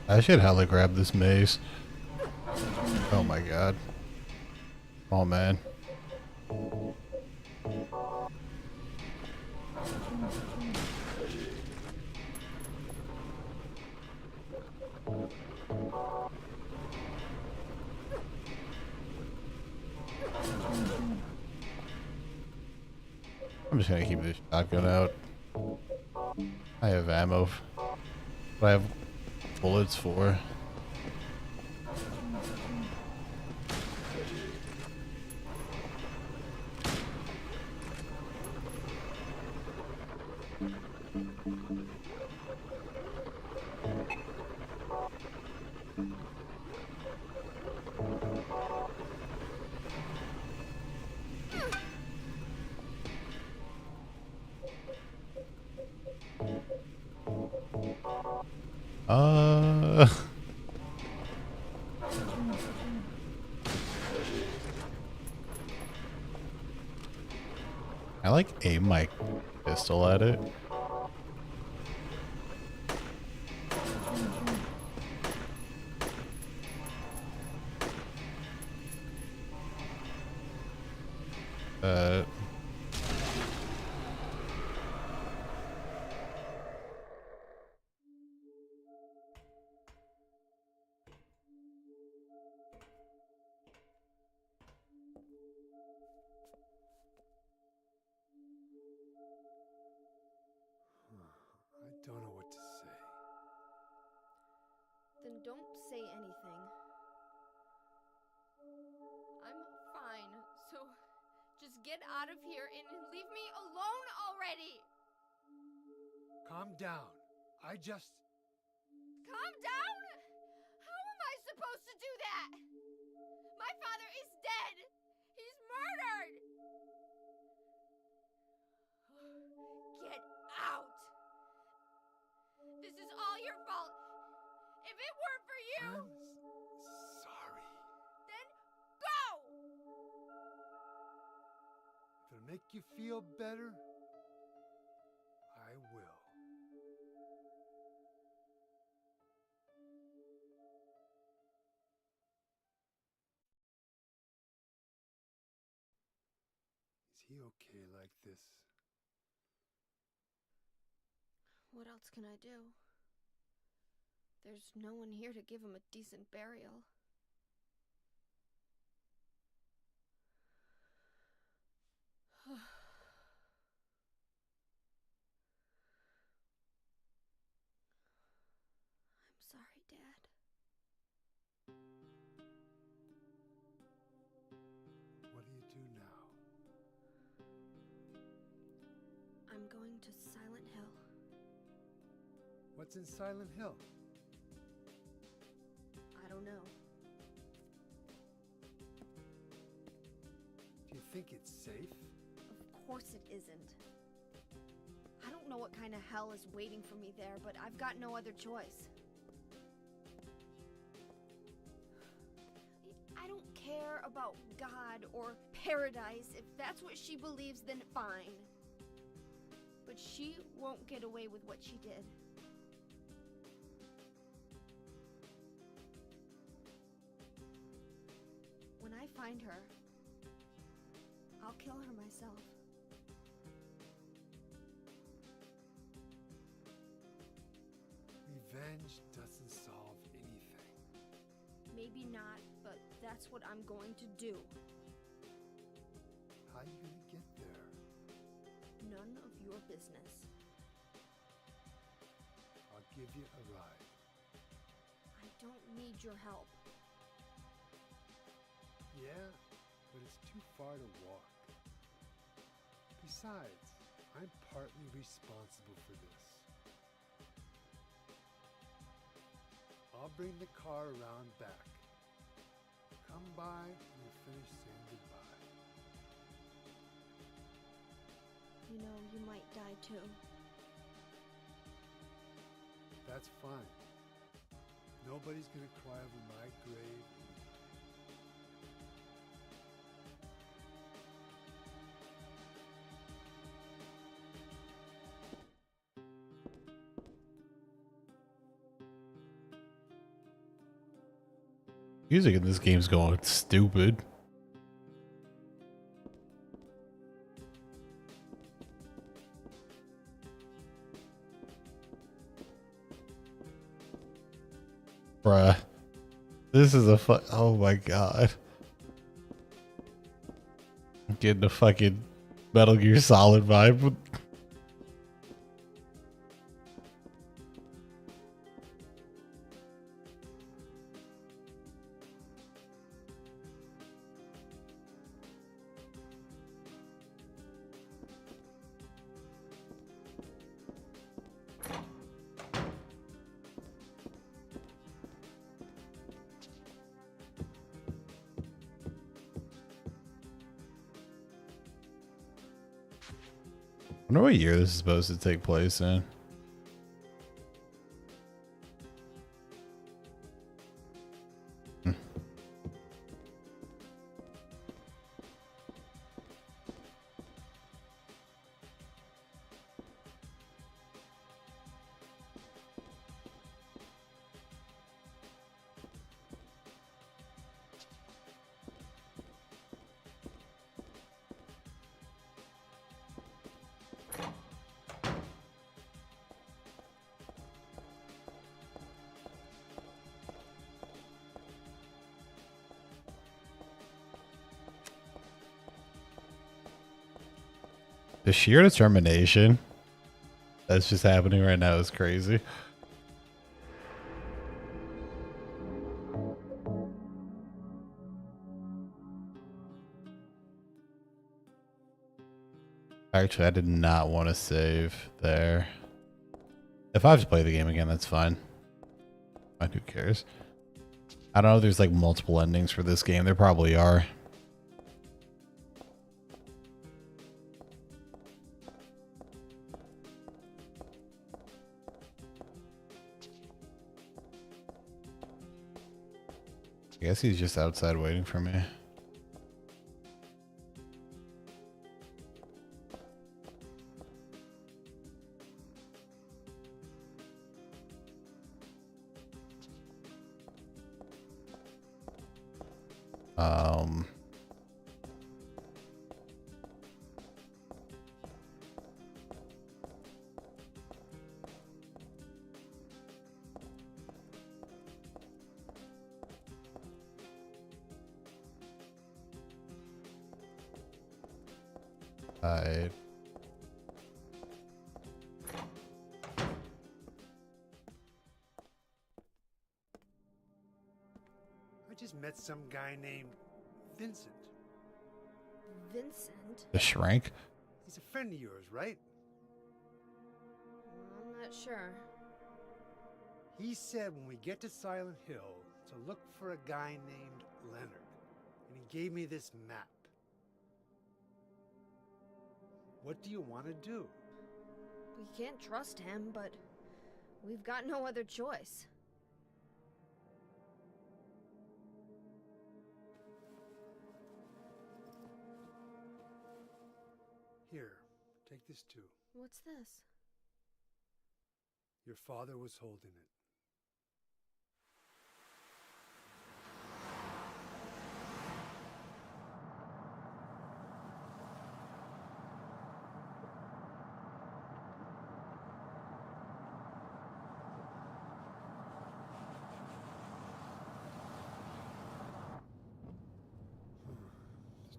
I should hella grab this mace. Oh my god. Oh man. I'm just gonna keep this shotgun out. I have ammo. What I have bullets for. I like aim my pistol at it. I don't know what to say. Then don't say anything. I'm fine, so just get out of here and leave me alone already! Calm down. I just... Calm down? How am I supposed to do that? My father is dead! He's murdered! Get out! This is all your fault! If it weren't for you, I'm sorry. then go! If it'll make you feel better, I will. Is he okay like this? What else can I do? There's no one here to give him a decent burial. I'm sorry, Dad. What do you do now? I'm going to Silent Hill. What's in Silent Hill? I don't know. Do you think it's safe? Of course it isn't. I don't know what kind of hell is waiting for me there, but I've got no other choice. I don't care about God or paradise. If that's what she believes, then fine. But she won't get away with what she did. When I find her, I'll kill her myself. Revenge doesn't solve anything. Maybe not, but that's what I'm going to do. How are you gonna get there? None of your business. I'll give you a ride. I don't need your help. Yeah, but it's too far to walk. Besides, I'm partly responsible for this. I'll bring the car around back. Come by when you finish saying goodbye. You know, you might die too. That's fine. Nobody's gonna cry over my grave. Music in this game's going stupid. Bruh. This is oh my god. I'm getting a fucking Metal Gear Solid vibe. I wonder what year this is supposed to take place in. The sheer determination that's just happening right now is crazy. Actually, I did not want to save there. If I have to play the game again, that's fine. Fine, who cares? I don't know if there's like multiple endings for this game. There probably are. I guess he's just outside waiting for me. I just met some guy named Vincent. Vincent? the shrink. He's a friend of yours, right? I'm not sure. He said when we get to Silent Hill to look for a guy named Leonard. And he gave me this map. What do you want to do? We can't trust him, but we've got no other choice. Here, take this too. What's this? Your father was holding it.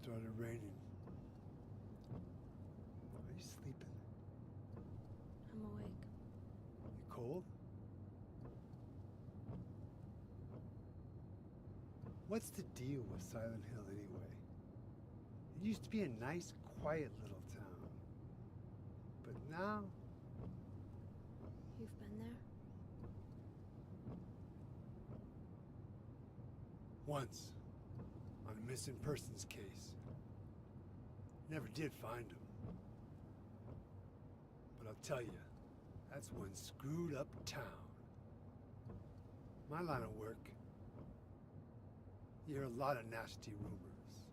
Started raining. Are you sleeping? I'm awake. You cold? What's the deal with Silent Hill anyway? It used to be a nice, quiet little town. now? You've been there? Once, on a missing persons case. Never did find him. But I'll tell you, that's one screwed up town. My line of work, you hear a lot of nasty rumors.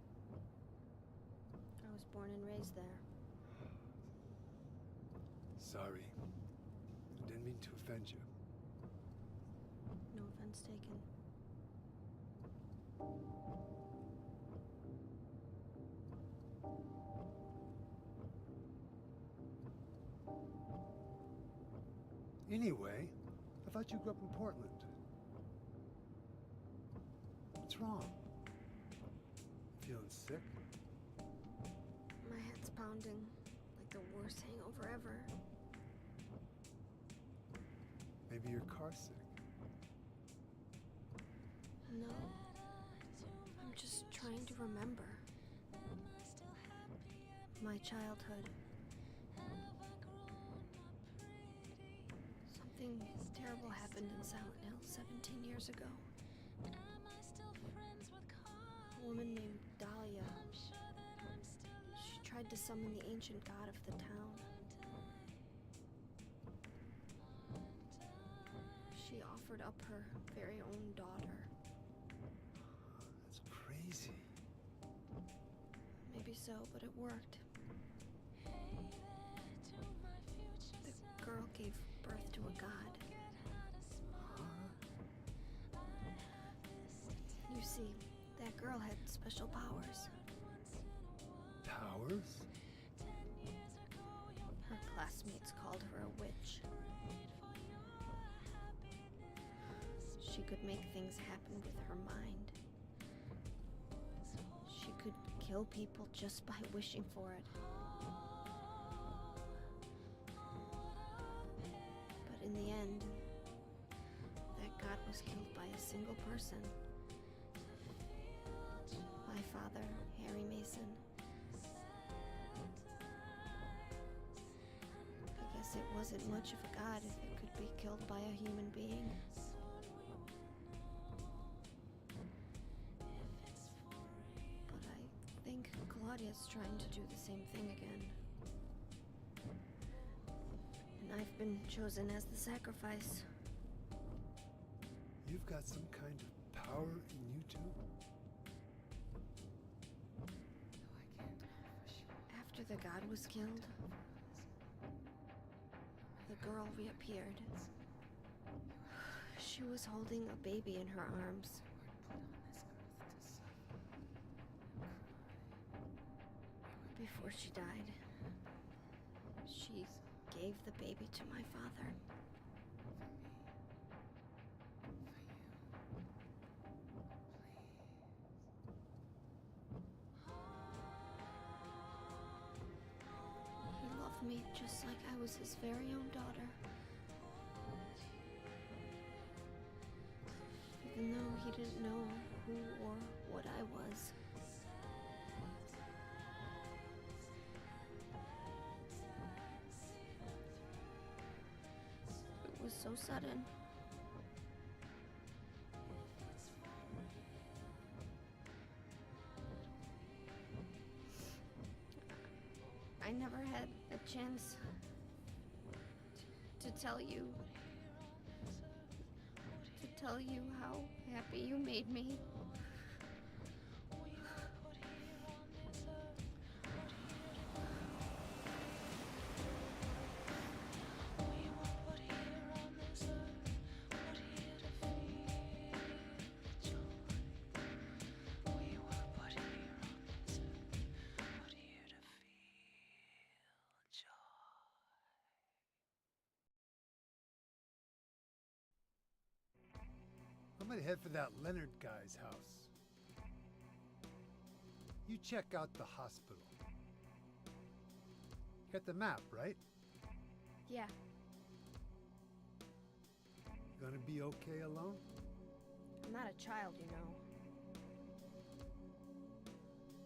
I was born and raised there. Sorry. I didn't mean to offend you. No offense taken. Anyway, I thought you grew up in Portland. What's wrong? Feeling sick? My head's pounding like the worst hangover ever. Maybe your car's sick. No. I'm just trying to remember. My childhood. Something terrible happened in Silent Hill 17 years ago. A woman named Dahlia. She tried to summon the ancient god of the town. She offered up her very own daughter. That's crazy. Maybe so, but it worked. The girl gave birth to a god. You see, that girl had special powers. Powers? Her classmates called her a witch. She could make things happen with her mind. She could kill people just by wishing for it. But in the end, that god was killed by a single person. My father, Harry Mason. I guess it wasn't much of a god if it could be killed by a human being. But I think Claudia's trying to do the same thing again. And I've been chosen as the sacrifice. You've got some kind of power in you too? After the god was killed, the girl reappeared. She was holding a baby in her arms. Before she died, she gave the baby to my father. He loved me just like I was his very own daughter. Even though he didn't know who or what I was. It was so sudden. I never had a chance to tell you how happy you made me. I'm gonna head for that Leonard guy's house. You check out the hospital. You got the map, right? Yeah, You gonna be okay alone? I'm not a child, you know.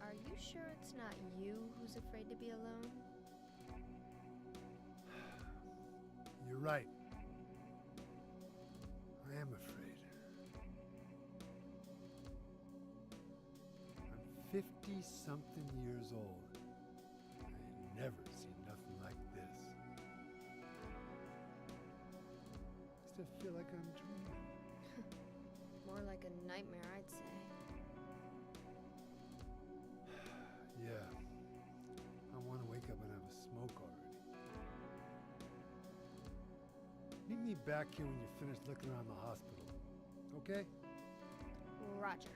Are you sure it's not you who's afraid to be alone? right. I am afraid. I'm 50-something years old. I never seen nothing like this. I still feel like I'm dreaming. More like a nightmare, I'd say. Yeah. I want to wake up and have a smoke already. Meet me back here when you're finished looking around the hospital. Okay? Roger.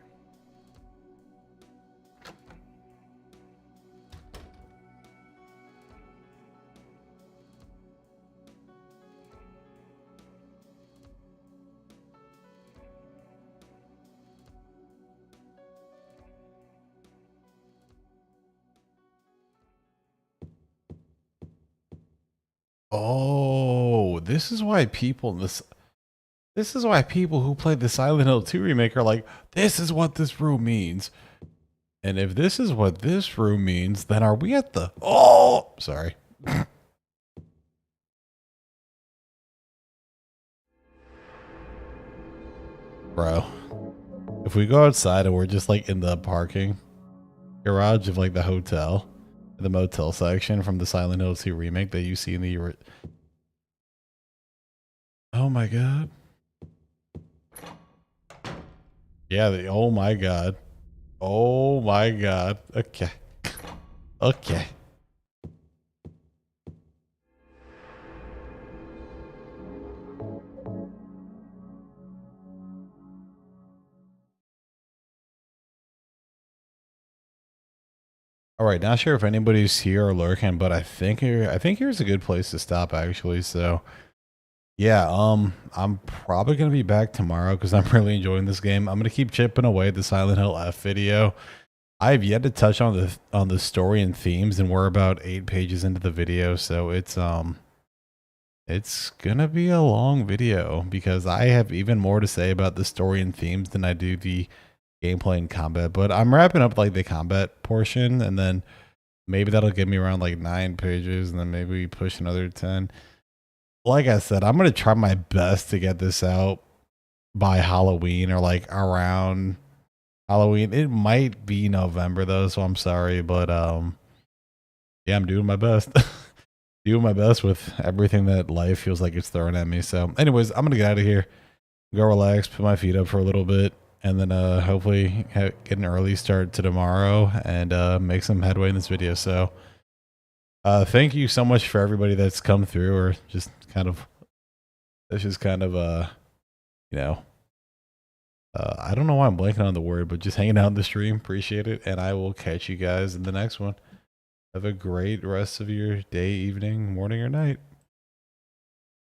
Oh, this is why people this is why people who played the Silent Hill 2 remake are like, this is what this room means. And if this is what this room means, then are we at the sorry. Bro, if we go outside and we're just like in the parking garage of like the hotel, the motel section from the Silent Hill 2 remake that you see in the oh my god. Yeah, oh my god. Oh my god. Okay. Okay. All right, not sure if anybody's here or lurking, but I think here's a good place to stop actually. So, yeah, I'm probably gonna be back tomorrow because I'm really enjoying this game. I'm gonna keep chipping away at the Silent Hill F video. I've yet to touch on the story and themes, and we're about 8 pages into the video, so it's gonna be a long video because I have even more to say about the story and themes than I do the gameplay and combat. But I'm wrapping up like the combat portion, and then maybe that'll get me around like 9 pages, and then maybe we push another 10. Like I said, I'm gonna try my best to get this out by Halloween or like around Halloween. It might be November though, so I'm sorry, but yeah, I'm doing my best. Doing my best with everything that life feels like it's throwing at me. So anyways, I'm gonna get out of here, go relax, put my feet up for a little bit, and then hopefully get an early start to tomorrow and make some headway in this video. So thank you so much for everybody that's come through, or just kind of you know, I don't know why I'm blanking on the word, but just hanging out in the stream. Appreciate it, and I will catch you guys in the next one. Have a great rest of your day, evening, morning, or night.